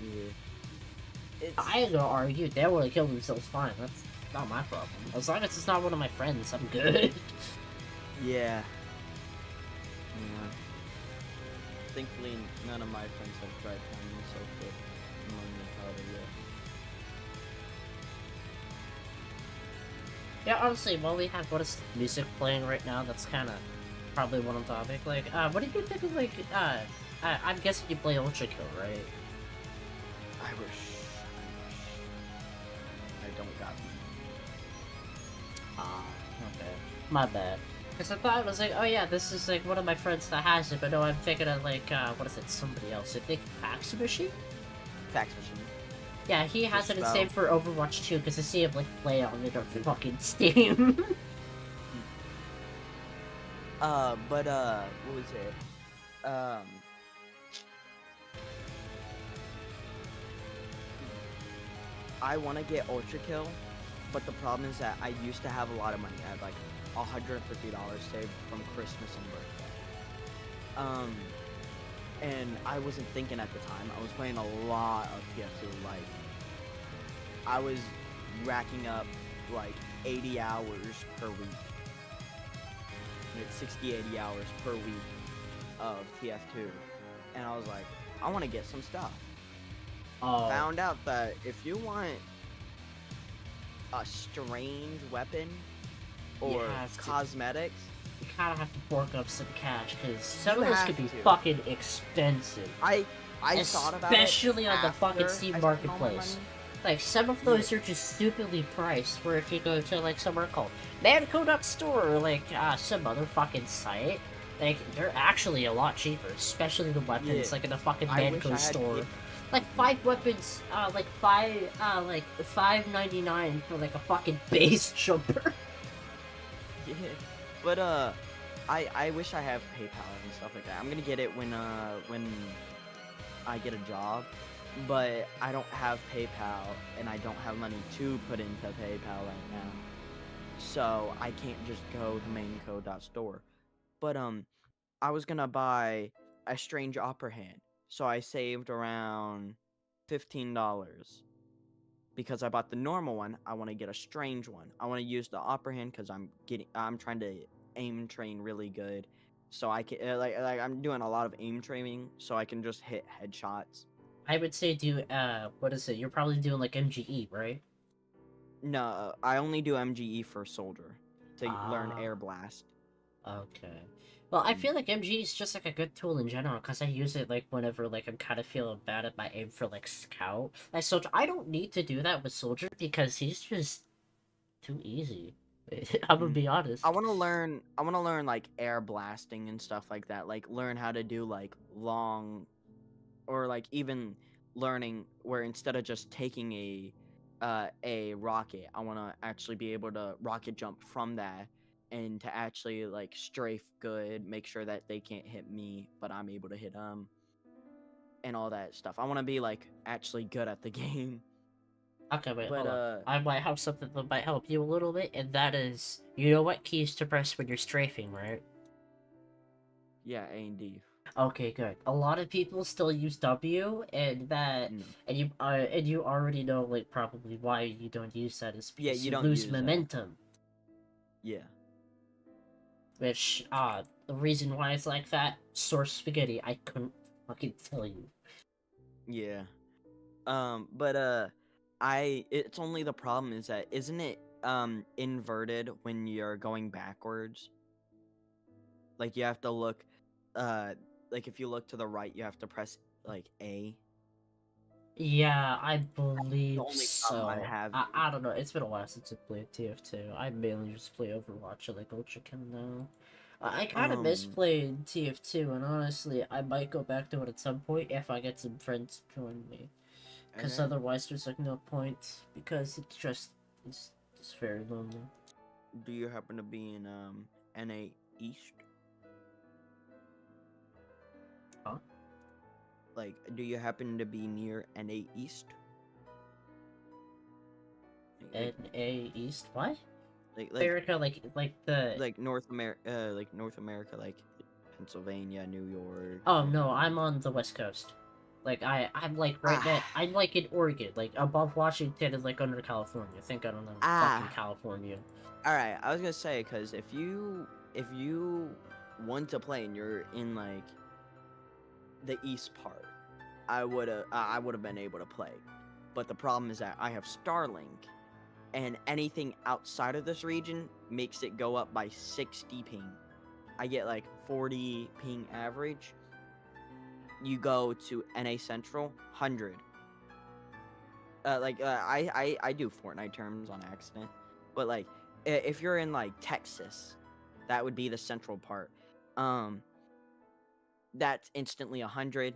Yeah. It's I ain't gonna argue. They wanna kill themselves, fine. That's not my problem. As long as it's not one of my friends, I'm good. yeah. Yeah. Thankfully, none of my friends have tried turning themselves with ammonia powder yet. Yeah, honestly, while we have what is music playing right now, that's kind of probably one on topic. Like, what do you think of like? I'm guessing you play Ultra Kill, right? I wish. I don't got one. Ah, okay. My bad. Because I thought it was like, oh yeah, this is like one of my friends that has it, but no, I'm thinking of like, what is it, somebody else. I think Fax Machine? Fax machine. Yeah, he has The it, and spell. same for Overwatch 2, because I see him like play on it on fucking Steam. But what was it? I want to get Ultra Kill, but the problem is that I used to have a lot of money. I had like $150 saved from Christmas and birthday. And I wasn't thinking at the time. I was playing a lot of TF2. Like, I was racking up like 80 hours per week. Like 60, 80 hours per week of TF2. And I was like, I want to get some stuff. Oh, Found out that if you want a strange weapon You or have to. cosmetics, you kind of have to fork up some cash, because some You of those have could be to. fucking expensive. I thought about it. Especially on the after fucking I Steam spent all my Marketplace. money. Like, some of those are just stupidly priced, where if you go to, like, somewhere called Manco.store, or, like, some other fucking site, like, they're actually a lot cheaper, especially the weapons, Yeah. like, in the fucking I wish Manco I had store. paid- Like, 5 weapons, like, $5.99 for, like, a fucking base jumper. Yeah. But I wish I have PayPal and stuff like that. I'm gonna get it when I get a job, but I don't have PayPal and I don't have money to put into PayPal right now, so I can't just go to mainco.store. But I was gonna buy a strange opera hand, so I saved around $15 because I bought the normal one. I want to get a strange one. I want to use the opera hand because I'm trying to aim train really good, so I can like I'm doing a lot of aim training, so I can just hit headshots. I would say do, what is it? You're probably doing, like, MGE, right? No, I only do MGE for soldier to learn Ah. air blast. Okay. Well, I Mm. feel like MG is just like a good tool in general, because I use it like whenever like I'm kind of feeling bad at my aim for like scout. Like soldier, I don't need to do that with soldier because he's just too easy. I'm gonna Mm. be honest. I want to learn like air blasting and stuff like that. Like learn how to do like long, or like even learning where instead of just taking a rocket, I want to actually be able to rocket jump from that and to actually like strafe good, make sure that they can't hit me, but I'm able to hit them and all that stuff. I want to be like actually good at the game. Okay, wait, But hold on. I might have something that might help you a little bit, and that is, you know what keys to press when you're strafing, right? Yeah, A and D. Okay, good. A lot of people still use W, and No. you already know like probably why you don't use that is Yeah, because you you don't lose use that. momentum. Yeah. Which the reason why it's like that, source spaghetti, I couldn't fucking tell you. Yeah. But it's only the problem is that isn't it inverted when you're going backwards? Like you have to look uh like if you look to the right, you have to press like A. Yeah, I The believe only problem I so. have I don't know. It's been a while since I played TF2. I mainly just play Overwatch or like Ultra Chem now. I kind of miss um playing TF2, and honestly, I might go back to it at some point if I get some friends to join me. Because okay. otherwise, there's like no point. Because it's very lonely. Do you happen to be in NA East? Huh? Like do you happen to be near NA East? Like NA East? What? like like America, like the. like North America, like Pennsylvania, New York, Oh no, I'm on the West Coast. Like I'm like right ah now. I'm like in Oregon, like above Washington and like under California. Think I don't know, fucking ah. California. All right, I was gonna say because if you want to play and you're in like the east part, I would have been able to play. But the problem is that I have Starlink, and anything outside of this region makes it go up by 60 ping. I get like 40 ping average. You go to NA Central, 100. I do Fortnite terms on accident, but like if you're in like Texas, that would be the central part. Um, that's instantly 100.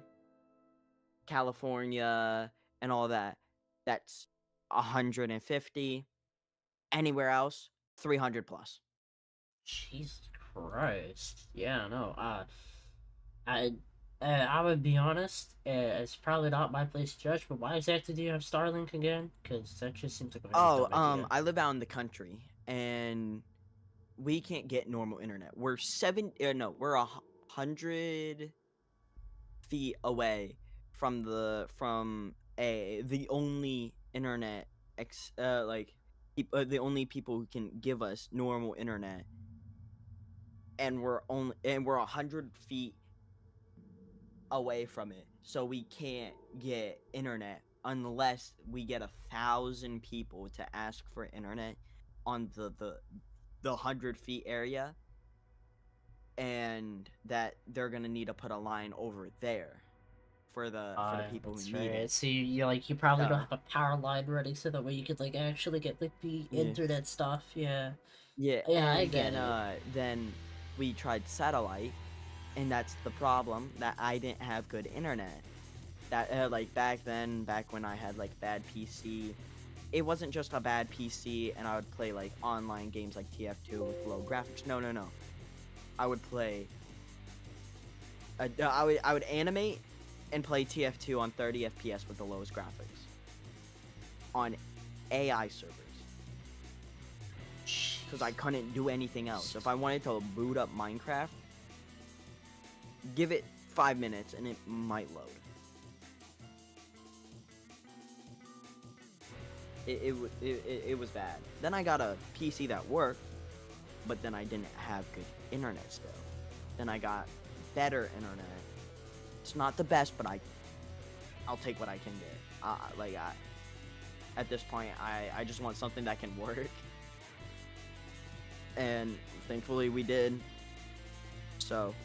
California and all that, that's 150. Anywhere else, 300 plus. Jesus Christ. Yeah, no. I I would be honest. It's probably not my place to judge. But why exactly do you have Starlink again? Because that just seems like a very Oh, dumb idea. I live out in the country and we can't get normal internet. We're we're 100 feet away from the only internet the only people who can give us normal internet, and we're 100 feet away from it, so we can't get internet unless we get 1,000 people to ask for internet on the 100 feet area, and that they're gonna need to put a line over there for the people who That's need right. it. So you probably don't So have a power line running, so that way you could like actually get like the yeah, internet stuff. Yeah. yeah, Yeah, I and get it. then we tried satellite, and that's the problem, that I didn't have good internet. That like back when I had like bad PC, it wasn't just a bad PC and I would play like online games like TF2 with low graphics. No, no, no. I would play. I would animate and play TF2 on 30 FPS with the lowest graphics on AI servers because I couldn't do anything else. If I wanted to boot up Minecraft, give it 5 minutes and it might load. It was bad. Then I got a PC that worked, but then I didn't have good internet still. Then I got better internet. It's not the best, but I'll take what I can get. At this point, I just want something that can work, and thankfully we did. So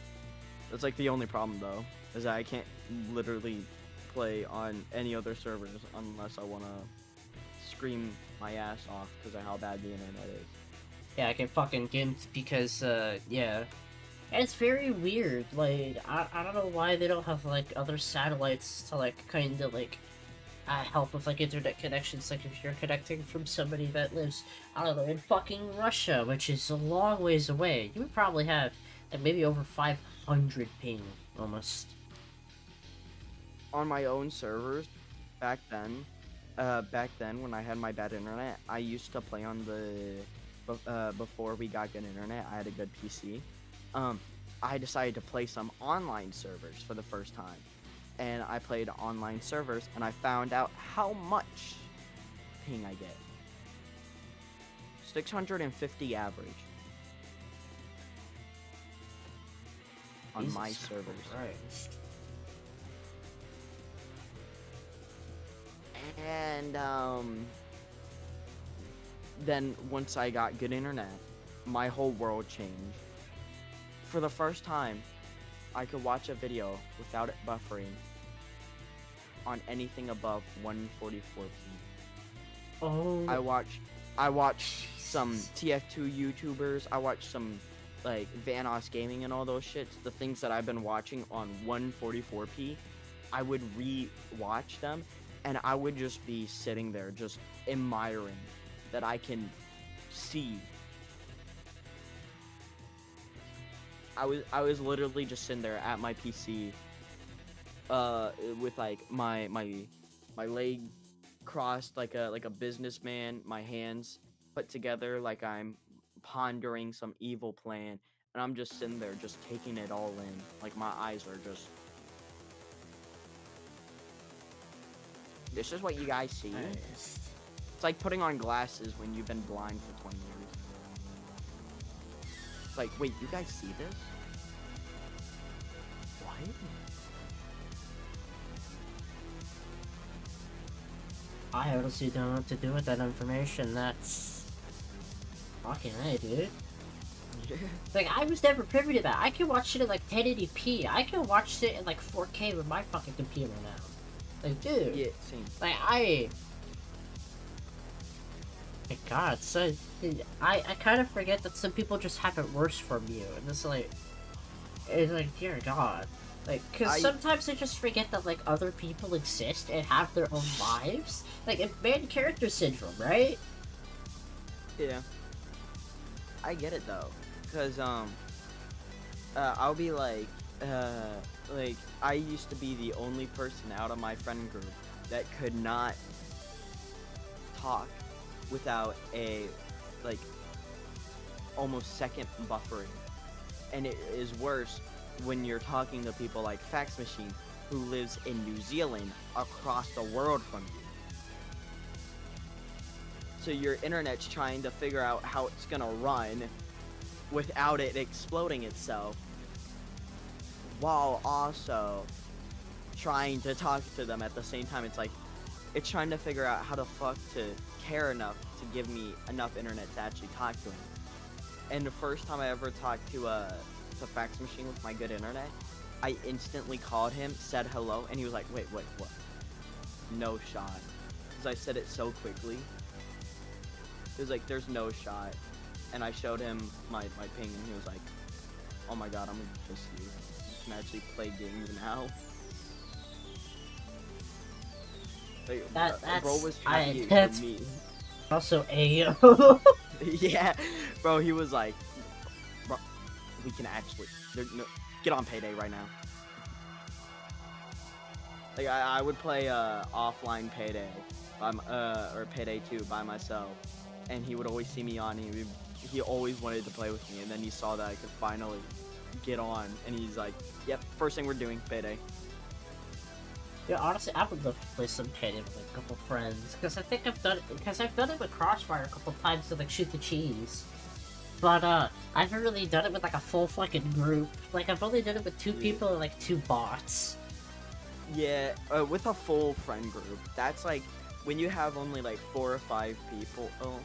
that's like the only problem though, is that I can't literally play on any other servers unless I wanna scream my ass off because of how bad the internet is. Yeah, I can fucking gimp because yeah. And it's very weird. Like I don't know why they don't have like other satellites to like kind of like help with like internet connections. Like if you're connecting from somebody that lives, I don't know, in fucking Russia, which is a long ways away, you would probably have like maybe over 500 ping almost. On my own servers, back then, when I had my bad internet, I used to play on before we got good internet. I had a good PC. Um, I decided to play some online servers for the first time. And I played online servers, and I found out how much ping I get. 650 average. On Jesus my servers. Christ. And then once I got good internet, my whole world changed. For the first time, I could watch a video without it buffering on anything above 144p. Oh. I watched some TF2 YouTubers. I watched some like Vanos Gaming and all those shits. The things that I've been watching on 144p, I would re-watch them, and I would just be sitting there just admiring that I can see. I was literally just sitting there at my PC, with like my leg crossed like a businessman, my hands put together like I'm pondering some evil plan, and I'm just sitting there just taking it all in. Like my eyes are just. This is what you guys see. Christ. It's like putting on glasses when you've been blind for 20 years. It's like, wait, you guys see this? What? I honestly don't know what to do with that information. That's fucking A, dude. Like, I was never privy to that. I can watch shit at like 1080p. I can watch shit in like 4K with my fucking computer now. Like, dude. Yeah, same. Like, my God, so I kind of forget that some people just have it worse from you, and it's like, dear God, like, cause sometimes I just forget that like other people exist and have their own lives, like it's main character syndrome, right? Yeah, I get it though, cause I'll be like I used to be the only person out of my friend group that could not talk without a like almost second buffering, and it is worse when you're talking to people like Fax Machine, who lives in New Zealand across the world from you. So your internet's trying to figure out how it's gonna run without it exploding itself, while also trying to talk to them at the same time. It's like it's trying to figure out how the fuck to care enough to give me enough internet to actually talk to him. And the first time I ever talked to Fax Machine with my good internet, I instantly called him, said hello, and he was like, wait, what? No shot. Because I said it so quickly. He was like, there's no shot. And I showed him my ping, and he was like, oh my God, I'm gonna kiss you. You can actually play games now. Like, That's bro was happy that's for me. also A.A.H.W. Yeah, bro, he was like, bro, we can actually get on Payday right now. Like I would play offline Payday, or Payday 2 by myself, and he would always see me on. He always wanted to play with me, and then he saw that I could finally get on, and he's like, yep, first thing we're doing, Payday. Yeah, honestly, I would love to play some Payday with like, a couple friends, because I think I've done it with Crossfire a couple times to like shoot the cheese. But I haven't really done it with like a full fucking group. Like I've only done it with 2 people and like 2 bots. Yeah, with a full friend group, that's like when you have only like 4 or 5 people. Oh,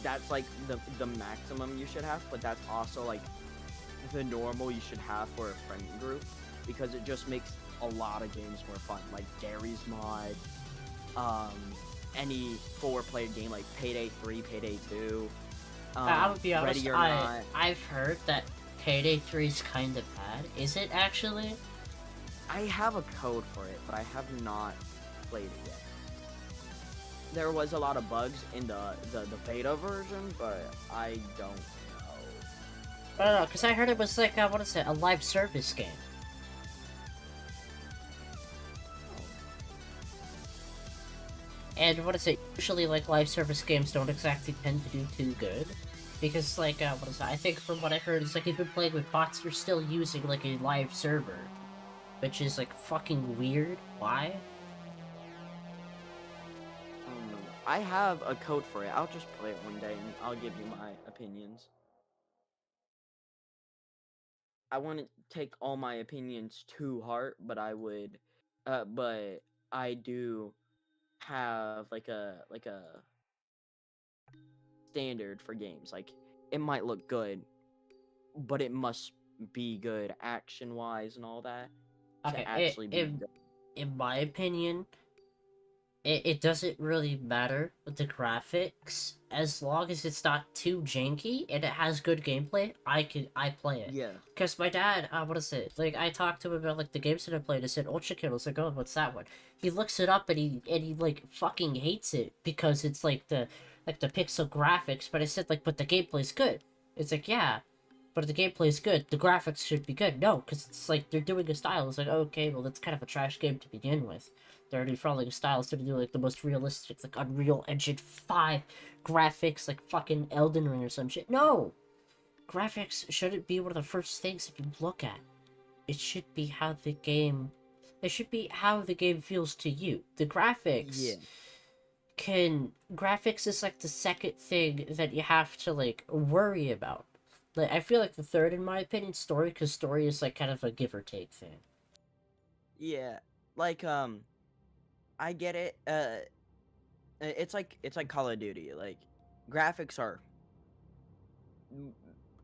that's like the maximum you should have, but that's also like the normal you should have for a friend group, because it just makes a lot of games more fun. Like Gary's Mod, any 4-player game like Payday 3, Payday 2. I would be honest, Ready or Not. I've heard that Payday 3 is kind of bad. Is it actually? I have a code for it, but I have not played it yet. There was a lot of bugs in the beta version, but I don't know. I don't know, because I heard it was like, what is it, a live service game. And what is it, usually like live service games don't exactly tend to do too good. Because like what is that? I think from what I heard, it's like if you're playing with bots, you're still using like a live server, which is like fucking weird. Why? I have a code for it. I'll just play it one day and I'll give you my opinions. I wouldn't take all my opinions to heart, but I would, but I do have like a standard for games. Like it might look good, but it must be good action wise and all that Okay, to actually be good. in my opinion, it doesn't really matter with the graphics as long as it's not too janky and it has good gameplay. I play it. Yeah. Cause my dad, what is it? Like I talked to him about like the games that I played. I said Ultra Kill. I was like, oh, what's that one? He looks it up and he like fucking hates it because it's like the pixel graphics. But I said like, but the gameplay's good. It's like yeah, but if the gameplay is good, the graphics should be good. No, because it's like they're doing a style. It's like, okay, well, that's kind of a trash game to begin with. They're already following a style to do like the most realistic, like Unreal Engine 5 graphics, like fucking Elden Ring or some shit. No! Graphics shouldn't be one of the first things that you look at. It should be how the game. It should be how the game feels to you. The graphics Yeah. graphics is like the second thing that you have to like worry about. Like I feel like the third, in my opinion, story, because story is like kind of a give or take thing. Yeah. Like I get it. It's like Call of Duty. Like graphics are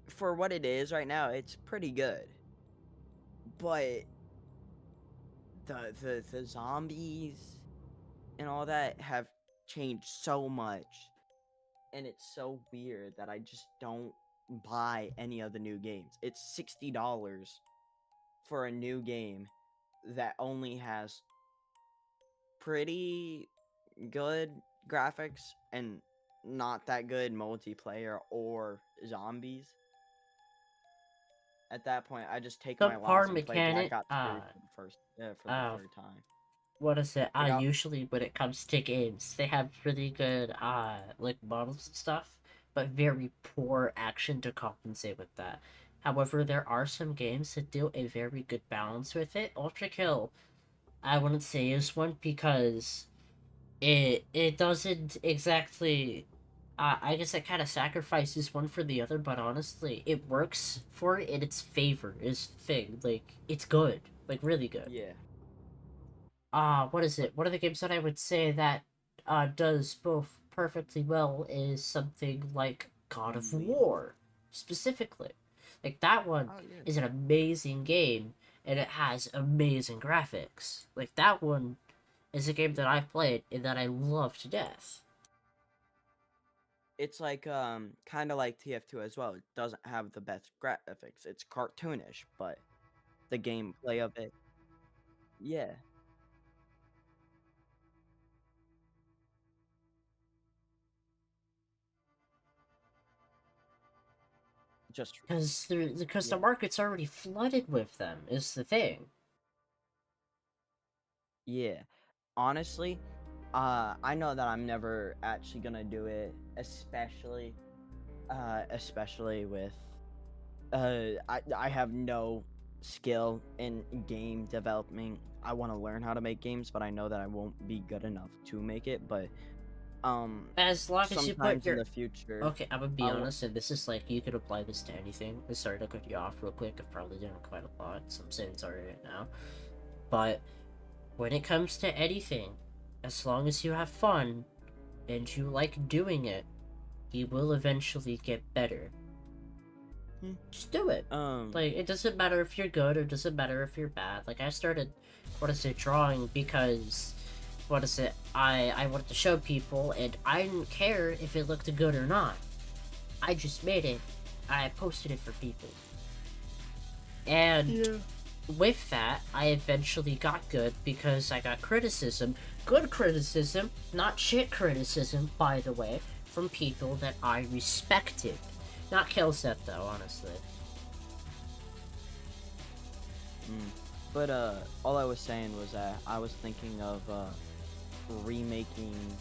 for what it is right now, it's pretty good. But the zombies and all that have changed so much, and it's so weird that I just don't buy any of the new games. It's $60 for a new game that only has pretty good graphics and not that good multiplayer or zombies. At that point, I just take my loss Subpar and play Black mechanic, Ops 3 for the uh, third time. what is it? Like, Usually when it comes to games, they have really good, like models and stuff, but very poor action to compensate with that. However, there are some games that do a very good balance with it. Ultra Kill, I wouldn't say is one because it doesn't exactly. I guess it kind of sacrifices one for the other, but honestly, it works for it in its favor. Is the thing like it's good, like really good. yeah, What is but it? One of the games that I would say that does both perfectly well is something like God of Unreal. War, specifically. Like that one Oh yeah, is an amazing game and it has amazing graphics. Like that one is a game that I've played and that I love to death. it's like kind of like TF2 as well. It doesn't have the best graphics. It's cartoonish, but the gameplay of it, yeah, just Because the yeah, market's already flooded with them is the thing. yeah. Honestly, I know that I'm never actually gonna do it, especially with I have no skill in game development. I want to learn how to make games, but I know that I won't be good enough to make it. But As long as you put sometimes in your the future, okay, I'm gonna be I'll honest, and this is like you could apply this to anything. I'm sorry to cut you off real quick. I've probably done quite a lot, so I'm saying sorry right now. But when it comes to anything, as long as you have fun and you like doing it, you will eventually get better. Hmm. Just do it. Like it doesn't matter if you're good or it doesn't matter if you're bad. Like I started, what is it, drawing because, what is it? I wanted to show people, and I didn't care if it looked good or not. I just made it. I posted it for people, and yeah. with that, I eventually got good because I got criticism. Good criticism, not shit criticism, by the way, from people that I respected. Not Killset though, honestly. But all I was saying was that I was thinking of remaking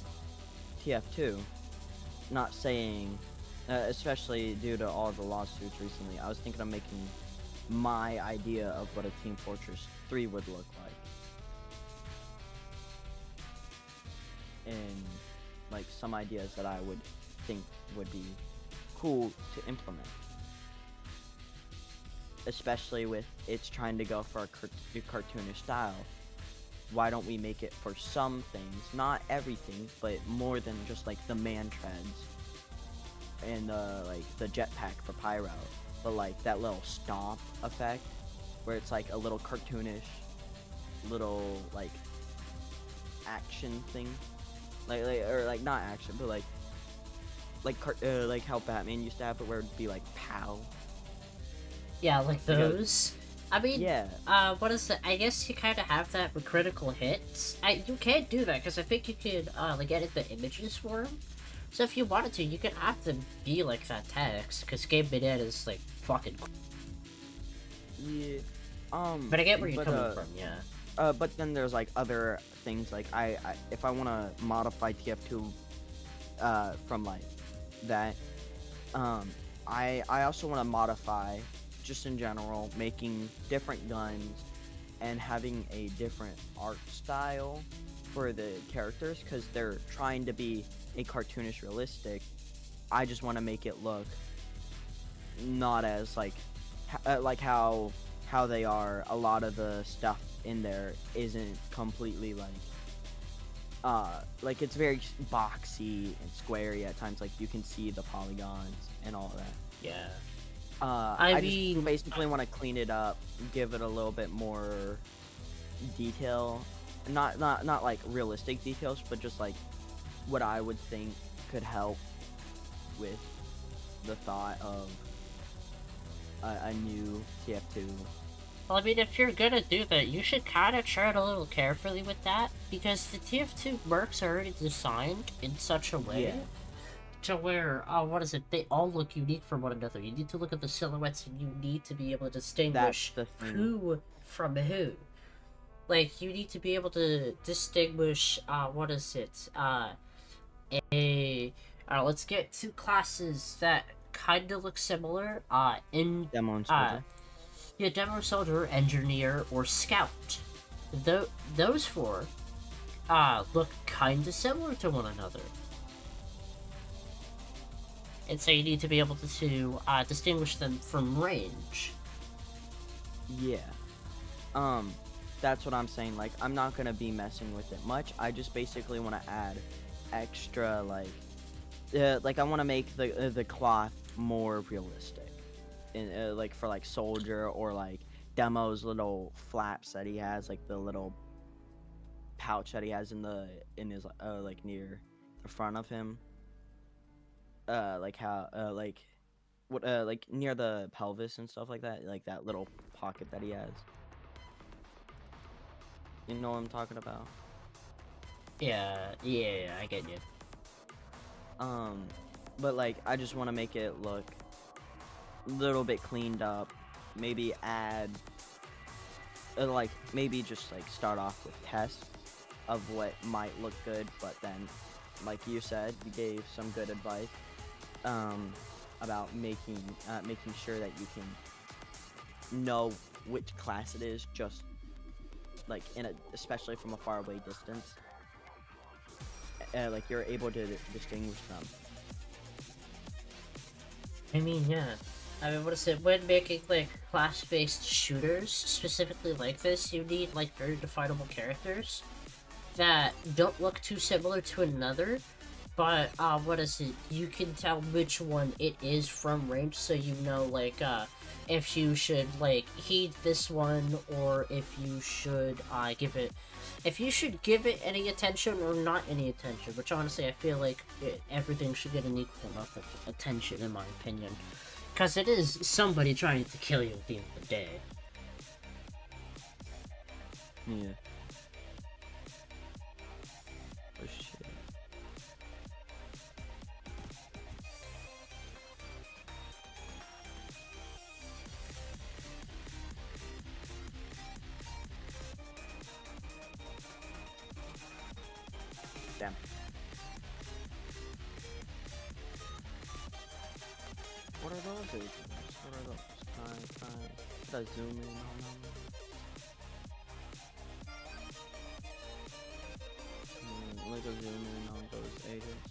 TF2. Not saying especially due to all the lawsuits recently. I was thinking of making my idea of what a Team Fortress 3 would look like. And like some ideas that I would think would be cool to implement. Especially with it's trying to go for a cartoonish style. Why don't we make it for some things, not everything, but more than just like the man treads and like the jetpack for Pyro, but like that little stomp effect where it's like a little cartoonish little like action thing, like not action, but like how Batman used to have it where it'd be like pow. Yeah, like those. I mean, Yeah. What is it? I guess you kind of have that with critical hits. You can't do that because I think you could, like, edit the images for them. So if you wanted to, you could have them be like that text, because Game Minette is, like, fucking cool. Yeah. But I get where you're coming from, yeah. But then there's like other things like I if I want to modify TF2 from like that, I also want to modify just in general, making different guns and having a different art style for the characters because they're trying to be a cartoonish realistic. I just want to make it look not as like how they are. A lot of the stuff in there isn't completely like it's very boxy and squarey at times. Like you can see the polygons and all of that. Yeah. I just basically want to clean it up, give it a little bit more detail, not like realistic details, but just like what I would think could help with the thought of a new TF2. Well, I mean, if you're gonna do that, you should kind of tread a little carefully with that, because the TF2 mercs are already designed in such a way to where, what is it, they all look unique from one another. You need to look at the silhouettes, and you need to be able to distinguish who from who. Like, you need to be able to distinguish, what is it, let's get two classes that kind of look similar, in, Demo and Soldier. Yeah, Demo Soldier, Engineer, or Scout. Those four, look kinda similar to one another. And so you need to be able to distinguish them from range. Yeah. That's what I'm saying. Like, I'm not gonna be messing with it much. I just basically want to add extra, like I want to make the cloth more realistic. Like for like Soldier or like Demo's little flaps that he has, like the little pouch that he has in his like near the front of him, like how like what like near the pelvis and stuff like that little pocket that he has. You know what I'm talking about? Yeah, I get you. But like I just want to make it look little bit cleaned up, maybe add like maybe just like start off with tests of what might look good, but then like you said, you gave some good advice about making sure that you can know which class it is, just like especially from a far away distance, like you're able to distinguish them. I mean, yeah. I mean, what is it? When making, like, class-based shooters, specifically like this, you need, like, very definable characters that don't look too similar to another, but, what is it? You can tell which one it is from range, so you know, like, if you should, like, heed this one, or if you should, give it any attention or not any attention, which honestly I feel like everything should get an equal amount of attention, in my opinion. Because it is somebody trying to kill you at the end of the day. Yeah. Oh shit. Damn. Should I zoom in on them? Let me zoom in on those agents.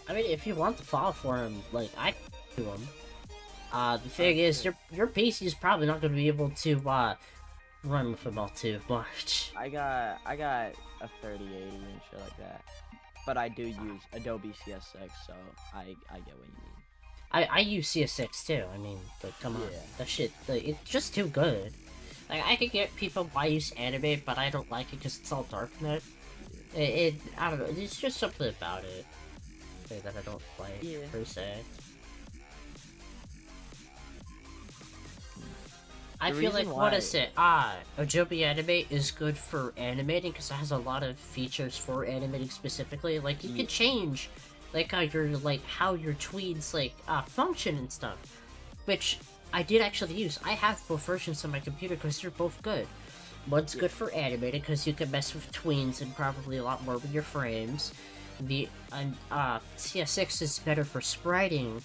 I mean, if you want to fall for him, like, I can do him. The thing is, your PC is probably not going to be able to, run with him all too much. I got a 3080 and shit like that. But I do use Adobe CS6, so I get what you mean. I use CS6 too, I mean, but come on. That shit, like, it's just too good. Like, I could get people why use anime, but I don't like it because it's all dark net. I don't know, it's just something about it that I don't like, per se. I feel like, what is it? A.A.H.W Anime is good for animating because it has a lot of features for animating specifically. Like, you can change, like, how your tweets, like, function and stuff. Which I did actually use. I have both versions on my computer because they're both good. One's good for animating because you can mess with tweens and probably a lot more with your frames. CS6 is better for spriting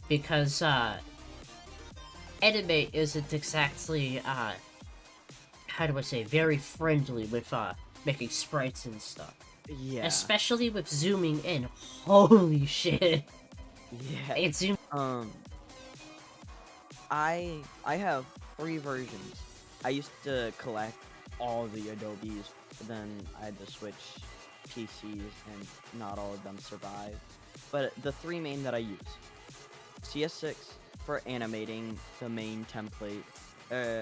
because, anime isn't exactly, how do I say, very friendly with, making sprites and stuff. Yeah. Especially with zooming in. Holy shit. Yeah. It zoom. I have 3 versions. I used to collect all the Adobes, but then I had to switch PCs and not all of them survived. But the 3 main that I use: CS6 for animating the main template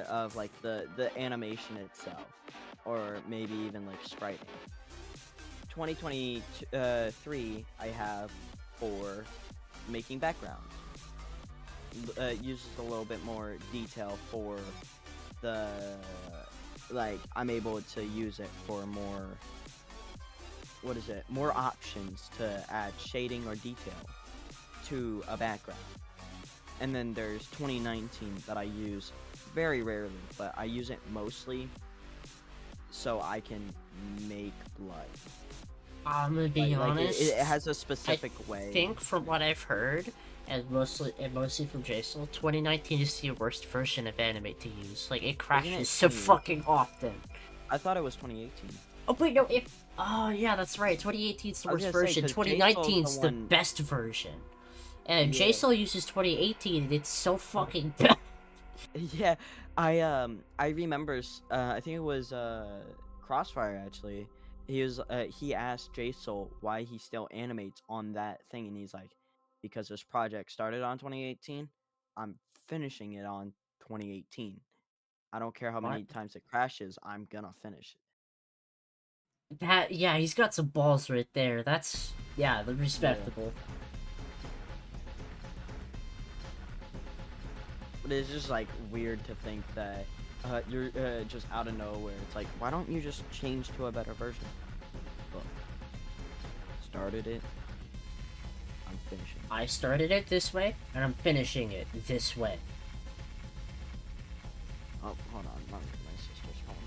of like the animation itself, or maybe even like spriting. 2023 I have for making backgrounds. Uses a little bit more detail for the, like, I'm able to use it for more, more options to add shading or detail to a background. And then there's 2019 that I use very rarely, but I use it mostly so I can make blood. I'm gonna be honest. It has a specific way. I think from what I've heard, and mostly from Jason, 2019 is the worst version of anime to use. Like, it crashes so fucking often. I thought it was 2018. Oh wait, no, oh yeah, that's right. 2018 is the worst version. 2019 is the best version. And JSOL uses 2018, and it's so fucking bad. Yeah, I remember. I think it was Crossfire actually. He asked JSOL why he still animates on that thing, and he's like, because this project started on 2018, I'm finishing it on 2018. I don't care how many times it crashes, I'm gonna finish it. Yeah, he's got some balls right there. That's, yeah, they're respectable. Yeah. But it's just like weird to think that you're just out of nowhere. It's like, why don't you just change to a better version? Look, started it, I'm finishing. I started it this way, and I'm finishing it this way. Oh, hold on, my sister's calling me.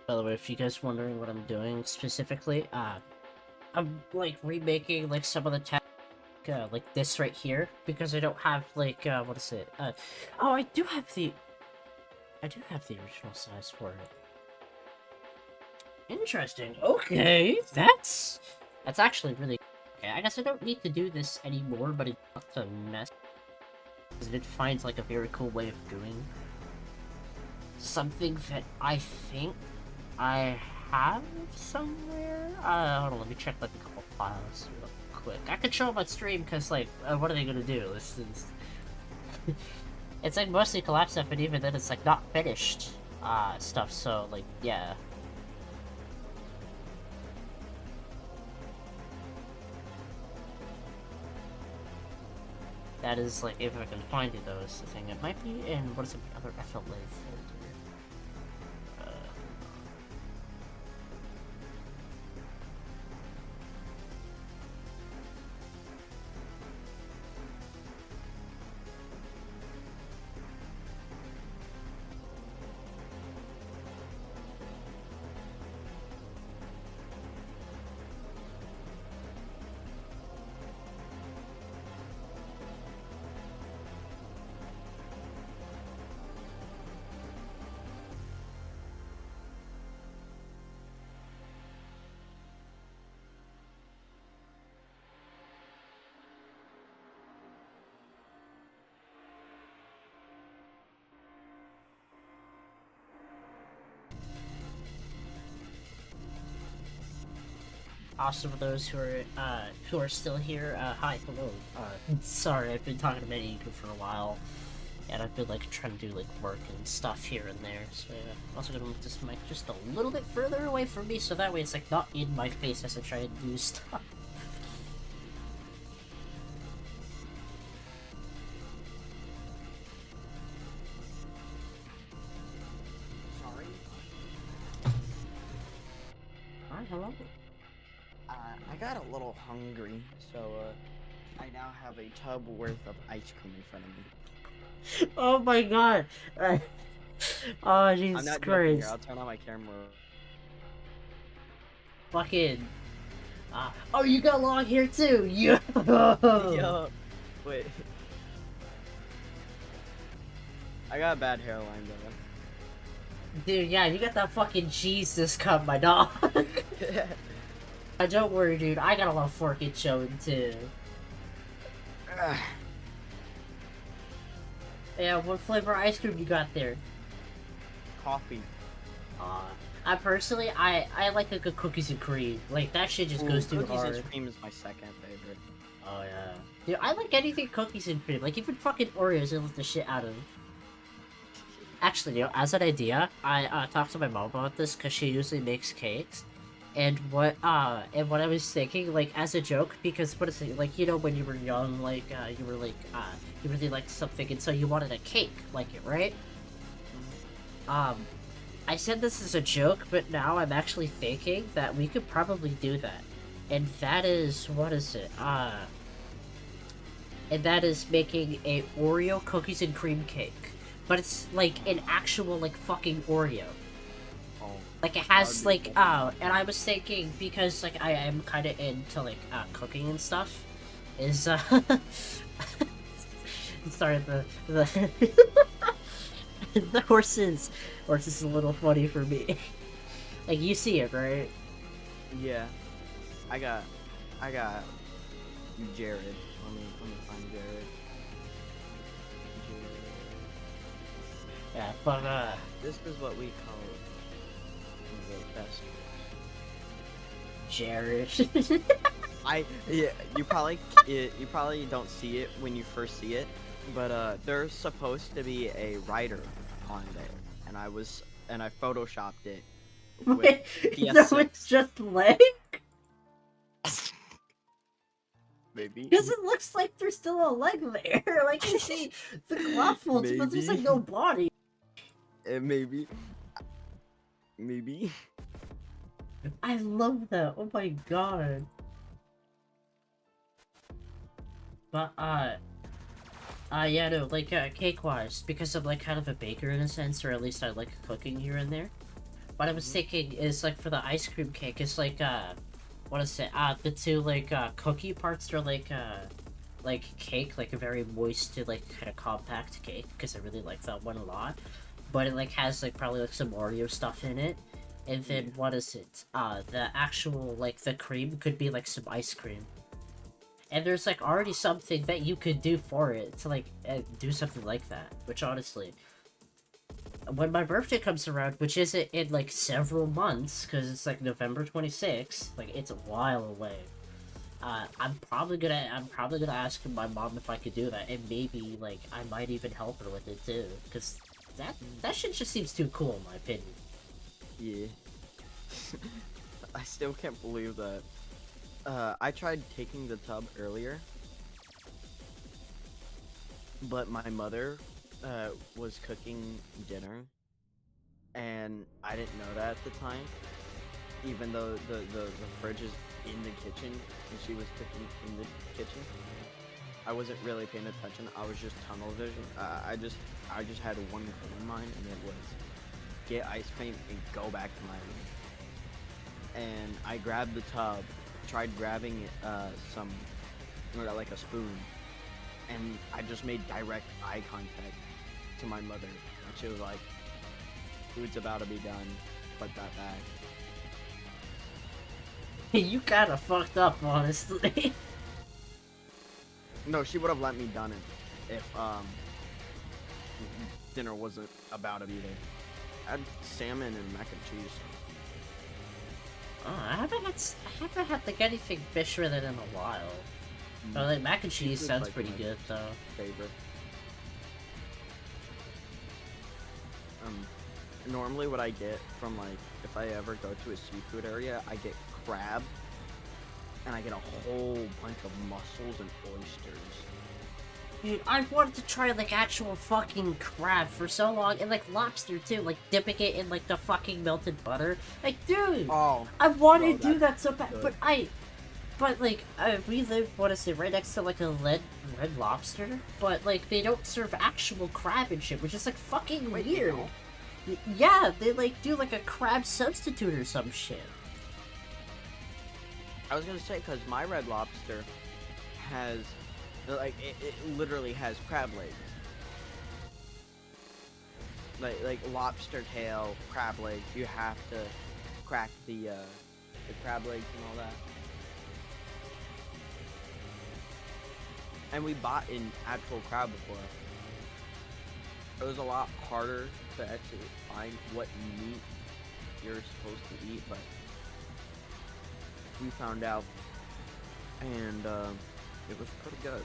By the way, if you guys wondering what I'm doing specifically, I'm like remaking like some of the tech, like this right here, because I don't have like what is it? Oh, I do have the original size for it. Interesting. Okay, that's actually really. Okay, I guess I don't need to do this anymore, but it's not a mess. Because it finds like a very cool way of doing something that I think I have somewhere. Hold on, let me check like a couple files real quick. I could show them on stream because like, what are they gonna do? This is. It's like mostly collapse stuff, and even then it's like not finished stuff. So like, yeah. That is like, if I can find it though, is the thing. It might be in, what is it, the other FLA folder? Also, for those who are still here, hi, hello. Sorry, I've been talking to many of you for a while, and I've been like trying to do like work and stuff here and there. So yeah, I'm also gonna move this mic just a little bit further away from me, so that way it's like not in my face as I try to do stuff. Sorry. Hi, hello. I got a little hungry, so I now have a tub worth of ice cream in front of me. Oh my god. Oh, I'm Jesus not joking here. Christ. I'll turn on my camera. Fucking. Oh, you got long hair too. Yo. Yo, wait. I got a bad hairline though. Dude, yeah, you got that fucking Jesus cut, my dog. Don't worry, dude. I got a lot of forking showing too. Yeah, what flavor ice cream you got there? Coffee. I personally, I like a good cookies and cream. Like that shit just goes too cookies hard. and cream is my second favorite. Oh yeah, dude. I like anything cookies and cream. Like even fucking Oreos, I love the shit out of. Actually, you know, as an idea, I talked to my mom about this because she usually makes cakes. And what I was thinking, like, as a joke, because what is it, like, you know, when you were young, like, you were, like, you really liked something, and so you wanted a cake, like it, right? I said this as a joke, but now I'm actually thinking that we could probably do that. And that is, what is it, and that is making a Oreo cookies and cream cake. But it's, like, an actual, like, fucking Oreo. Like, it has, like, and I was thinking, because, like, I am kind of into, like, cooking and stuff, is, sorry, the the horses is a little funny for me. Like, you see it, right? Yeah. I got Jared. Let me find Jared. Yeah, but, This is what we call the best. Jared. Yeah, you probably don't see it when you first see it, but there's supposed to be a writer on there, and I photoshopped it with Wait, PS6. no, it's just leg? Maybe. Because it looks like there's still a leg there. Like, you see the glove folds, but there's, like, no body. Maybe. Maybe. I love that. Oh my god. But, yeah, no, like, cake-wise, because I'm, like, kind of a baker in a sense, or at least I like cooking here and there. what I was thinking is like for the ice cream cake, it's like what is it? The two like cookie parts are like cake, like a very moist to like kind of compact cake because I really like that one a lot. But it like has like probably like some Oreo stuff in it. And then what is it? The actual like the cream could be like some ice cream. And there's like already something that you could do for it to like do something like that. Which honestly, when my birthday comes around, which isn't in like several months, because it's like November 26th, like it's a while away. I'm probably gonna ask my mom if I could do that, and maybe like I might even help her with it too, because that shit just seems too cool in my opinion. Yeah. I still can't believe that. I tried taking the tub earlier, but my mother was cooking dinner, and I didn't know that at the time, even though the fridge is in the kitchen, and she was cooking in the kitchen. I wasn't really paying attention. I was just tunnel vision. I just had one goal in mind, and it was get ice cream and go back to my room. And I grabbed the tub, tried grabbing some, like a spoon, and I just made direct eye contact to my mother, and she was like, "Food's about to be done. Put that back." You kinda fucked up, honestly. No, she would have let me done it if dinner wasn't about to be there. I had salmon and mac and cheese. Oh, I haven't had like anything fish related in a while. Oh, like mac and cheese Seafood's, sounds like, pretty my good though. favorite. Normally what I get from, like, if I ever go to a seafood area, I get crab, and I get a whole bunch of mussels and oysters. Dude, I wanted to try like actual fucking crab for so long, and like lobster too, like dipping it in like the fucking melted butter. Like, dude, Oh, I want to bro, do that so bad, good. but like, we live, what is it, right next to like a red lobster, but like they don't serve actual crab and shit, which is like fucking Wait, weird. no? Yeah, they like do like a crab substitute or some shit. I was gonna say, because my Red Lobster has, like, it literally has crab legs. Like lobster tail, crab legs. You have to crack the crab legs and all that. And we bought an actual crab before. It was a lot harder to actually find what meat you're supposed to eat, but we found out, and it was pretty good.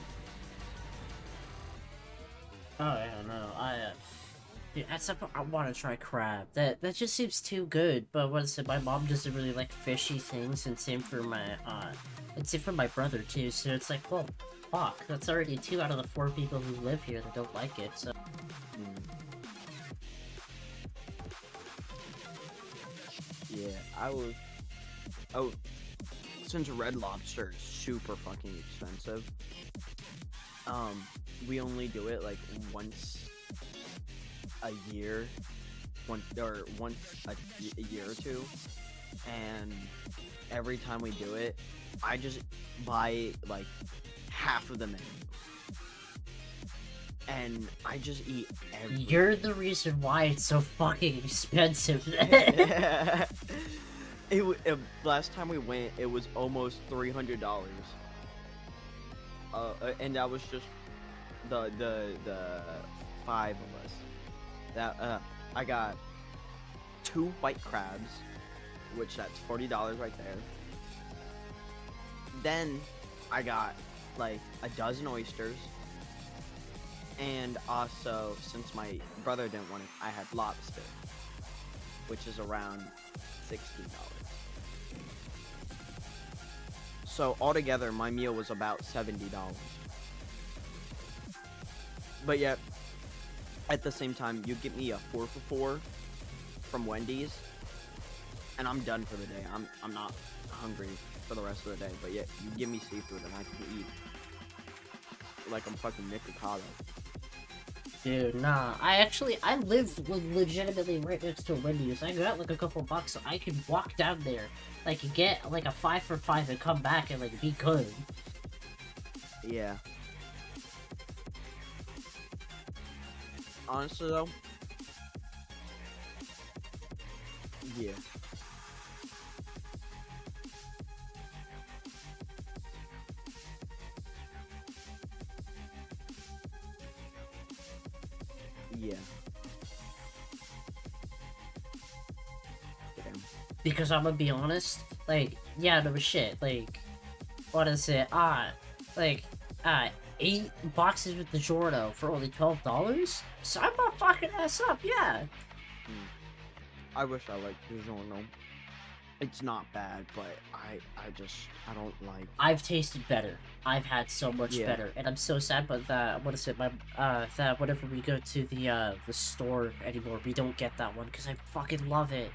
Oh yeah, no, dude, at some point I want to try crab. That just seems too good. But what is it? My mom doesn't really like fishy things, and same for my brother too. So it's like, well, fuck. That's already 2 out of the 4 people who live here that don't like it. So Yeah, since Red Lobster is super fucking expensive, we only do it like once a year, once a year or two, and every time we do it, I just buy like half of the menu, and I just eat everything. you're the reason why it's so fucking expensive. Last time we went, it was almost $300. And that was just the 5 of us. That I got 2 white crabs, which that's $40 right there. Then I got like a dozen oysters, and also, since my brother didn't want it, I had lobster, which is around $60. So altogether, my meal was about $70. But yet, at the same time, you get me a 4 for 4 from Wendy's, and I'm done for the day. I'm not hungry for the rest of the day. But yet, you give me seafood, and I can eat like I'm fucking Nick Ricardo. Dude, nah. I live legitimately right next to a Wendy's. I got like a couple bucks, so I could walk down there, like get like a 5 for $5 and come back and like be good. Yeah. Honestly though, yeah. Yeah. Damn. Because I'm gonna be honest, like, yeah, no shit, like, what is it? Like, 8 boxes with the Jordo for only $12? Sign my fucking ass up, yeah. Mm. I wish I liked DiGiorno. It's not bad, but I don't like. I've tasted better. I've had so much Yeah. better, and I'm so sad. But that what is it? That whenever we go to the store anymore, we don't get that one because I fucking love it.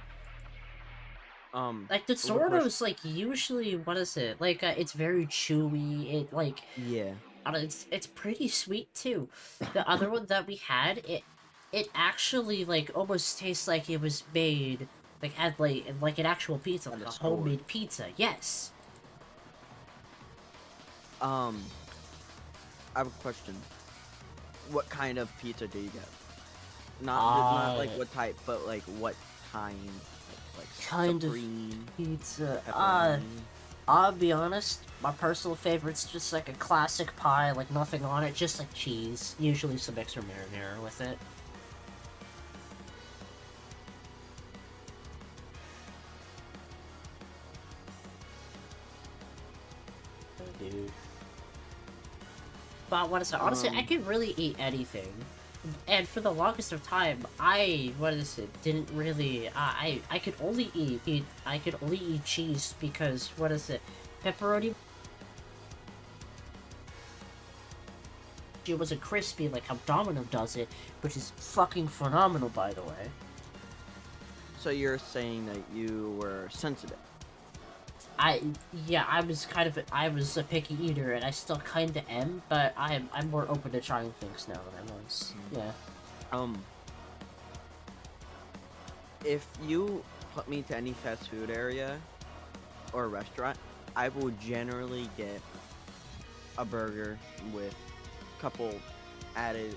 Like the What question? Zordo's like usually what is it? Like it's very chewy. It like Yeah. it's pretty sweet too. The other one that we had, it actually like almost tastes like it was made like had like an actual pizza, In like the a store. homemade pizza. Yes. Um, I have a question. What kind of pizza do you get? Not like what type, but like what kind? Like Kind of supreme, pizza. pepperoni. I'll be honest, my personal favorite's just like a classic pie, like nothing on it, just like cheese. Usually some extra marinara with it. Dude. But what is it? Honestly, I could really eat anything. And for the longest of time, what is it? Didn't really. I could only eat cheese because what is it? Pepperoni. It wasn't crispy like how Domino does it, which is fucking phenomenal, by the way. So you're saying that you were sensitive? Yeah, I was a picky eater, and I still kind of am, but I'm more open to trying things now than I was. Yeah. If you put me to any fast food area or restaurant, I will generally get a burger with a couple added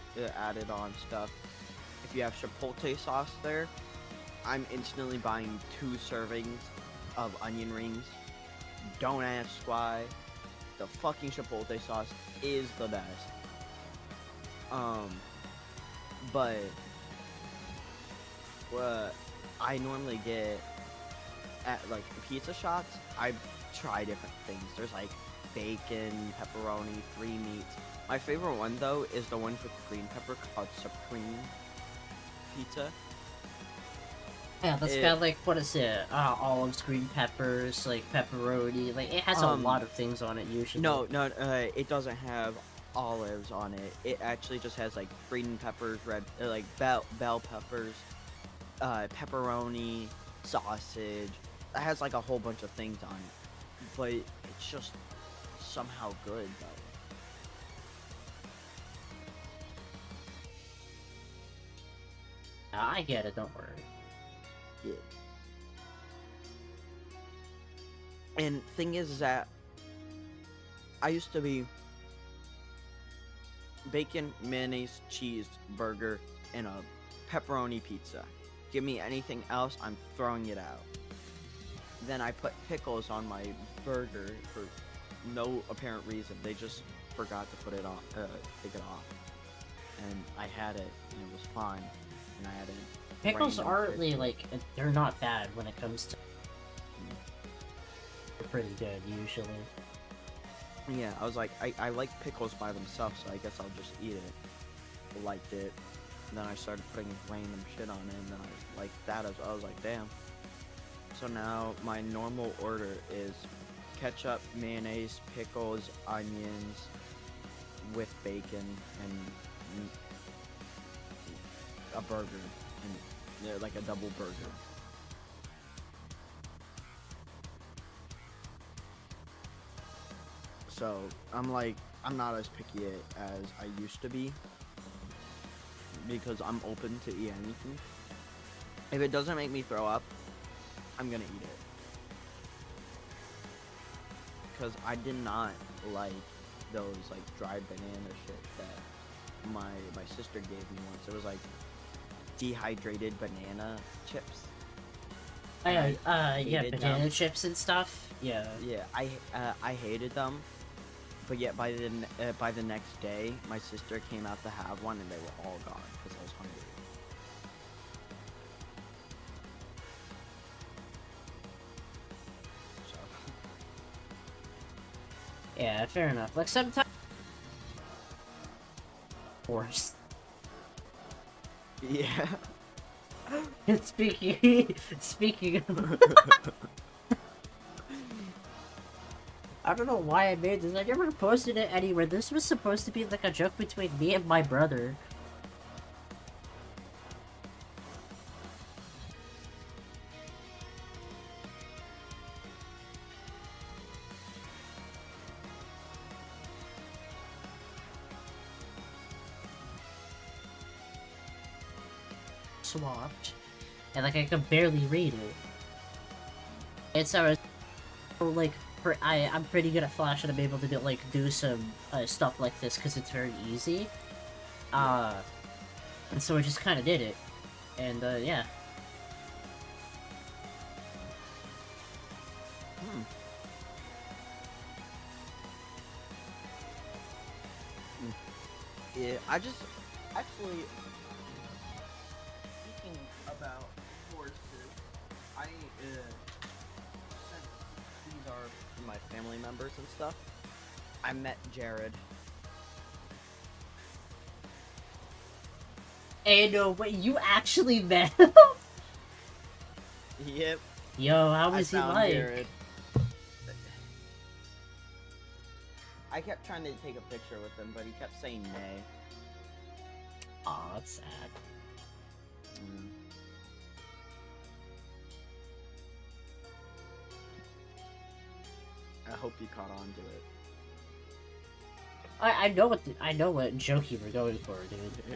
on stuff. If you have chipotle sauce there, I'm instantly buying 2 servings of onion rings. Don't ask why. The fucking chipotle sauce is the best. But what I normally get at like pizza shops, I try different things. There's like bacon, pepperoni, 3 meats. My favorite one though is the one with green pepper called Supreme Pizza. Yeah, that's got like what is it? Olives, green peppers, like pepperoni. Like it has a lot of things on it usually. No, it doesn't have olives on it. It actually just has like green peppers, red like bell peppers, pepperoni, sausage. It has like a whole bunch of things on it, but it's just somehow good though. I get it. Don't worry. Yeah. And thing is that I used to be bacon, mayonnaise, cheese, burger, and a pepperoni pizza. Give me anything else, I'm throwing it out. Then I put pickles on my burger for no apparent reason. They just forgot to put it on, take it off. And I had it, and it was fine. And I had it. Pickles aren't really like they're not bad when it comes to. They're pretty good usually. Yeah, I was like, I like pickles by themselves, so I guess I'll just eat it. I liked it. And then I started putting random shit on it, and then I liked that as well. I was like, damn. So now my normal order is ketchup, mayonnaise, pickles, onions, with bacon, and a burger. And yeah, like a double burger. So I'm like, I'm not as picky as I used to be. because I'm open to eat anything. If it doesn't make me throw up, I'm gonna eat it. Because I did not like those like dried banana shit that my sister gave me once. It was like dehydrated banana chips. Yeah, hated banana them. chips and stuff. Yeah. Yeah, I hated them. But yet by the next day, my sister came out to have one, and they were all gone because I was hungry. So. Yeah, fair enough. Like sometimes. Worse. Yeah. Speaking of, I don't know why I made this. I never posted it anywhere. This was supposed to be like a joke between me and my brother. Swapped, and like I could barely read it. And so I was like, I'm pretty good at Flash, and I'm able to do some stuff like this because it's very easy. And so I just kind of did it, and yeah. Yeah, I just actually speaking about horses, I since these are my family members and stuff, I met Jared. Hey, no, wait, you actually met him? Yep. Yo, how was he like? Jared. I kept trying to take a picture with him, but he kept saying nay. Aw, that's sad. I hope you caught on to it. I know what joke you were going for, dude. Yeah.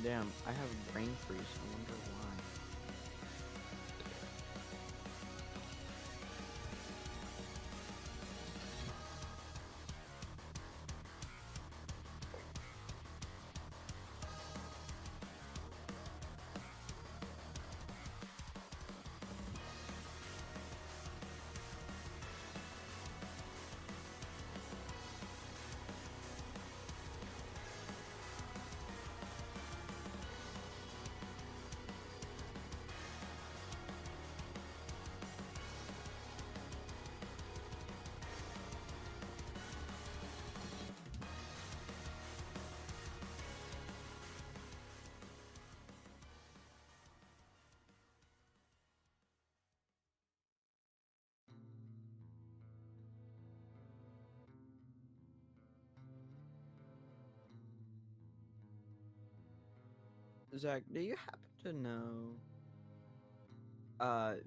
Damn, I have brain freeze. I wonder why. Zach, do you happen to know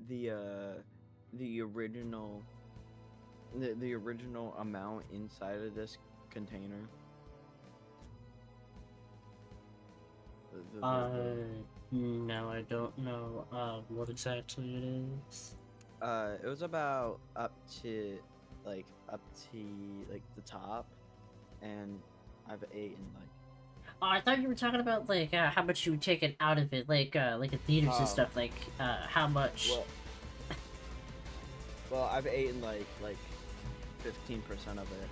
the original the original amount inside of this container? No, I don't know what exactly it is. It was about up to like the top, and I've eaten like. Oh, I thought you were talking about like how much you would take it out of it, like in theaters and stuff. Like how much? Well, I've eaten like 15% of it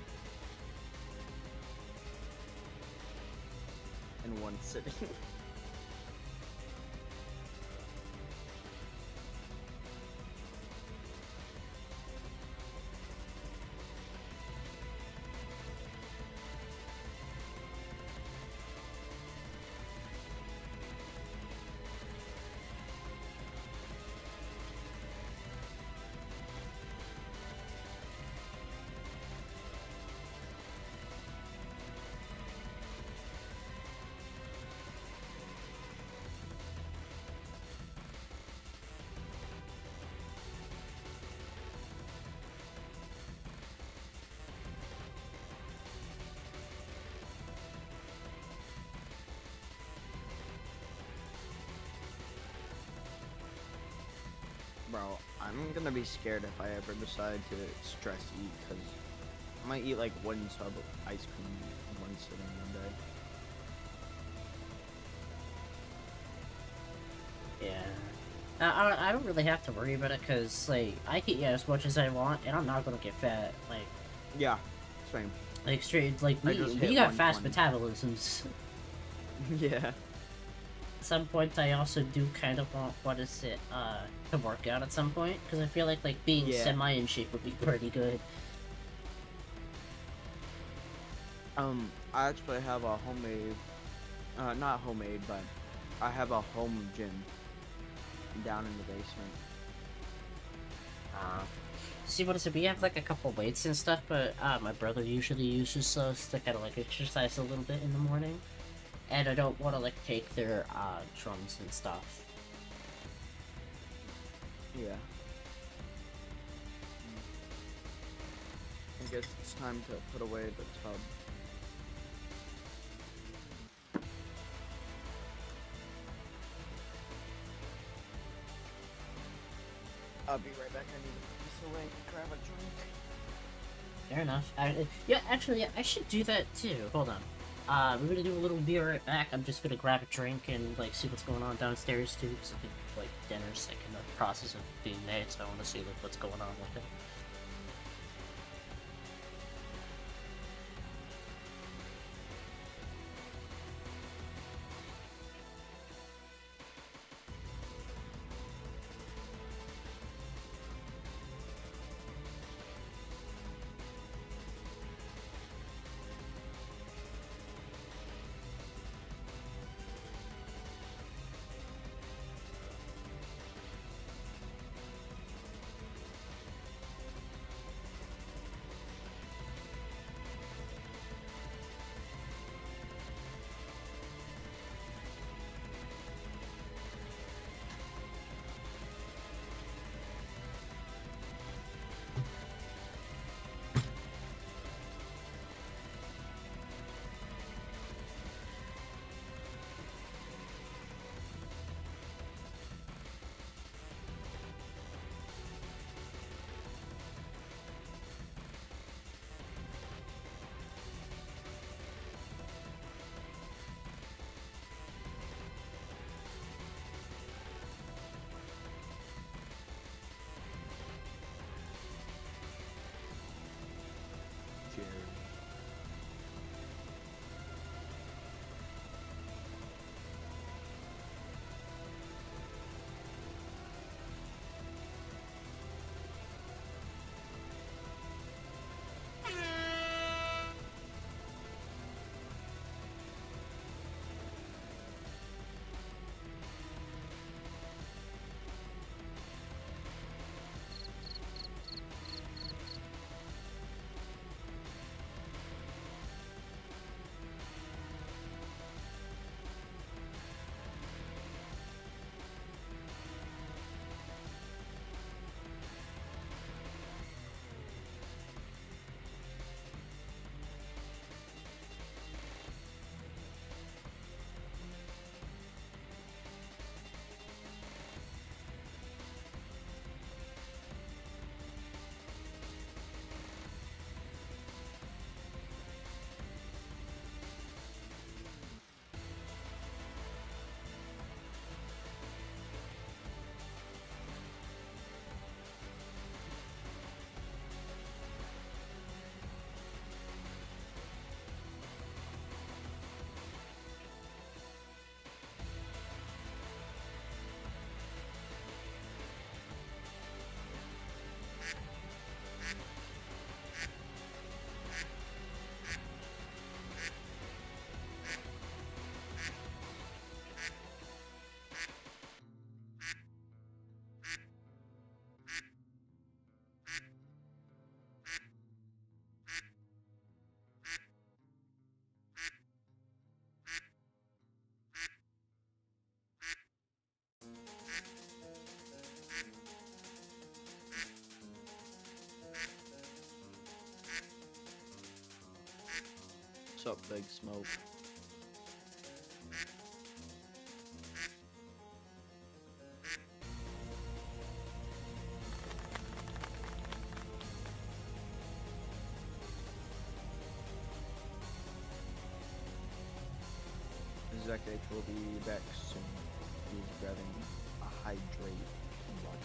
in one sitting. Bro, I'm gonna be scared if I ever decide to stress eat, because I might eat like one tub of ice cream in one sitting one day. Yeah. I don't really have to worry about it because, like, I can eat as much as I want and I'm not gonna get fat. Yeah, same. Like straight, like, I just we hit got fast 120. metabolisms. Yeah. At some point, I also do kind of want, what is it, to work out at some point because I feel like being Yeah. semi in shape would be pretty good. I actually have a homemade, not homemade, but I have a home gym down in the basement. See, what is it? We have like a couple weights and stuff, but my brother usually uses those to kind of like exercise a little bit in the morning, and I don't want to like take their drums and stuff. Yeah. I guess it's time to put away the tub. I'll be right back. I need to put this away, grab a drink. Fair enough. Yeah, actually, yeah, I should do that too. Hold on. We're gonna do a little be right back. I'm just gonna grab a drink and like see what's going on downstairs too, because I think like dinner's like in the process of being made, so I want to see like what's going on with it. Cheers. What's up, Big Smoke? Zach will be back soon. He's grabbing a hydrate water.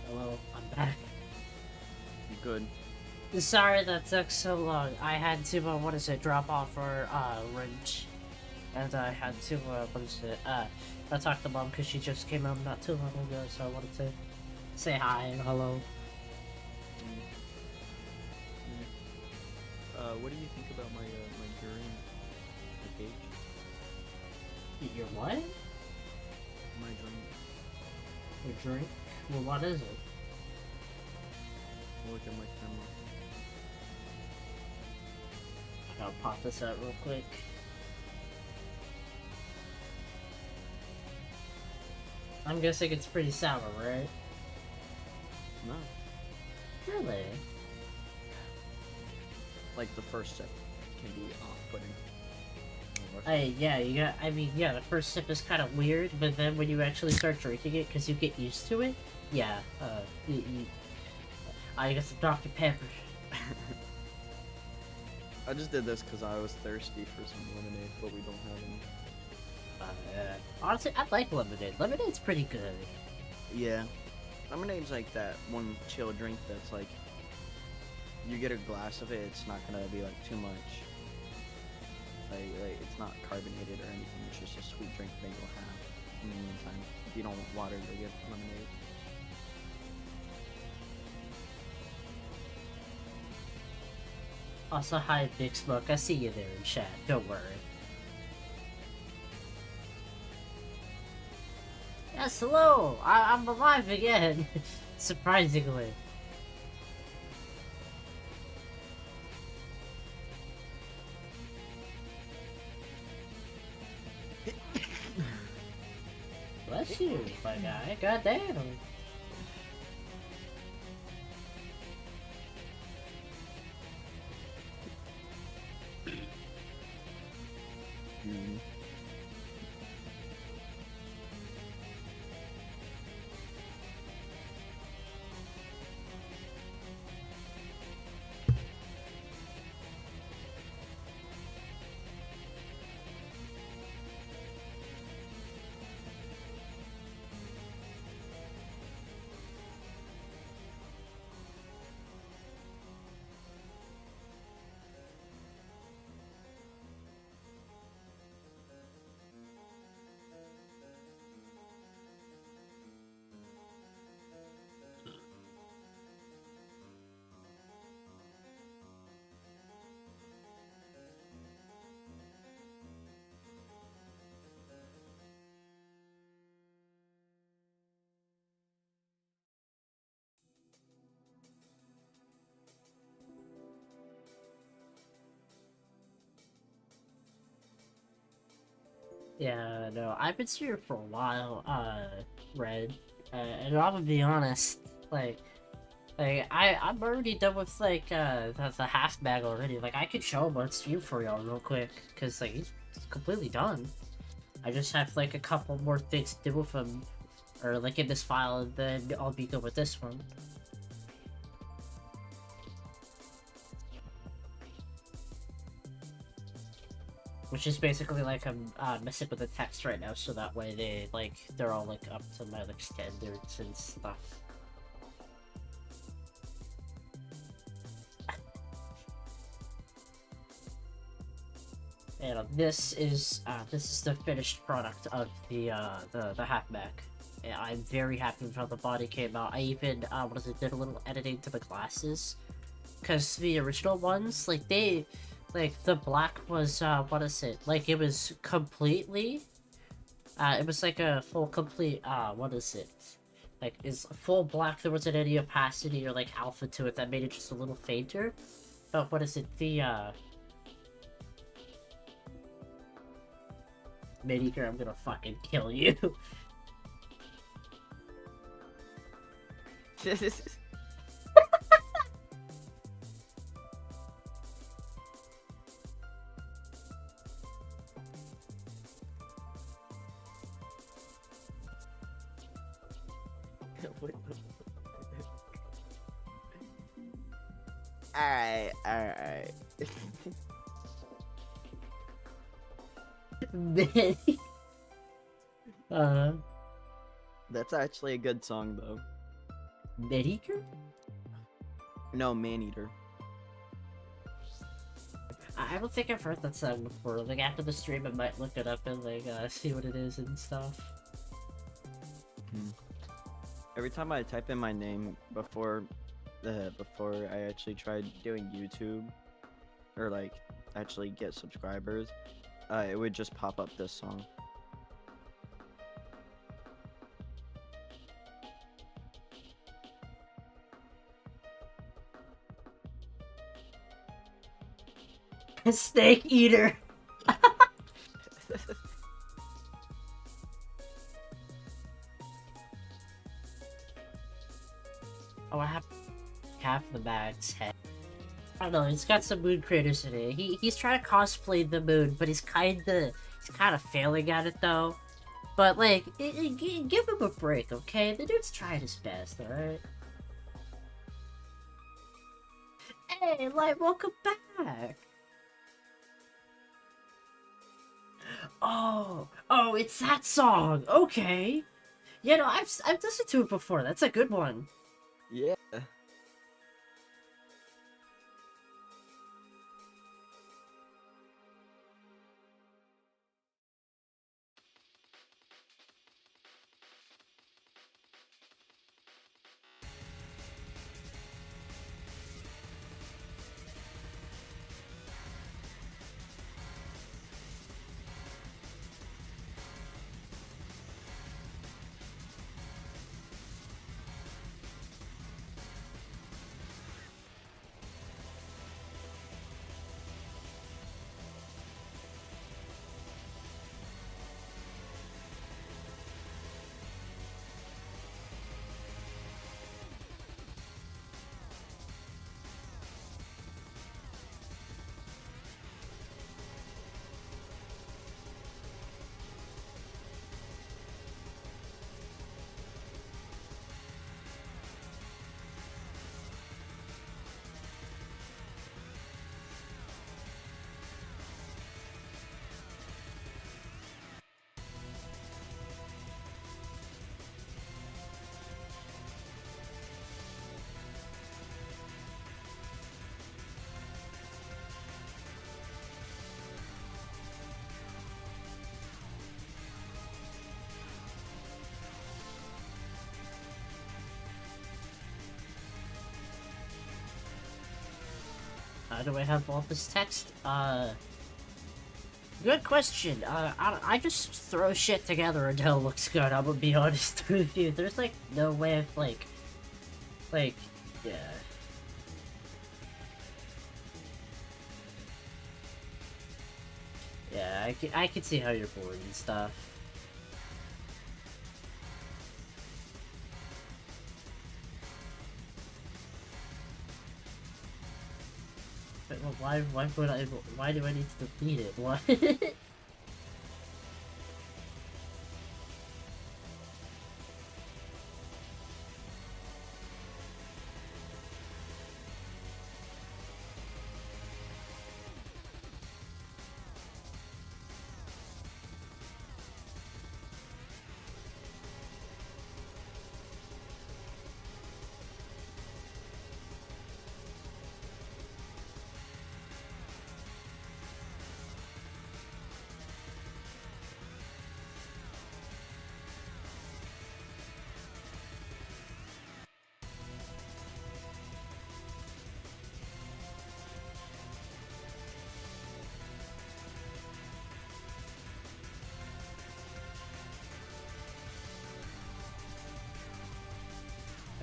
Hello, I'm back. Good. Sorry that took so long. I had to, drop off our, wrench. And I had to, I talked to Mom because she just came home not too long ago, so I wanted to say hi and hello. What do you think about my urine page? Your what? My drink. Your drink? Well, what is it? Look at my camera. I'll pop this out real quick. I'm guessing it's pretty sour, right? No. Really? Like the first sip can be off-putting. Hey, yeah, the first sip is kind of weird, but then when you actually start drinking it, because you get used to it, yeah, I got some Dr. Pepper. I just did this because I was thirsty for some lemonade, but we don't have any. Honestly, I like lemonade. Lemonade's pretty good. Yeah. Lemonade's like that one chill drink that's like, you get a glass of it, it's not gonna be like too much. Like it's not carbonated or anything, it's just a sweet drink that you'll have in the meantime. If you don't want water, you'll get lemonade. Also, hi, Big Smoke. I see you there in chat. Don't worry. Yes, hello! I'm alive again! Surprisingly. Bless you, my guy. Goddamn. Yeah, no, I've been here for a while, Red, and I'm gonna be honest, I'm already done with, the half bag already. Like, I could show him on stream for y'all real quick, because, he's completely done. I just have, a couple more things to do with him, or, in this file, and then I'll be good with this one. Which is basically I'm messing with the text right now, so that way they're all up to my standards and stuff. And this is the finished product of the halfback. And I'm very happy with how the body came out. I even did a little editing to the glasses, because the original ones the black was, it was completely, it was a full complete, is full black, there wasn't any opacity or alpha to it that made it just a little fainter. But Miniker, I'm gonna fucking kill you. Alright. That's actually a good song, though. Miniker? No, Man-Eater. I don't think I've heard that song before. Like, after the stream, I might look it up and, like, see what it is and stuff. Every time I type in my name before I actually tried doing YouTube, or, like, actually get subscribers, it would just pop up this song. Snake eater! Oh, I have half the bag's head. I don't know, it's got some moon craters in it. He's trying to cosplay the moon, but he's kinda failing at it though. But like, give him a break, okay? The dude's trying his best, alright? Hey, like, welcome back! Oh, it's that song! Okay! Yeah, no, I've listened to it before, that's a good one. Yeah. How do I have all this text? Good question. I just throw shit together until it looks good, I'm gonna be honest with you. There's, like, no way of, like, yeah. Yeah, I can see how you're bored and stuff. But, well, why do I need to delete it? What?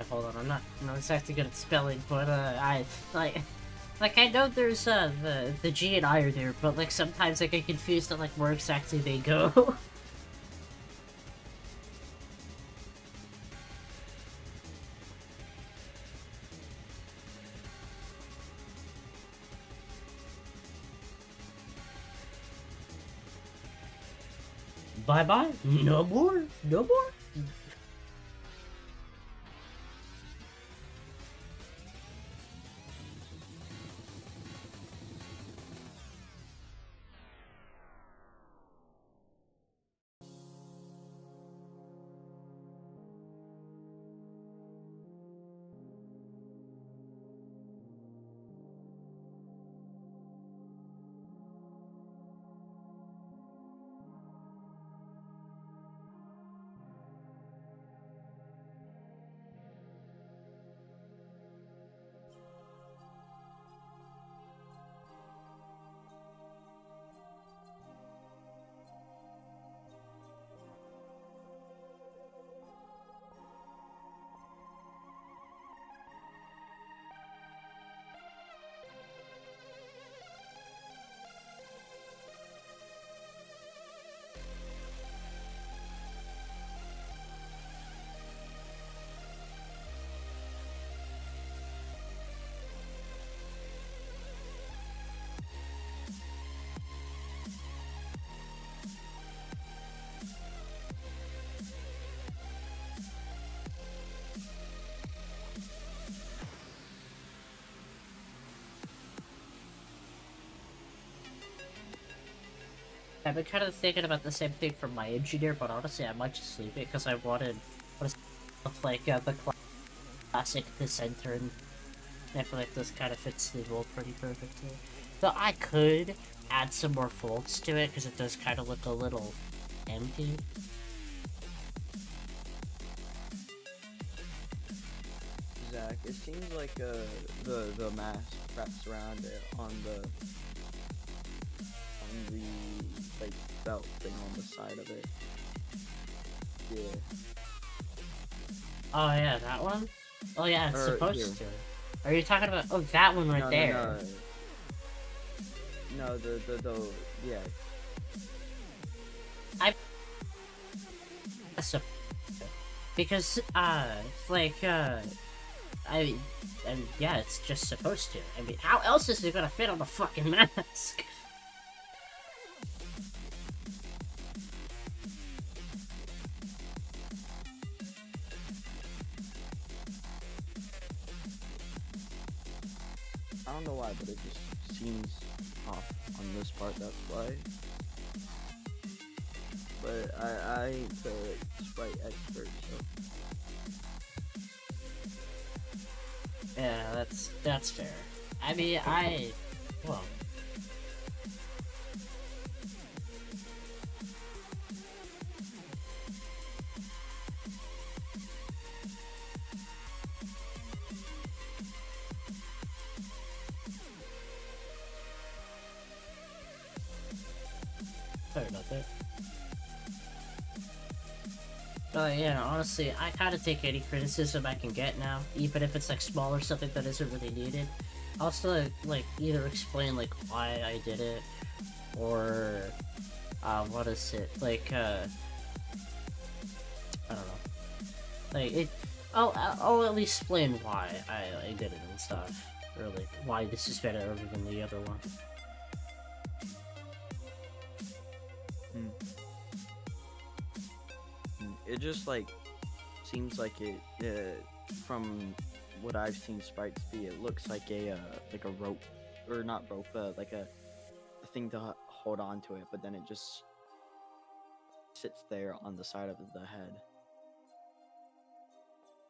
Hold on, I'm not exactly good at spelling, but I I know there's the G and I are there, but like sometimes I get confused on like where exactly they go. Bye bye. No more. No more. I've been kind of thinking about the same thing for my engineer, but honestly, I might just leave it because I wanted what is like the classic dissenter, and I feel like this kind of fits the mold pretty perfectly. Though I could add some more folds to it because it does kind of look a little empty. Zach, it seems like the mask wraps around it on the like belt thing on the side of it. Yeah. Oh yeah, that one? Oh yeah, it's supposed here. to. Are you talking about, oh, that one right there? No, the yeah. Because, like, I mean, yeah, it's just supposed to. I mean, how else is it gonna fit on the fucking mask? I don't know why, but it just seems off on this part, that's why. But I ain't the sprite expert, so. Yeah, that's fair. I mean, well. Sorry about that. But yeah, honestly, I kind of take any criticism I can get now, even if it's like small or something that isn't really needed. I'll still like either explain like why I did it, or what is it like? I don't know. Like it. I'll at least explain why I did it and stuff. Or like why this is better than the other one. It just like seems like it from what I've seen sprites be, it looks like a rope, or not rope, like a thing to hold on to it, but then it just sits there on the side of the head.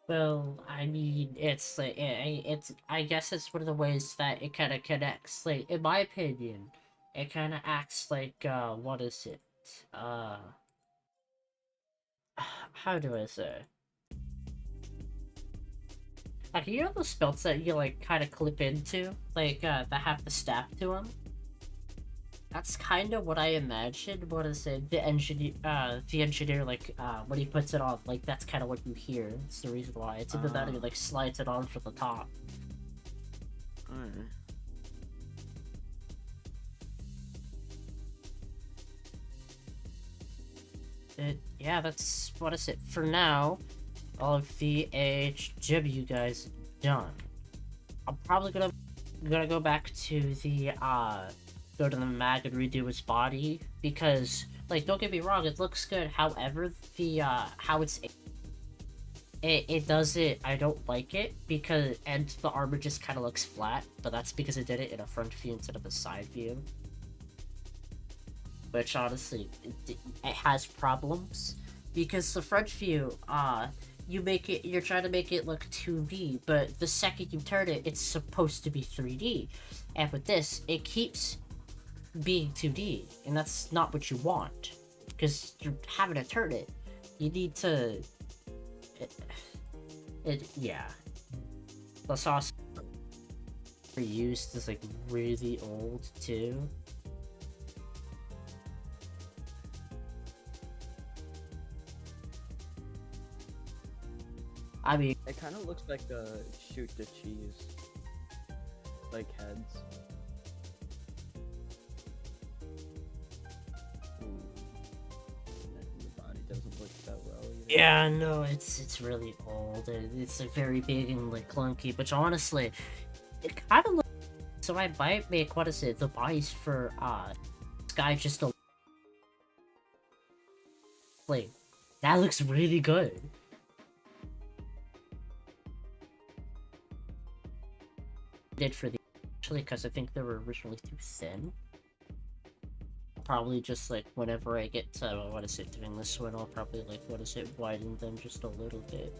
Well, I mean, it's like it's. I guess it's one of the ways that it kind of connects. Like, in my opinion, it kind of acts like what is it? How do I say? Like, you know those belts that you like kind of clip into, like that have the strap to them. That's kind of what I imagined. What is it? The engineer, like, when he puts it on, like, that's kind of what you hear. It's the reason why. It's either that or he, like, slides it on from the top. Alright. Yeah, that's, what is it? For now, all of the A.A.H.W guys done. I'm probably gonna go back to the, go to the mag and redo his body, because, like, don't get me wrong, it looks good. However, the, how it does it, I don't like it, because, and the armor just kind of looks flat, but that's because it did it in a front view instead of a side view. Which, honestly, it has problems, because the front view, you're trying to make it look 2D, but the second you turn it, it's supposed to be 3D. And with this, it keeps being 2D, and that's not what you want, because you're having to turn it. You need to... yeah. The sauce reused is, like, really old, too. I mean, It kind of looks like a shoot the cheese, like heads. Ooh. The body doesn't look that well either. yeah, no, it's really old. It's like very big and like clunky, which honestly, it kind of looks. So I might make, what is it, the bodies for Sky just a like that looks really good. Did for the actually, because I think they were originally too thin. probably just, like, whenever I get to, what is it, doing this one, I'll probably, like, what is it, widen them just a little bit.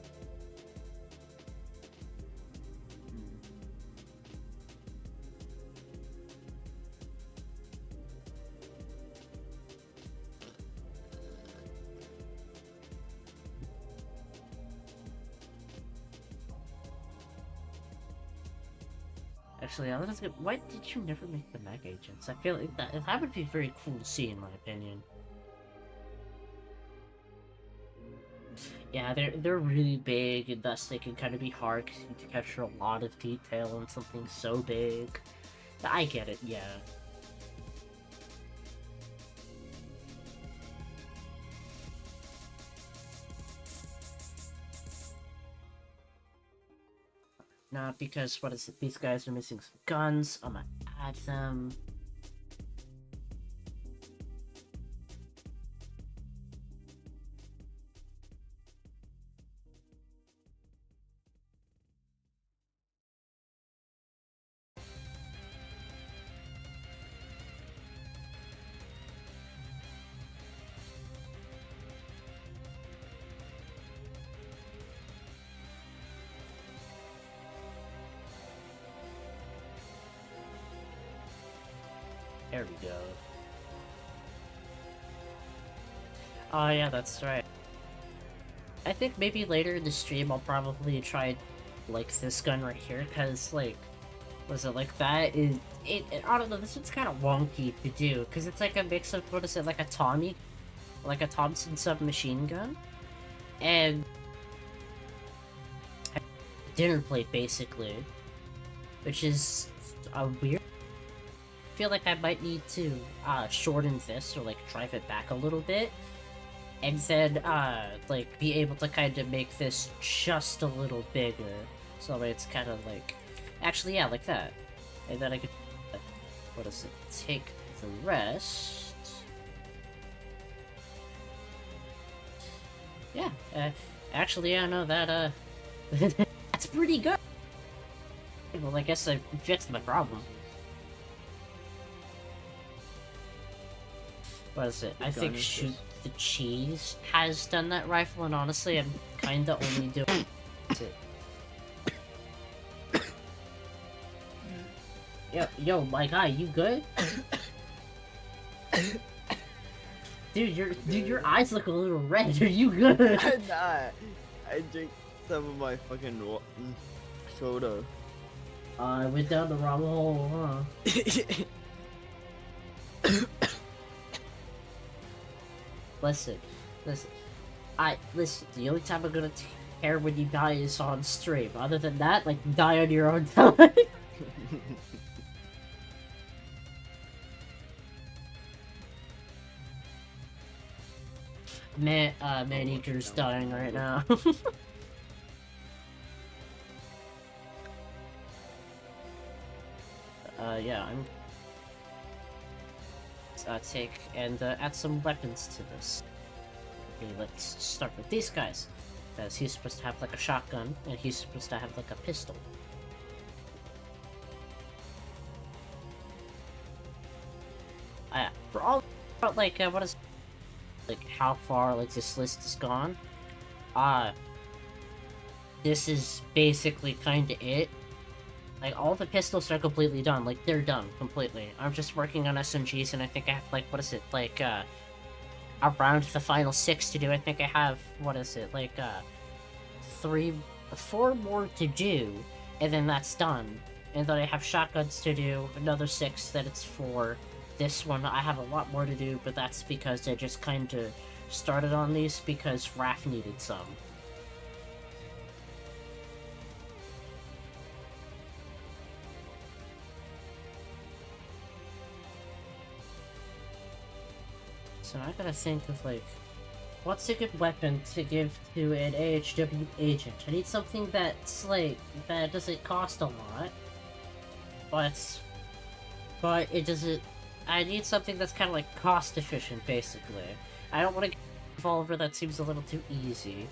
Actually, I was gonna, why did you never make the mech agents? I feel like that would be very cool to see, in my opinion. Yeah, they're really big, and thus they can kind of be hard because you need to capture a lot of detail on something so big. I get it, yeah. Not because, what is it, these guys are missing some guns, I'm gonna add them. There we go. Oh yeah, that's right. I think maybe later in the stream I'll probably try, like, this gun right here, because, like, was it like that? I don't know, this one's kind of wonky to do, because it's like a mix of, what is it, like a Tommy? Like a Thompson submachine gun? And dinner plate, basically. Which is a weird... I feel like I might need to shorten this, or like drive it back a little bit. And then, like, be able to kind of make this just a little bigger. So it's kind of like... Actually, yeah, like that. And then I could... What is it? Take the rest... Yeah, actually, yeah, no, that, that's pretty good! Well, I guess I fixed my problem. What is it? I think Shoot the Cheese has done that rifle, and honestly, I'm kinda only doing it. Yo, my guy, you good? Dude, your eyes look a little red. Are you good? I'm not. I drink some of my fucking soda. I went down the wrong hole, huh? Listen. Listen, the only time I'm gonna care when you die is on stream. Other than that, like, die on your own time. Man-Eater's dying right now. Yeah, I'm... take and add some weapons to this. Okay, let's start with these guys. Because he's supposed to have, like, a shotgun, and he's supposed to have, like, a pistol. For all... like, what is... like, how far, like, this list is gone. This is basically kinda it. Like, all the pistols are completely done. Like, they're done, completely. I'm just working on SMGs, and I think I have, like, what is it? Like, around the final 6 to do. I think I have, what is it? Like, 4 more to do, and then that's done. And then I have shotguns to do, another 6, then it's 4. This one, I have a lot more to do, but that's because I just kind of started on these because Raph needed some. So I gotta think of, like, what's a good weapon to give to an A.A.H.W agent? I need something that's, like, that doesn't cost a lot, but it doesn't... I need something that's kind of, like, cost-efficient, basically. I don't want to get a revolver that seems a little too easy.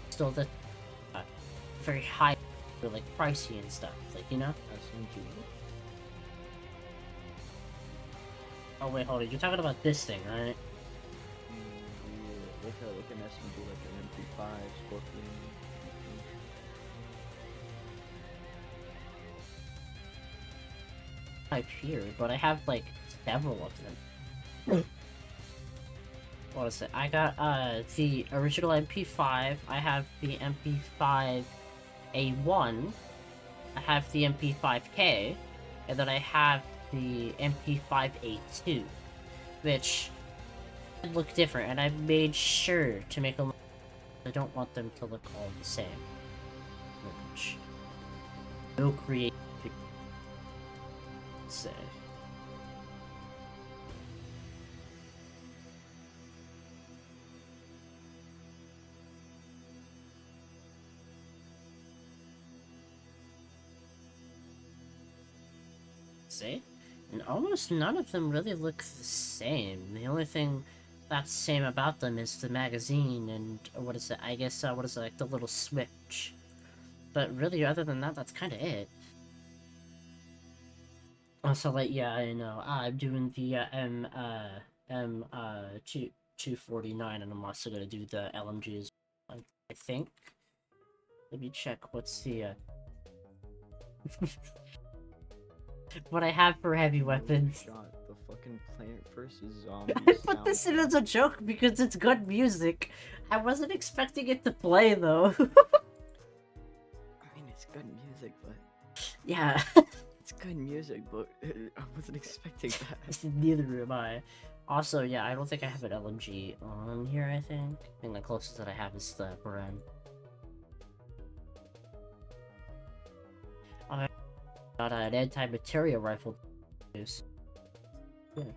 Still, the very high, or, like, pricey and stuff, like, you know? Oh wait, hold on. You're talking about this thing, right? Yeah, like an SMG, like an MP5, Scorpion. Type here, but I have like several of them. What is it? I got the original MP5. I have the MP5A1. I have the MP5K, and then I have the MP5A2, which look different, and I made sure to make them. I don't want them to look all the same. Which no creativity. Say. See? And almost none of them really look the same. The only thing that's the same about them is the magazine and what is it? I guess what is it, like the little switch. But really, other than that, that's kind of it. Also, like, yeah, I know. I'm doing the M 249, and I'm also gonna do the LMGs. I think. Let me check. What's the what I have for heavy weapons. Shot the fucking Plant vs. Zombies. I put this in as a joke because it's good music. I wasn't expecting it to play though. I mean, it's good music, but Yeah. it's good music, but I wasn't expecting that. Neither am I. Also, yeah, I don't think I have an LMG on here, I think. I think the closest that I have is the Bren. I got an anti-material rifle to use. Yeah.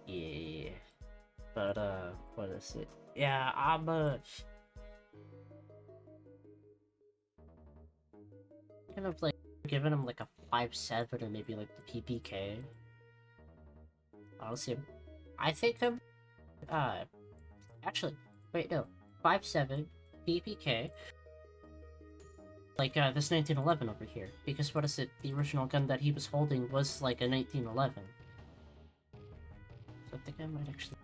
Yeah. But, what is it? Yeah, I'm, kind of, like, giving him, like, a 5.7 or maybe, like, the PPK. Honestly, I think I'm, actually, wait, no. 5.7, PPK. Like, this 1911 over here. Because what is it? The original gun that he was holding was, like, a 1911. So I think I might actually...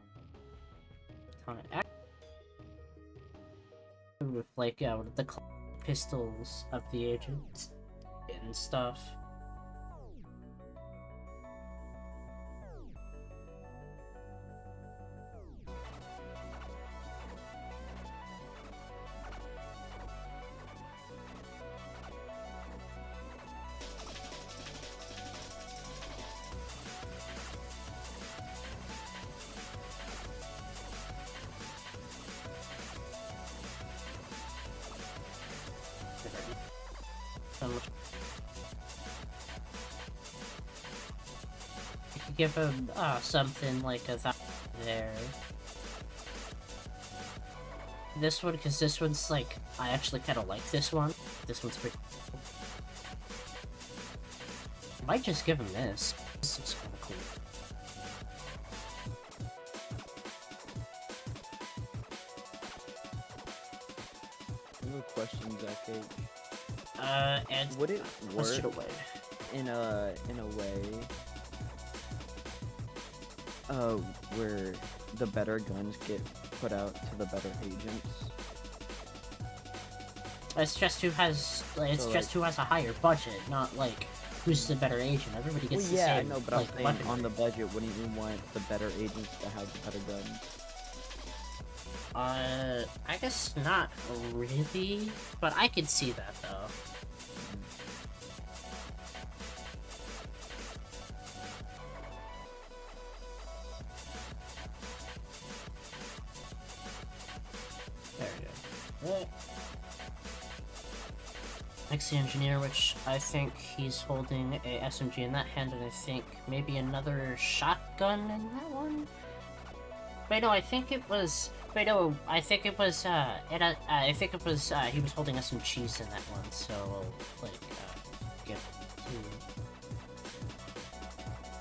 with, like, the pistols of the agents and stuff. You could give him something like a there. This one, because this one's like, I actually kind of like this one. This one's pretty cool. Might just give him this. This is kind of cool. No questions, A.A.H.W. And would it let's work shoot away. in a way where the better guns get put out to the better agents? It's just who has, it's So, just like, who has a higher budget, not like who's the better agent. Everybody gets well, the yeah, same. I know, but like, I'm saying weaponry. on the budget, wouldn't you want the better agents to have the better guns? I guess not really, but I could see that though. There we go. the engineer, which I think he's holding a SMG in that hand, and I think maybe another shotgun in that one? Wait, no, I think it was... Wait, no, I think it was, I think it was, he was holding SMGs in that one, so, like, get to...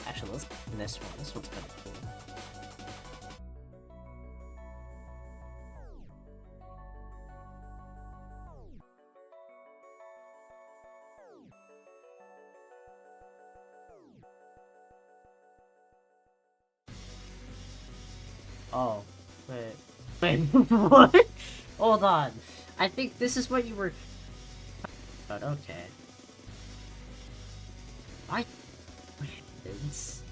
Actually, let's in this one. This one's kind of cool. Oh, wait. Wait, what? Hold on. I think this is what you were... But okay. I... It's...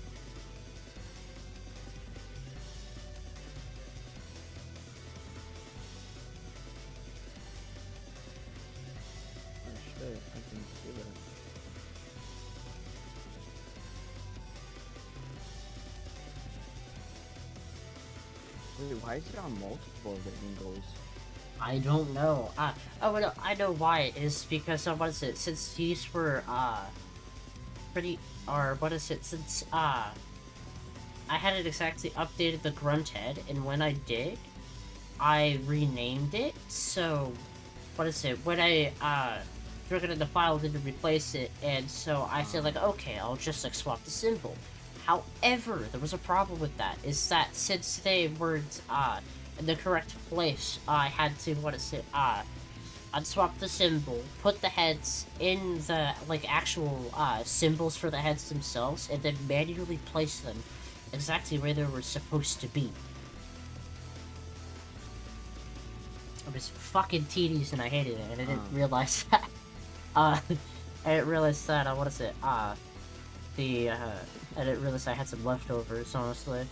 Oh shit, I can see that. Wait, why is it on multiple of the angles? I don't know. Oh, no, I know why. It's because, what is it? Since these were, pretty... Or, what is it? Since, I hadn't exactly updated the grunt head, and when I did, I renamed it, so... What is it? When I, took it in the file, didn't replace it, and so I said, like, okay, I'll just, like, swap the symbol. However, there was a problem with that, is that since they weren't, in the correct place, I had to, what is it, unswap the symbol, put the heads in the, like, actual, symbols for the heads themselves, and then manually place them exactly where they were supposed to be. It was fucking tedious and I hated it, and I didn't realize that. I didn't realize that, what is it, I didn't realize I had some leftovers, honestly.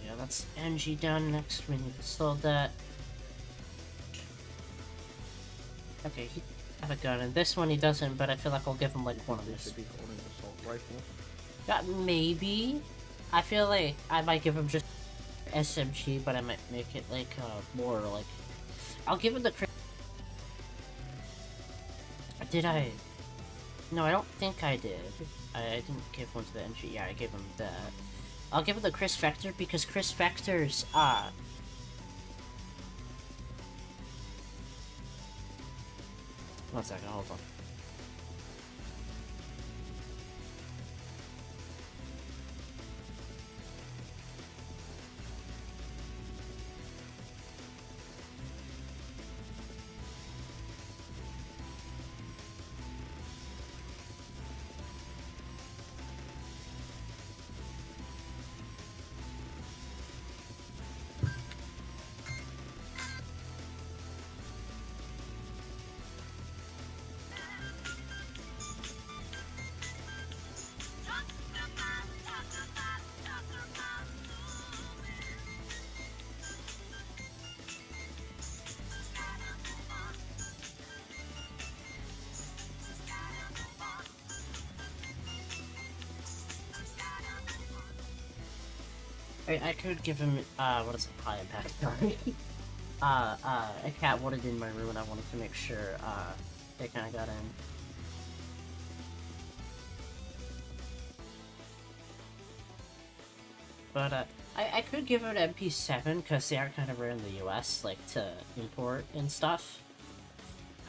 Yeah, that's NG done. Next, we need to solve that. Okay, he have a gun, and this one he doesn't, but I feel like I'll give him, like, one of They these. should be holding an assault rifle. Maybe. I feel like I might give him just SMG, but I might make it, like, more, like... I'll give him the... Did I... No, I don't think I did. I didn't give one to the NG. Yeah, I gave him that. I'll give him the Chris Vector, because Chris Vector's, One second, hold on. I could give him, what is it, high impact, sorry. A cat wanted in my room and I wanted to make sure, they kinda got in. But, I could give him an MP7, because they are kind of rare in the US, like, to import and stuff.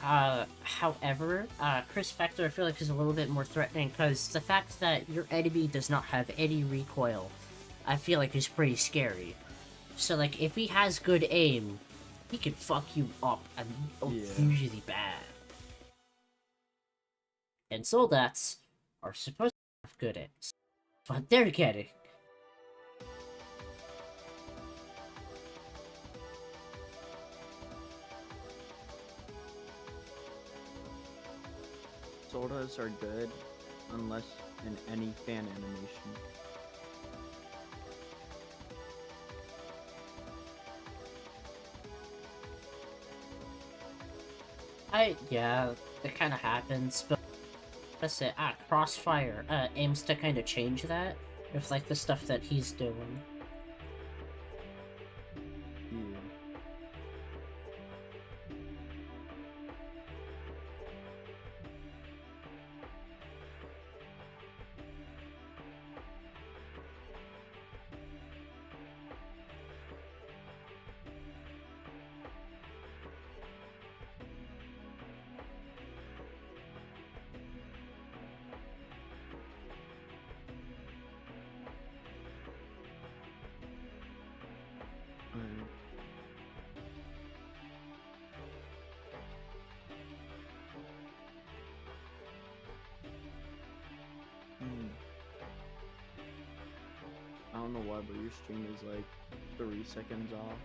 However, Chris Vector I feel like is a little bit more threatening, because the fact that your enemy does not have any recoil, I feel like is pretty scary. So, like, if he has good aim, he can fuck you up, and usually bad. And soldats are supposed to have good aims, but they're getting sodas are good, unless in any fan animation. Yeah, it kind of happens, but that's it. Crossfire aims to kind of change that with like the stuff that he's doing. Yeah. Alright. I don't know why, but your stream is like 3 seconds off.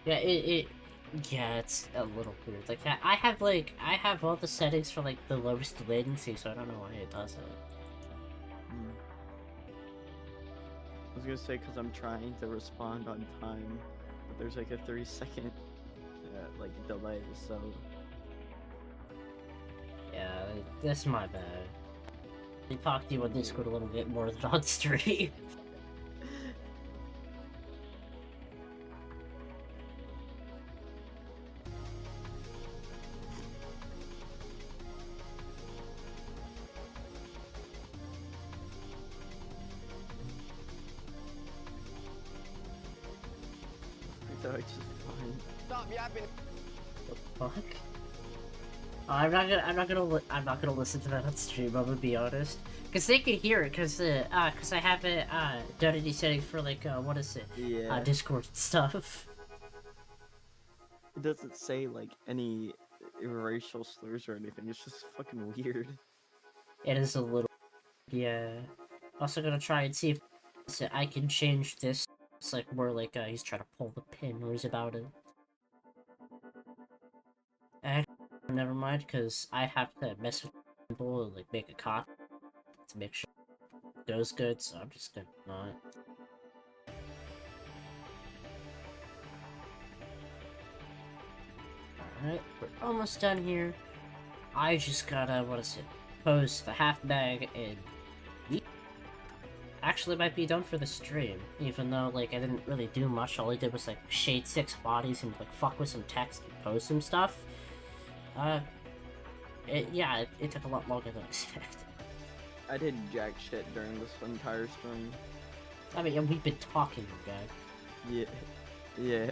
Yeah, yeah, it's a little weird like that. I have all the settings for like the lowest latency, so I don't know why it does it. I was gonna say because I'm trying to respond on time, but there's like a 3-second like delay, so Yeah, that's my bad. I talk to you on Discord a little bit more than on stream. it's just fine. Stop yapping. Fuck. I'm not gonna listen to that on stream. I'm gonna be honest, cause they can hear it, cause I haven't done any settings for like what is it? Yeah. Discord stuff. It doesn't say like any racial slurs or anything. It's just fucking weird. It is a little, yeah. Also gonna try and see if I can change this. It's like more like he's trying to pull the pin or he's about it. Never mind, because I have to mess with people and like make a copy to make sure it goes good, so I'm just gonna not. Alright, we're almost done here. I just gotta, what is it, post the half bag and we actually might be done for the stream, even though like I didn't really do much. All I did was like shade 6 bodies and like fuck with some text and post some stuff. It took a lot longer than expected. I did jack shit during this entire stream. I mean, we've been talking, guy. Yeah. Yeah.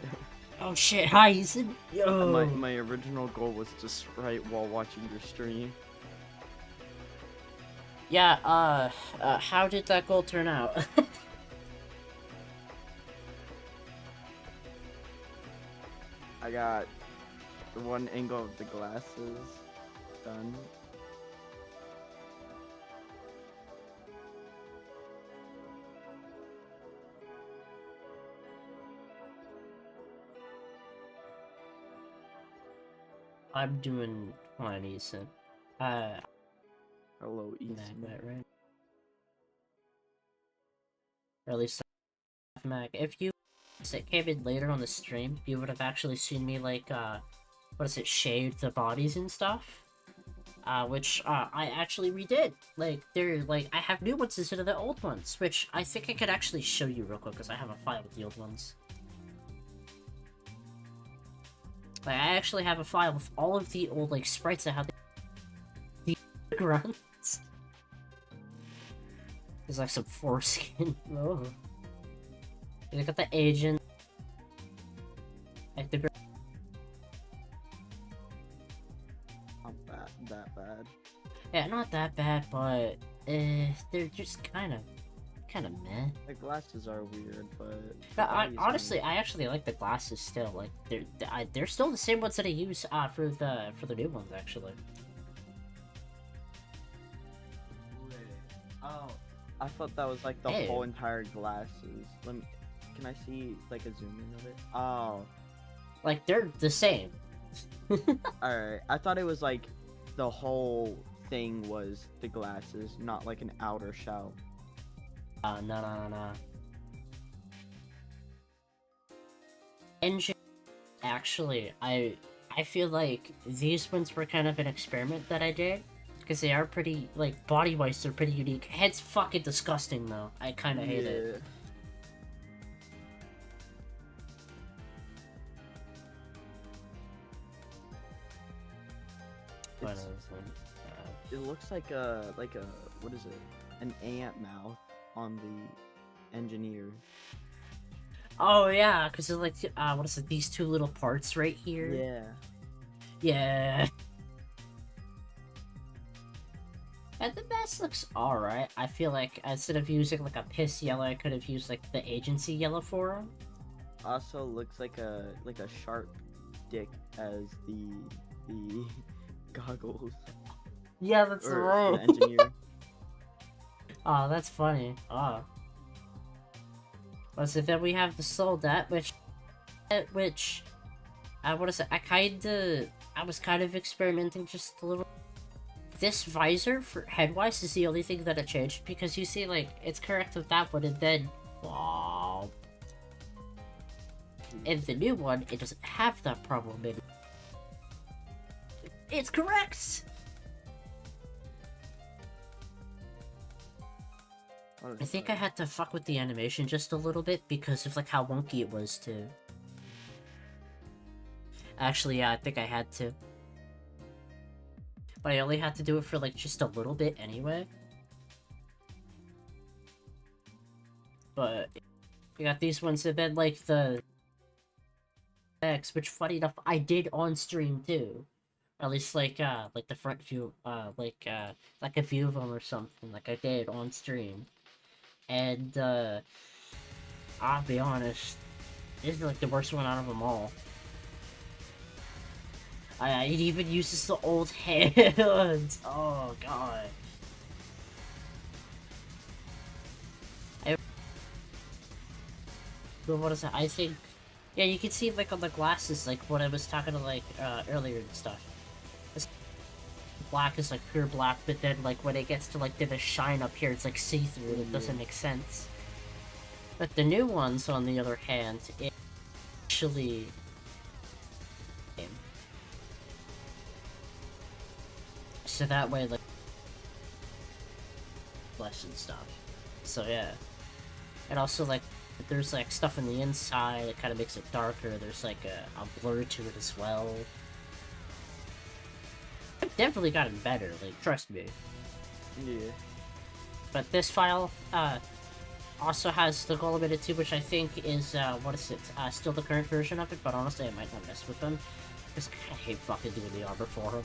Oh shit, hi, Ethan. Yo. My original goal was to write while watching your stream. Yeah, how did that goal turn out? I got the one angle of the glasses done. I'm doing fine, Ethan. Hello, Ethan. Right? Or at least Mac. If you came in later on the stream, you would have actually seen me like what is it, shade the bodies and stuff. Which I actually redid. Like they're like I have new ones instead of the old ones, which I think I could actually show you real quick because I have a file with the old ones. Like I actually have a file with all of the old like sprites that have the grunts. There's like some foreskin. Oh. I got the agent. Like the Not that bad. yeah, not that bad, but they're just kind of meh. The glasses are weird, but Honestly, I actually like the glasses still. Like they're still the same ones that I use for the new ones actually. Oh, I thought that was like the whole entire glasses. Can I see like a zoom in of it? Oh, like they're the same. Alright, I thought it was like the whole thing was the glasses, not like an outer shell. No. Engine, actually, I feel like these ones were kind of an experiment that I did. Because they are pretty, like, body-wise, they're pretty unique. Head's fucking disgusting, though. I kind of hate it. It looks like a what is it? An ant mouth on the engineer. Oh yeah, because it's like what is it? These two little parts right here. Yeah. Yeah. And the mask looks alright. I feel like instead of using like a piss yellow, I could have used like the agency yellow for him. Also looks like a sharp dick as the goggles. Yeah, that's right. The engineer. Oh, that's funny. Oh. So then we have the soldat, which what is it? I was kind of experimenting just a little. This visor for headwise is the only thing that I changed, because you see, like, it's correct with that one, and then in the new one, it doesn't have that problem anymore. It's correct! I think I had to fuck with the animation just a little bit because of like how wonky it was too. Actually, yeah, I think I had to. But I only had to do it for like just a little bit anyway. But we got these ones, and then like the X, which funny enough I did on stream too. Or at least like the front view, like a view of them or something. Like I did on stream. And, I'll be honest, this is like the worst one out of them all. It even uses the old hands. Oh, God. But what is it? I think, yeah, you can see, like, on the glasses, like, what I was talking to, like, earlier and stuff. This black is, like, pure black, but then, like, when it gets to, like, the shine up here, it's, like, see-through, and it doesn't make sense. But the new ones, on the other hand, it actually... So that way, like... less and stuff. So, yeah. And also, like, there's, like, stuff in the inside that kind of makes it darker. There's, like, a blur to it as well. I've definitely gotten better, like, trust me. Yeah. But this file, also has the Golem in it too, which I think is, what is it? Still the current version of it, but honestly I might not mess with them. Because I hate fucking doing the armor for him.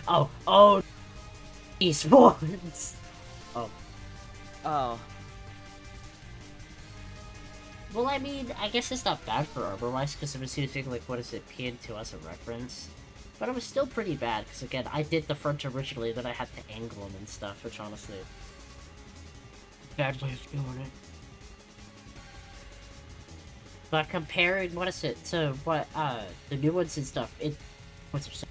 Oh! These ones! Oh. Well, I mean, I guess it's not bad for armor-wise, because I was using, like, what is it, PN2 as a reference. But it was still pretty bad, because again, I did the front originally, then I had to angle them and stuff, which honestly... bad way of doing it. But comparing, what is it, to what, the new ones and stuff, what's it?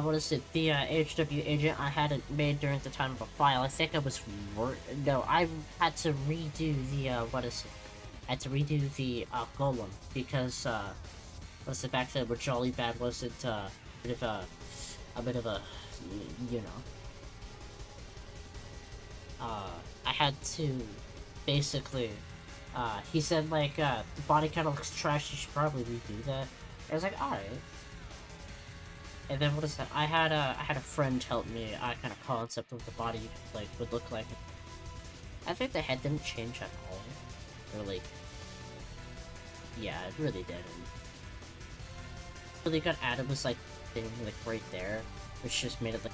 What is it? The, A.A.H.W Agent I hadn't made during the time of a file. I think I was no, I had to redo the, what is it? I had to redo the, Golem, because, what's it, back then, where Jolly Bad wasn't, a bit of a, you know. I had to, basically, he said, like, the body kinda looks trash, you should probably redo that. I was like, alright. And then what is that? I had a friend help me kind of concept of the body like would look like. I think the head didn't change at all, or like, yeah, it really didn't. Really got added was like thing like right there, which just made it like,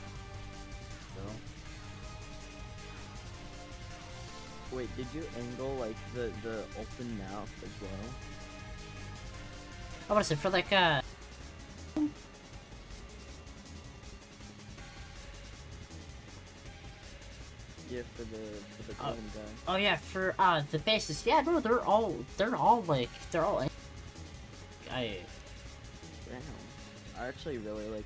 Wait, did you angle like the open mouth as well? Oh, what is it for like Yeah, for the golden guy. Oh yeah, for the faces. Yeah, no, they're all like I Damn. I actually really like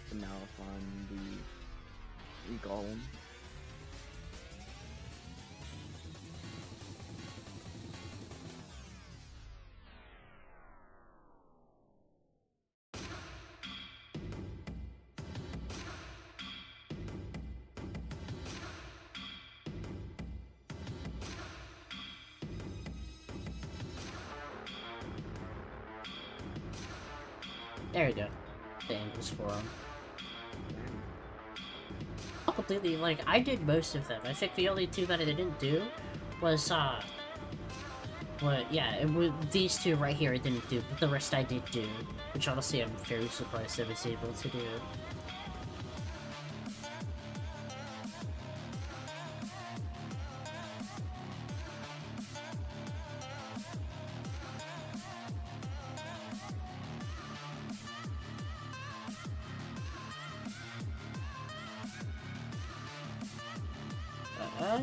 the mouth on the golem. there we go. The angles for them. Completely, like, I did most of them. I think the only two that I didn't do was, these two right here I didn't do, but the rest I did do. Which, honestly, I'm very surprised I was able to do.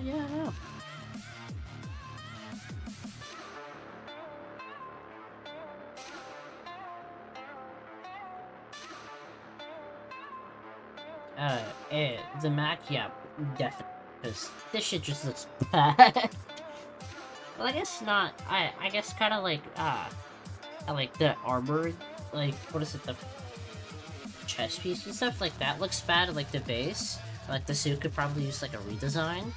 Yeah, no. And the Mac, yeah, definitely, because this shit just looks bad. Well, I guess not, I guess kind of like, I like the armor, like, what is it, the chest piece and stuff, like, that looks bad, like, the base. Like, the suit could probably use, like, a redesign.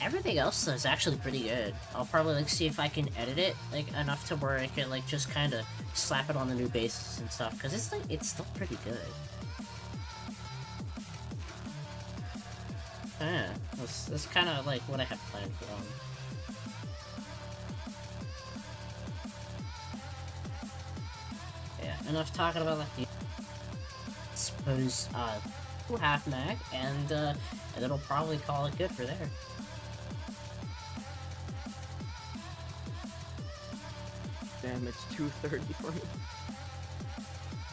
Everything else is actually pretty good. I'll probably, like, see if I can edit it, like, enough to where I can, like, just kind of slap it on the new bases and stuff, because it's, like, it's still pretty good. Yeah, that's kind of, like, what I have planned for them. Yeah, enough talking about, like, the suppose, half mag, and it'll probably call it good for there. Damn, it's 2:30 for me.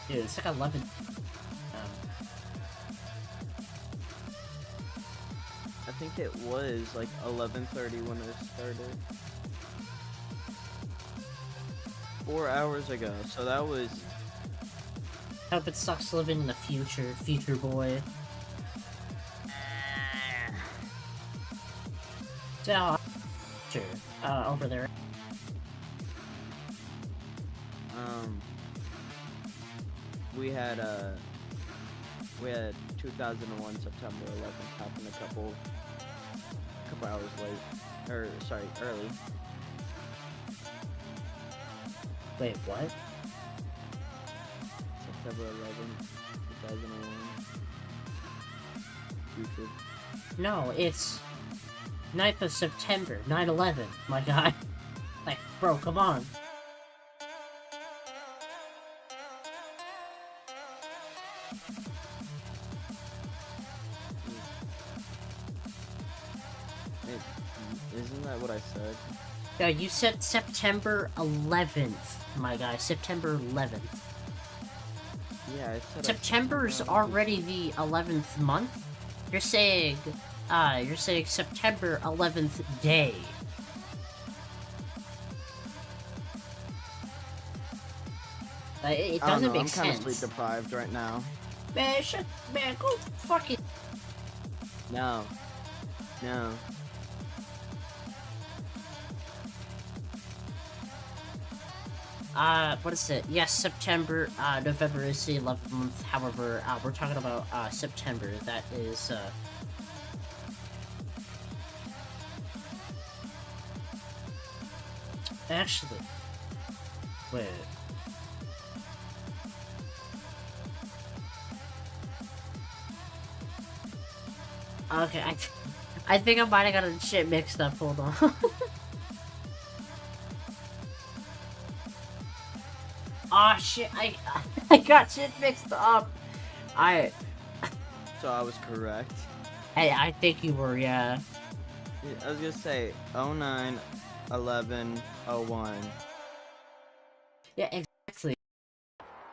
Dude, it's like 11. I think it was like 11:30 when it started. 4 hours ago, so that was... Hope it sucks living in the future boy. So, sure, over there. We had 2001 September 11th happen a couple hours late, or sorry, early. Wait, what? September 11th, 2001. Future. No, it's 9th of September, 9/11, my guy. Like, bro, come on. Isn't that what I said? Yeah, you said September 11th, my guy. September 11th. Yeah, I said September's already the 11th month? You're saying September 11th day. It doesn't make sense. I'm kind of sleep deprived right now. Man, go fuck it. No. What is it? Yes, September, November is the 11th month, however, we're talking about, September, that is, actually, wait. Okay, I think I might have got the shit mixed up, hold on. Aw, oh, shit, I got shit mixed up. So I was correct. Hey, I think you were, yeah. I was gonna say 09, 11, 01. Yeah, exactly.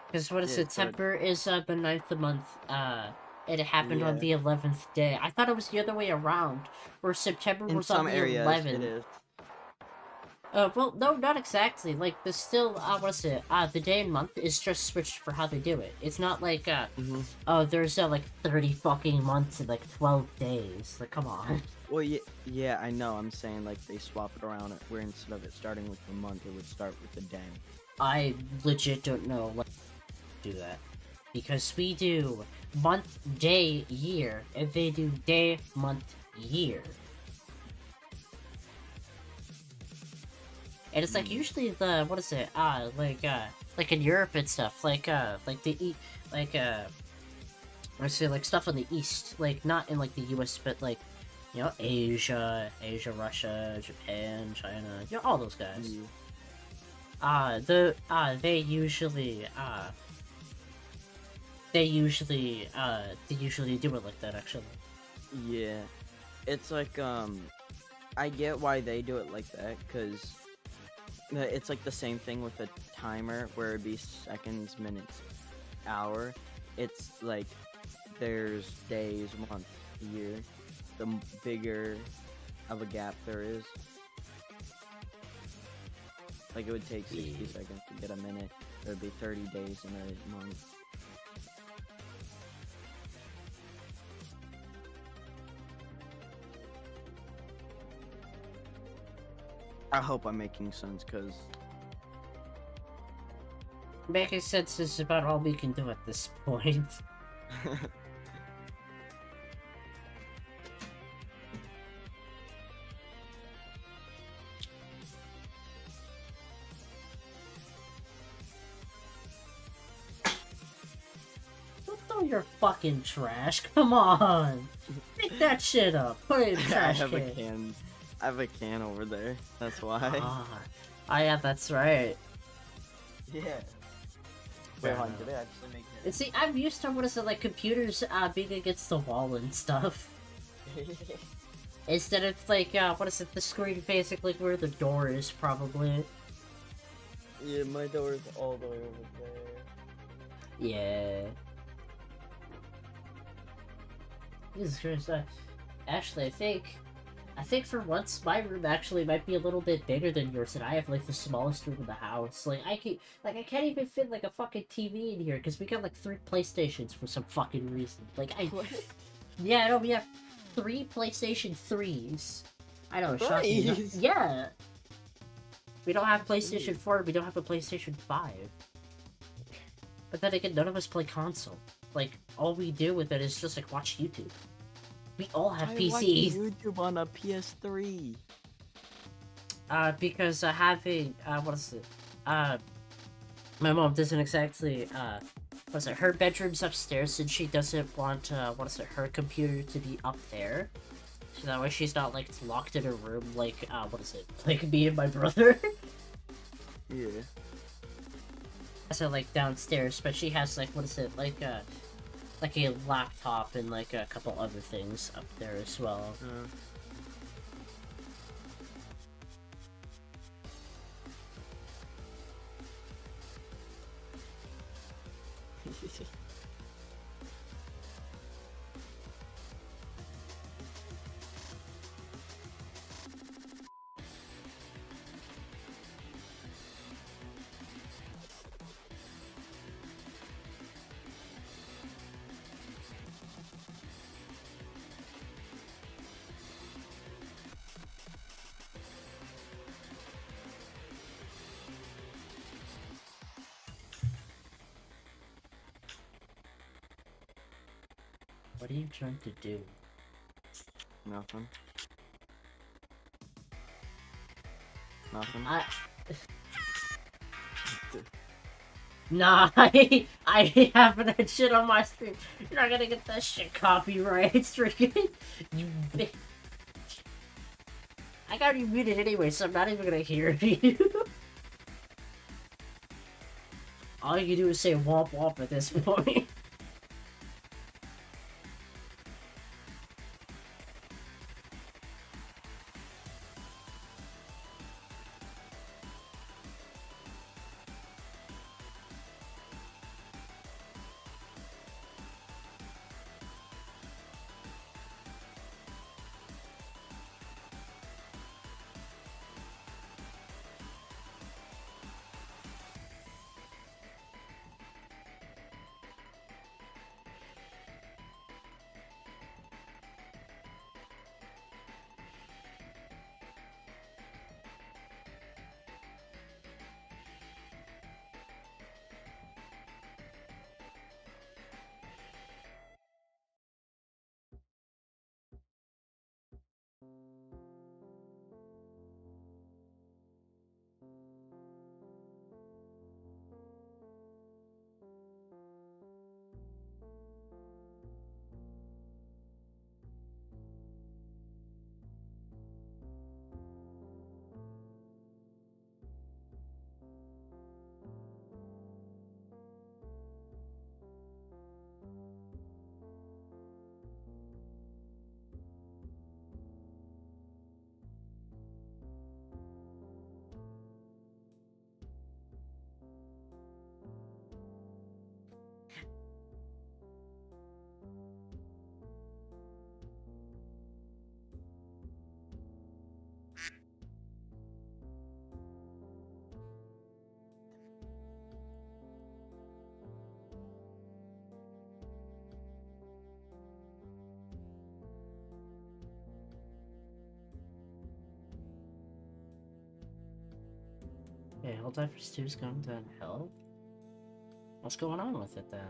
Because what is Yeah, so September is the 9th of the month. And it happened on yeah. the 11th day. I thought it was the other way around, where September In was on some the areas, it 11th. is. Well, no, not exactly. Like, the still, what is it? The day and month is just switched for how they do it. It's not like, Mm-hmm. oh, there's, like, 30 fucking months and, like, 12 days. Like, come on. Well, yeah, I know. I'm saying like they swap it around where instead of it starting with the month, it would start with the day. I legit don't know what to do that. Because we do month, day, year, and they do day, month, year. And it's like usually the what is it? Like in Europe and stuff, like I say like stuff in the East, like not in like the US, but like Asia, Russia, Japan, China, all those guys. They usually do it like that actually. Yeah, it's like I get why they do it like that, cause it's like the same thing with a timer where it'd be seconds, minutes, hour. It's like there's days, month, year. The bigger of a gap there is. Like it would take 60 seconds to get a minute. There'd be 30 days in a month. I hope I'm making sense, cause Making sense is about all we can do at this point. Don't throw your fucking trash. Come on. Pick that shit up. Put it in the trash I have can. a can. I have a can over there. That's why. Yeah, that's right. Yeah. Wait, hold on. Did I actually make it? And see, I'm used to what is it like computers being against the wall and stuff. Instead of like what is it, the screen basically where the door is probably. Yeah, my door is all the way over there. Yeah. Jesus Christ. Actually, I think for once my room actually might be a little bit bigger than yours, and I have like the smallest room in the house. Like I can't even fit like a fucking TV in here because we got like 3 PlayStations for some fucking reason. Like What? yeah, I know we have 3 PlayStation 3s. I know, shocking. Threes? Yeah. We don't have PlayStation 4. We don't have a PlayStation 5. But then again, none of us play console. Like all we do with it is just like watch YouTube. We all have I PCs. watch YouTube on a PS3. Because having what is it? My mom doesn't exactly what's it? Her bedroom's upstairs, and she doesn't want what is it? Her computer to be up there, so that way she's not like locked in her room like what is it? Like me and my brother. Yeah. So like downstairs, but she has like what is it? Like a laptop and like a couple other things up there as well. What are you trying to do? Nothing. Nothing. Nah, I have that shit on my stream. You're not gonna get that shit copyrights, freaking you bitch. I got you muted anyway, so I'm not even gonna hear you. All you can do is say womp womp at this point. Helldivers 2 is going to hell? What's going on with it then?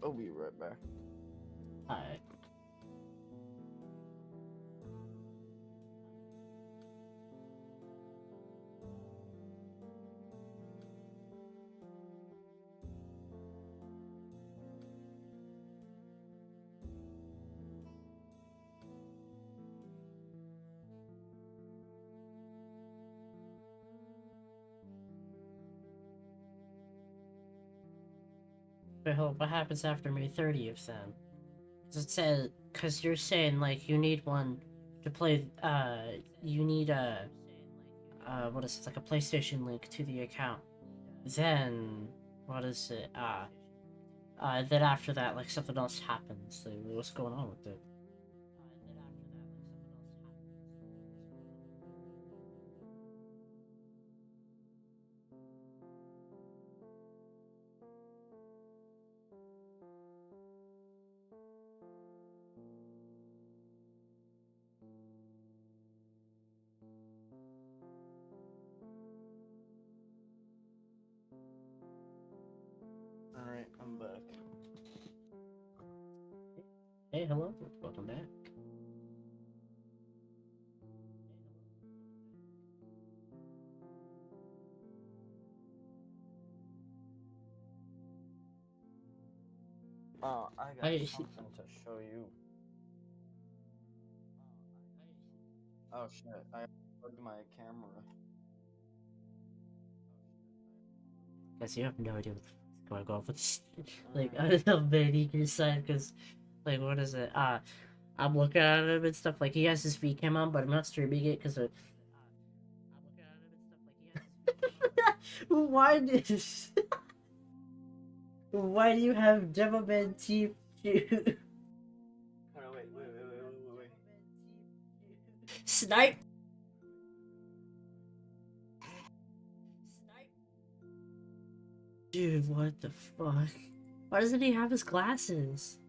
I'll be right back. Alright. But what happens after May 30th then? It says, because you're saying, like, you need one to play, you need what is it, like a PlayStation link to the account. Then, what is it, then after that, like, something else happens. Like, what's going on with it? Alright, I'm back. Hey, hello, welcome back. Oh, I got Hey, something to show you. Oh shit, I plugged my camera. guess you have no idea what's going on with this. Like, I don't know, man, eager side, because, like, what is it? I'm looking at him and stuff, like, he has his feed cam on, but I'm not streaming it, because why did... Why do you have Devilman teeth? Oh, no, wait. Snipe! Dude, what the fuck? Why doesn't he have his glasses?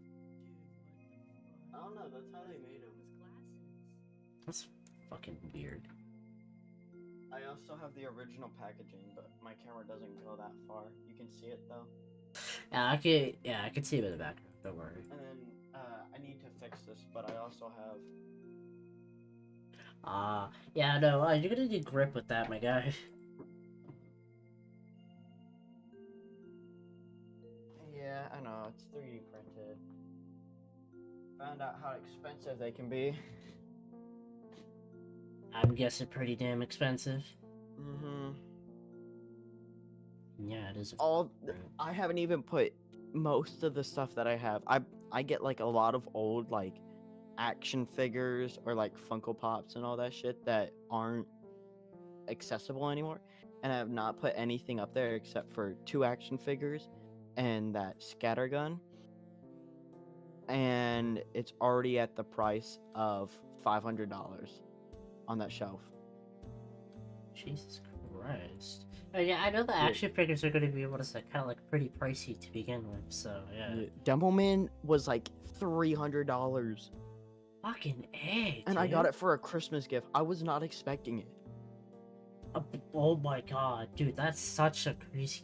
I don't know, that's how they made him. That's fucking weird. I also have the original packaging, but my camera doesn't go that far. You can see it though. Yeah, I can see him in the background, don't worry. And then I need to fix this, but I also have. Yeah, no, you're gonna need grip with that, my guy. Yeah, I know, it's 3D printed. Found out how expensive they can be. I'm guessing pretty damn expensive. Mm-hmm. Yeah, it is. I haven't even put most of the stuff that I have. I get like a lot of old like action figures or like Funko Pops and all that shit that aren't accessible anymore, and I have not put anything up there except for 2 action figures and that scattergun, and it's already at the price of $500 on that shelf. Jesus Christ. Oh, yeah, I know the action figures are gonna be able to say kind of like pretty pricey to begin with, so yeah. Demoman was like $300. Fucking A, and dude. I got it for a Christmas gift. I was not expecting it. Oh my god, dude, that's such a crazy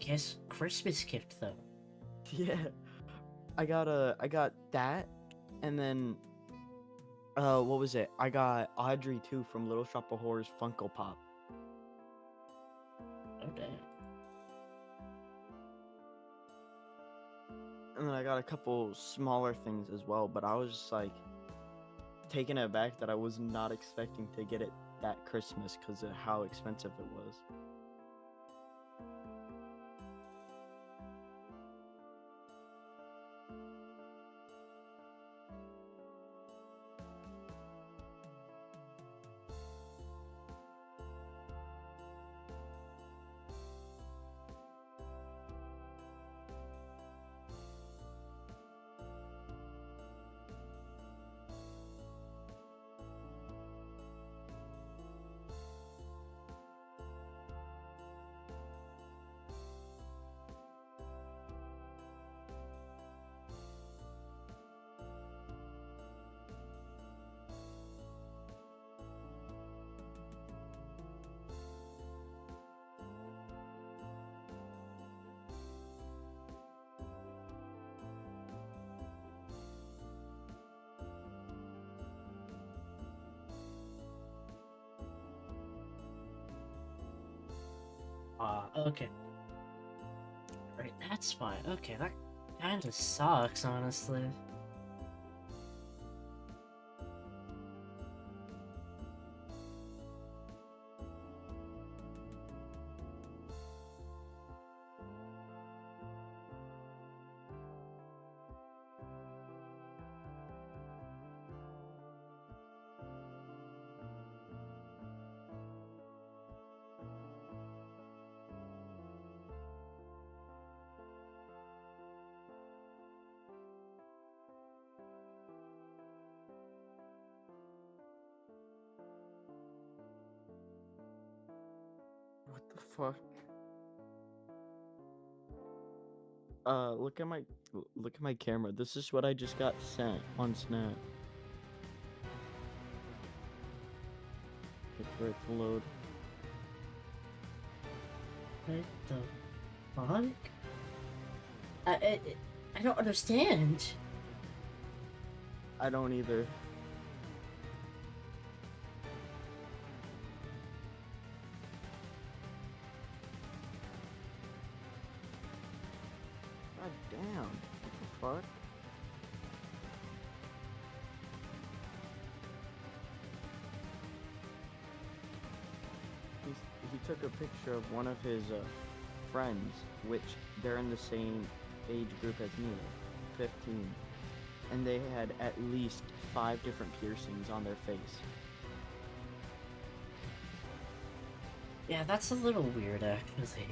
Christmas gift, though. Yeah, I got that, and then what was it? I got Audrey too from Little Shop of Horrors Funko Pop. Oh damn. And then I got a couple smaller things as well, but I was just like taken aback that I was not expecting to get it that Christmas because of how expensive it was. Okay. Right, that's fine. Okay, that kinda sucks, honestly. What the fuck? Look at my camera. This is what I just got sent on Snap. Wait for it to load. What the fuck? I don't understand. I don't either. God damn. What the fuck? He took a picture of one of his friends, which they're in the same age group as me, 15. And they had at least 5 different piercings on their face. Yeah, that's a little weird, actually.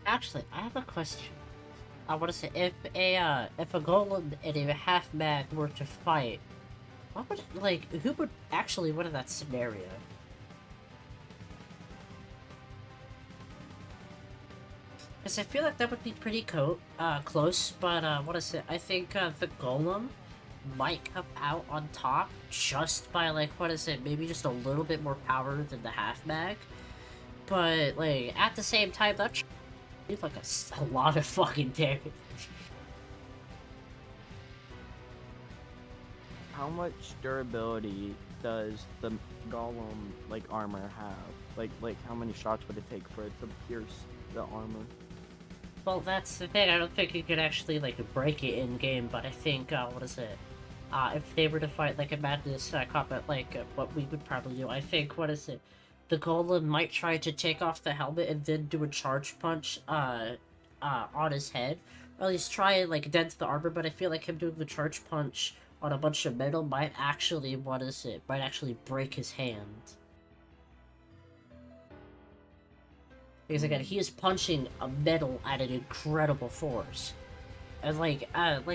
Actually, I have a question. I want to say, if a golem and a half mag were to fight, what would, like, who would actually win in that scenario? Because I feel like that would be pretty close, but, what is it? I think, the golem might come out on top just by, like, what is it? Maybe just a little bit more power than the half mag. But, like, at the same time, that's like a lot of fucking damage. How much durability does the golem like armor have? Like how many shots would it take for it to pierce the armor? Well, that's the thing. I don't think you could actually like break it in game, but I think what is it? If they were to fight like a madness combat, like what we would probably do, I think what is it? The golem might try to take off the helmet and then do a charge punch on his head, or at least try and like dent the armor. But I feel like him doing the charge punch on a bunch of metal might actually might actually break his hand. Because again, he is punching a metal at an incredible force. And like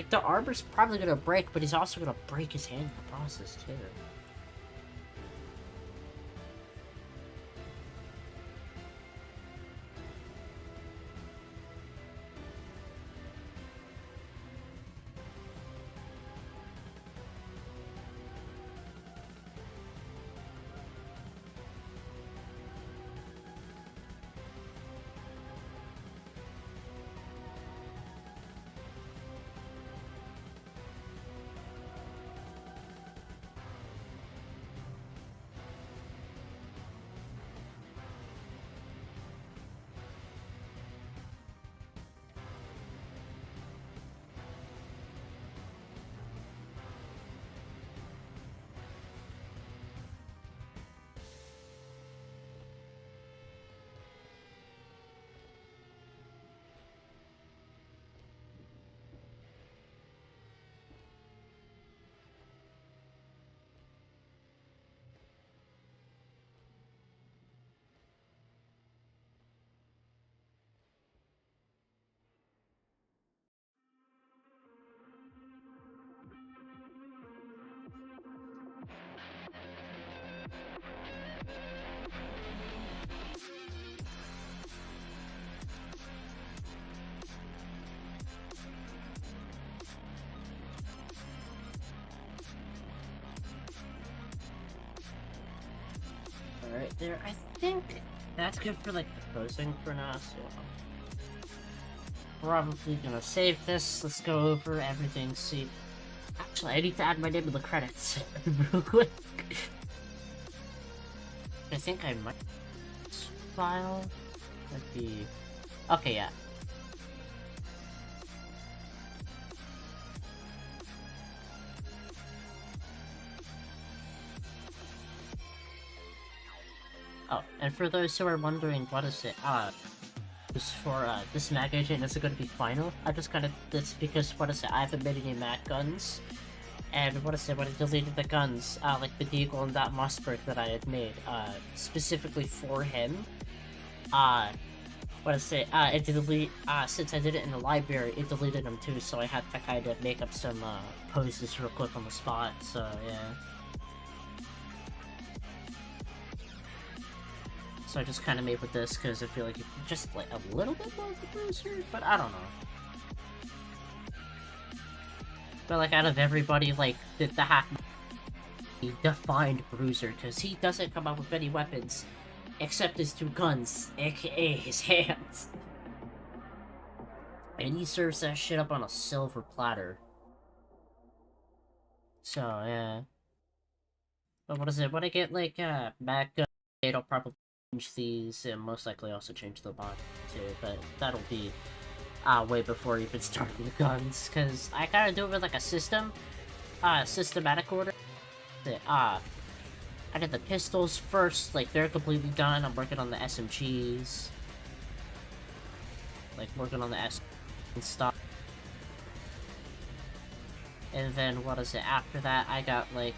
the armor's probably gonna break, but he's also gonna break his hand in the process too. Alright, there. I think that's good for like the posing for now, so probably gonna save this. Let's go over everything, see. Actually, I need to add my name to the credits real quick. I think I might file would be okay, yeah. Oh, and for those who are wondering what is it, for this mag agent is it going to be final? I just kind of, that's because, what is it, I haven't made any mag guns, and what is it, when I deleted the guns, like the Deagle and that Mossberg that I had made, specifically for him, what is it, it deleted, since I did it in the library, it deleted them too, so I had to kind of make up some, poses real quick on the spot, so yeah. So I just kind of made with this because I feel like it's just like a little bit more of a bruiser, but I don't know. But like out of everybody, like the hack defined bruiser because he doesn't come up with any weapons except his two guns, aka his hands. And he serves that shit up on a silver platter. So yeah. But what is it? When I get like mag gun, it'll probably change these and most likely also change the bot too, but that'll be way before even starting the guns, because I gotta do it with like a systematic order. I did the pistols first, like they're completely done. I'm working on the SMGs, like working on the S and stuff. And then what is it, after that I got like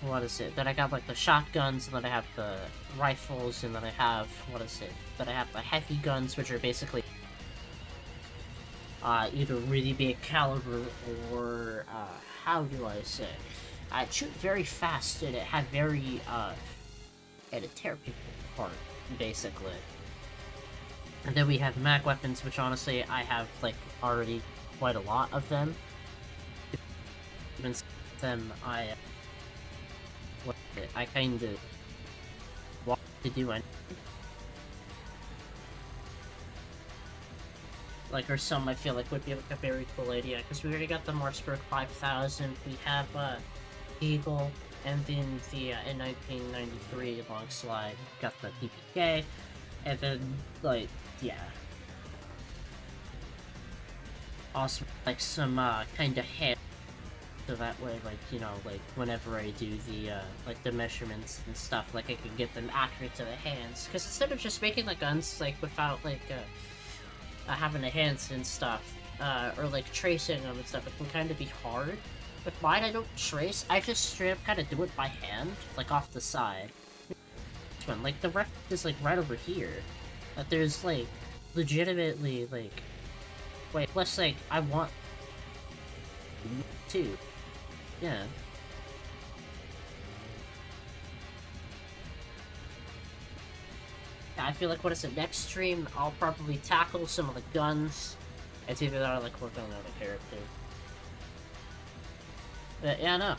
what is it? Then I got like the shotguns, and then I have the rifles, and then I have, what is it? Then I have the heavy guns, which are basically either really big caliber or how do I say? It shoot very fast, and it had very and it tear people apart, basically. And then we have mag weapons, which honestly I have like already quite a lot of them. Even them I kind of want to do anything. Like, or some I feel like would be like a very cool idea, because we already got the Mossberg 5000, we have Eagle, and then the in 1993 long slide got the PPK, and then like yeah, also like some kind of head. So that way, like, you know, like, whenever I do the, like, the measurements and stuff, like, I can get them accurate to the hands. Because instead of just making the guns, like, without, like, having the hands and stuff, or, like, tracing them and stuff, it can kind of be hard. With mine, I don't trace, I just straight up kind of do it by hand, like, off the side. This one, like, the reference is, like, right over here. That there's, like, legitimately, like, Wait, plus, like, I want... too. Yeah. I feel like, what is it, next stream, I'll probably tackle some of the guns. It's either that or, like, work on another character. But, yeah, no.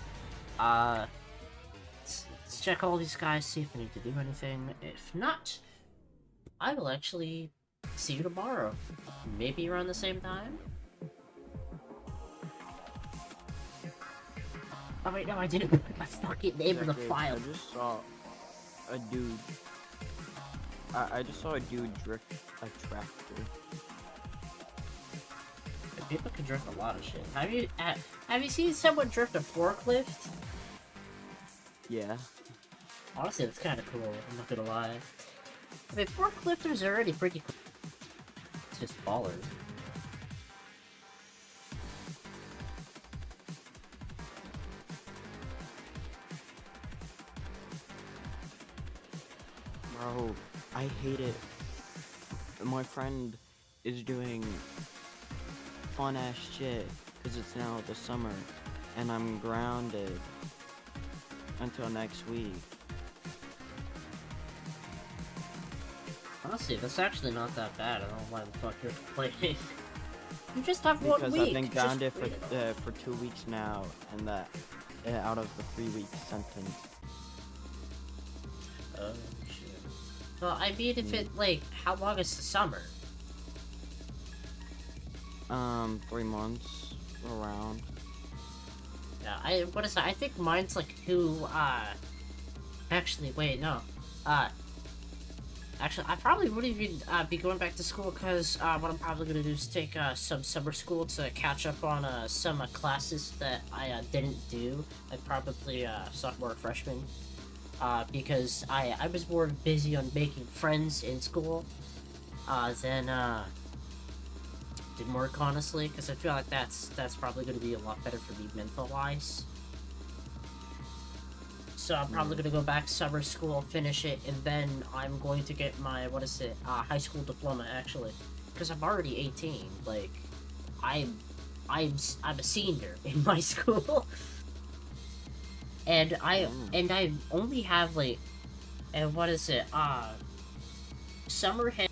Let's check all these guys, see if I need to do anything. If not, I will actually see you tomorrow. Maybe around the same time? Oh wait, no, I didn't put my fucking name in the file. I just saw a dude. I just saw a dude drift a tractor. People can drift a lot of shit. Have you seen someone drift a forklift? Yeah. Honestly, that's kind of cool. I'm not gonna lie. I mean, forklifters are already pretty cool. It's just ballers. Bro, I hate it. My friend is doing fun ass shit because it's now the summer and I'm grounded until next week. Honestly, that's actually not that bad. I don't know why the fuck you're complaining. You just have 1 Because week. I've been Just grounded wait it out. for 2 weeks now, and that out of the 3-week sentence. Oh shit. Well, I mean, if it like, how long is the summer? 3 months around. Yeah, what is that? I think mine's like 2. Actually, wait, no. Actually, I probably wouldn't even be going back to school because what I'm probably gonna do is take some summer school to catch up on some classes that I didn't do, like probably sophomore or freshman. Because I was more busy on making friends in school than did work, honestly, because I feel like that's probably gonna be a lot better for me mental wise. So I'm probably gonna go back summer school, finish it, and then I'm going to get my high school diploma actually, because I'm already 18. Like, I'm a senior in my school, and I only have like, and summer has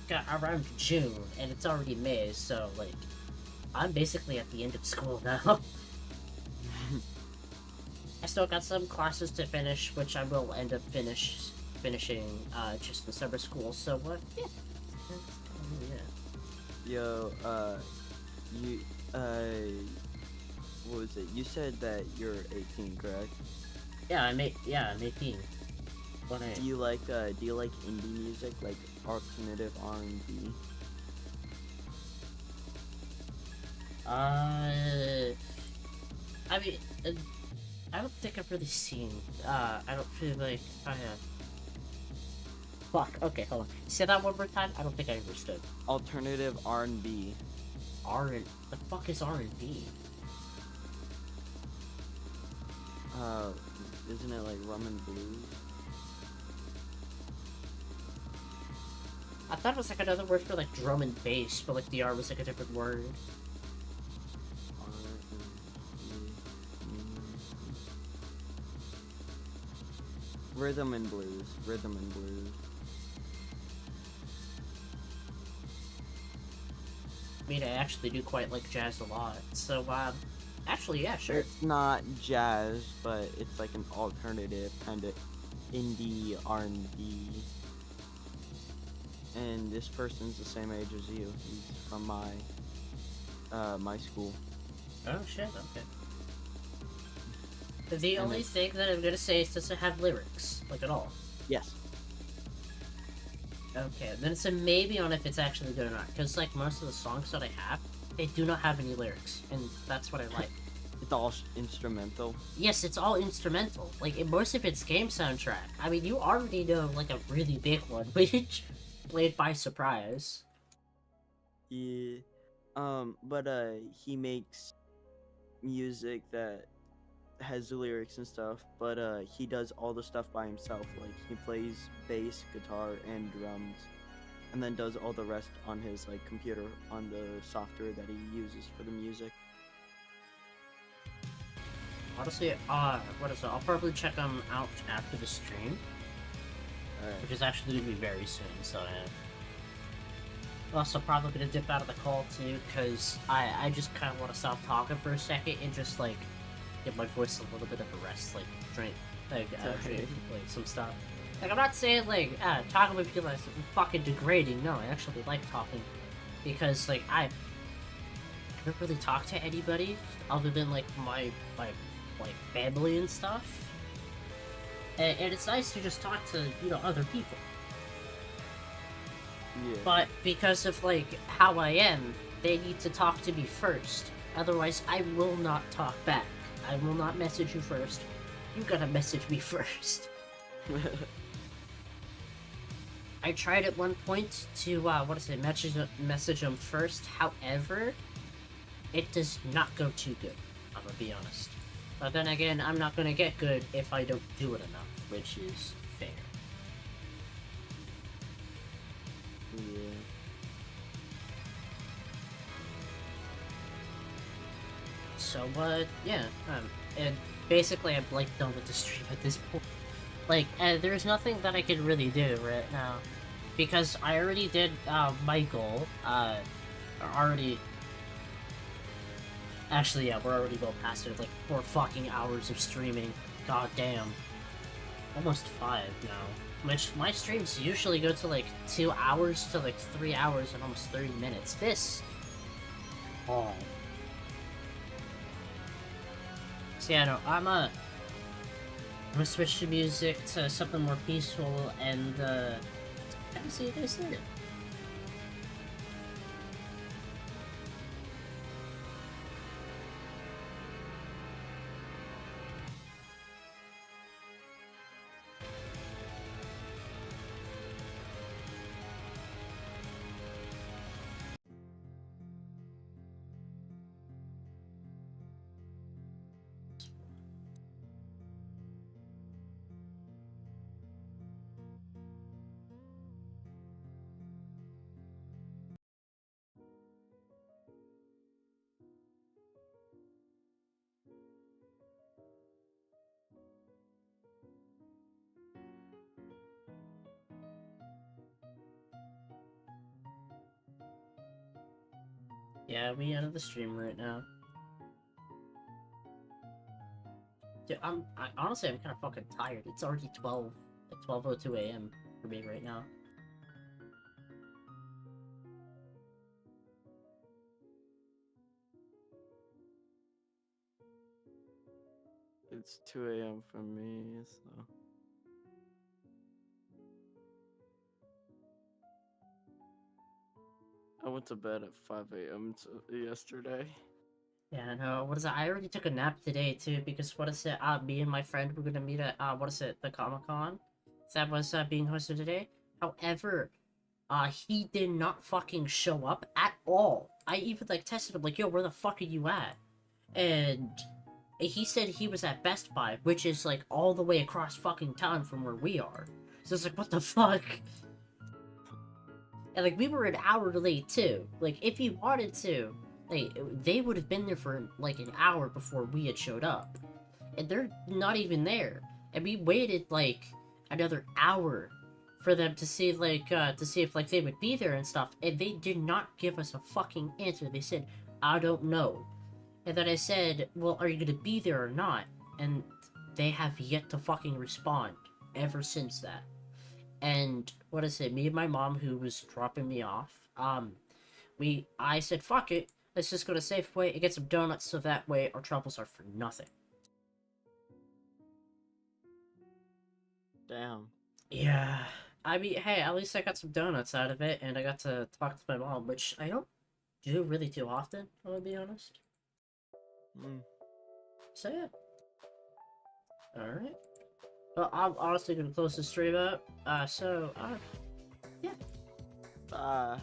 got around June, and it's already May, so like, I'm basically at the end of school now. I still got some classes to finish, which I will end up finishing just in summer school. So what? Yeah. Yo, you, what was it? You said that you're 18, correct? Yeah, I'm 18. What Do you like indie music, like alternative R&B? I mean, I don't think I've really seen. I don't feel like I have. Fuck. Okay, hold on. Say that one more time. I don't think I understood. Alternative R&B. The fuck is R&B? Isn't it like rum and blues? I thought it was like another word for like drum and bass, but like the R was like a different word. Rhythm and blues. Rhythm and blues. I mean, I actually do quite like jazz a lot. So, actually, yeah, sure. It's not jazz, but it's like an alternative kind of indie R&B. And this person's the same age as you. He's from my school. Oh shit. Okay. The only thing that I'm gonna say is, does it have lyrics, like at all? Yes. Okay, then it's a maybe on if it's actually good or not. Because like most of the songs that I have, they do not have any lyrics, and that's what I like. It's all instrumental. Yes, it's all instrumental. Like most of it's game soundtrack. I mean, you already know like a really big one, which played by surprise. Yeah. But he makes music that has lyrics and stuff, but he does all the stuff by himself. Like he plays bass, guitar, and drums, and then does all the rest on his like computer on the software that he uses for the music. Honestly, what is it? I'll probably check them out after the stream, Alright. which is actually gonna be very soon. So yeah. Also, probably gonna dip out of the call too, because I just kind of want to stop talking for a second and just like give my voice a little bit of a rest, like drink like some stuff. Like I'm not saying like talking with people is fucking degrading. No, I actually like talking because like I don't really talk to anybody other than like my like family and stuff, and it's nice to just talk to other people. Yeah. But because of like how I am, they need to talk to me first. Otherwise, I will not talk back. I will not message you first. You gotta message me first. I tried at one point to message them first. However, it does not go too good. I'm gonna be honest. But then again, I'm not gonna get good if I don't do it enough, which is fair. Yeah. So, yeah, and basically I'm, like, done with the stream at this point. Like, there's nothing that I could really do right now. Because I already did, my goal, Actually, yeah, we're already well past it, like, 4 fucking hours of streaming. God damn. Almost 5 now. Which, my streams usually go to, like, 2 hours to, like, 3 hours and almost 30 minutes. This... Oh. So yeah, no, I'm gonna switch the music to something more peaceful and, kind of see you guys later. Yeah, we ended the stream right now. Dude, honestly, I'm kind of fucking tired. It's already 12:02 a.m. for me right now. It's 2 a.m. for me, so... I went to bed at 5 a.m. yesterday. Yeah, no, what is it? I already took a nap today, too, because what is it? Me and my friend were gonna meet at, the Comic-Con that was, being hosted today. However, he did not fucking show up at all. I even, like, tested him, like, yo, where the fuck are you at? And he said he was at Best Buy, which is, like, all the way across fucking town from where we are. So it's like, what the fuck? And, like, we were an hour late, too. Like, if he wanted to, like, they would have been there for, like, an hour before we had showed up. And they're not even there. And we waited, like, another hour for them to see, like, to see if, like, they would be there and stuff. And they did not give us a fucking answer. They said, I don't know. And then I said, well, are you gonna be there or not? And they have yet to fucking respond ever since that. And what is it? Me and my mom, who was dropping me off, I said, fuck it, let's just go to Safeway and get some donuts so that way our troubles are for nothing. Damn. Yeah. I mean, hey, at least I got some donuts out of it, and I got to talk to my mom, which I don't do really too often, I'll be honest. So, yeah. Alright. Well, I'm honestly gonna close the stream up, yeah. Bye.